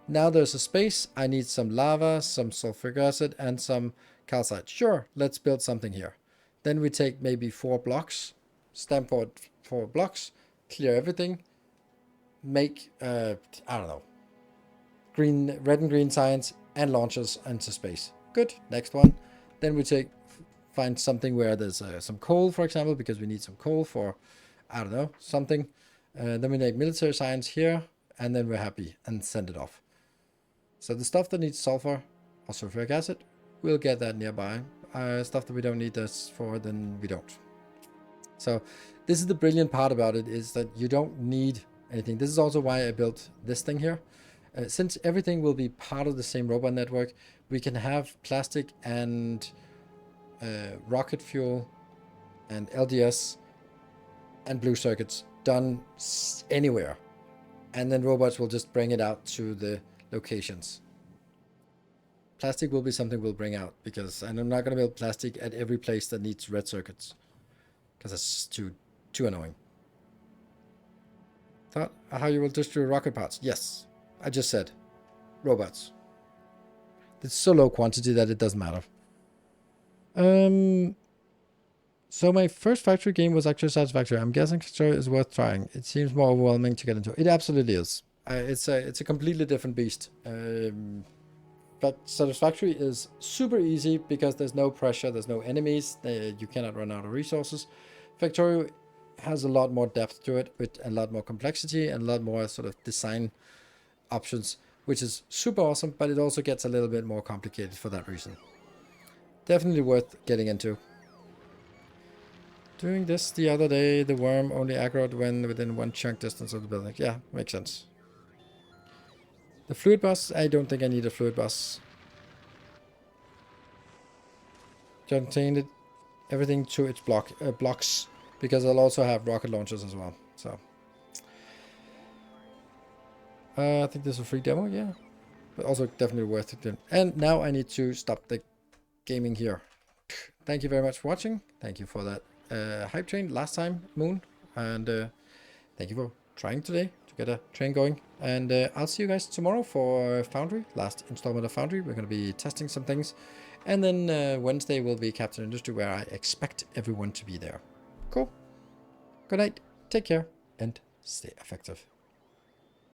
now there's a space. I need some lava, some sulfuric acid, and some calcite. Sure, let's build something here. Then we take maybe 4 blocks, stamp out 4 blocks, clear everything, make I don't know, red and green science, and launches into space. Good. Next one. Then we find something where there's some coal, for example, because we need some coal for, I don't know, something. Then we make military science here, and then we're happy and send it off. So the stuff that needs sulfur or sulfuric acid, we'll get that nearby. Stuff that we don't need this for, then we don't. So this is the brilliant part about it, is that you don't need anything. This is also why I built this thing here. Since everything will be part of the same robot network, we can have plastic and rocket fuel and LDS and blue circuits done anywhere, and then robots will just bring it out to the locations. Plastic will be something we'll bring out, because I'm not going to build plastic at every place that needs red circuits, because that's too annoying. Thought how you will distribute rocket parts? Yes, I just said robots. It's so low quantity that it doesn't matter. So my first factory game was actually satisfactory. I'm guessing Factorio is worth trying. It seems more overwhelming to get into. It absolutely is. It's a completely different beast. But Satisfactory is super easy because there's no pressure, there's no enemies, you cannot run out of resources. Factorio has a lot more depth to it, with a lot more complexity and a lot more sort of design options, which is super awesome, but it also gets a little bit more complicated for that reason. Definitely worth getting into. Doing this the other day, the worm only aggroed when within 1 chunk distance of the building. Yeah, makes sense. The fluid bus, I don't think I need a fluid bus. Contained everything to its blocks, because I'll also have rocket launchers as well. So I think this is a free demo, yeah, but also definitely worth it. And now I need to stop the gaming here. Thank you very much for watching. Thank you for that hype train last time, Moon, and thank you for trying today to get a train going. And I'll see you guys tomorrow for Foundry, last installment of Foundry. We're going to be testing some things, and then Wednesday will be Captain Industry, where I expect everyone to be there. Cool. Good night. Take care and stay effective.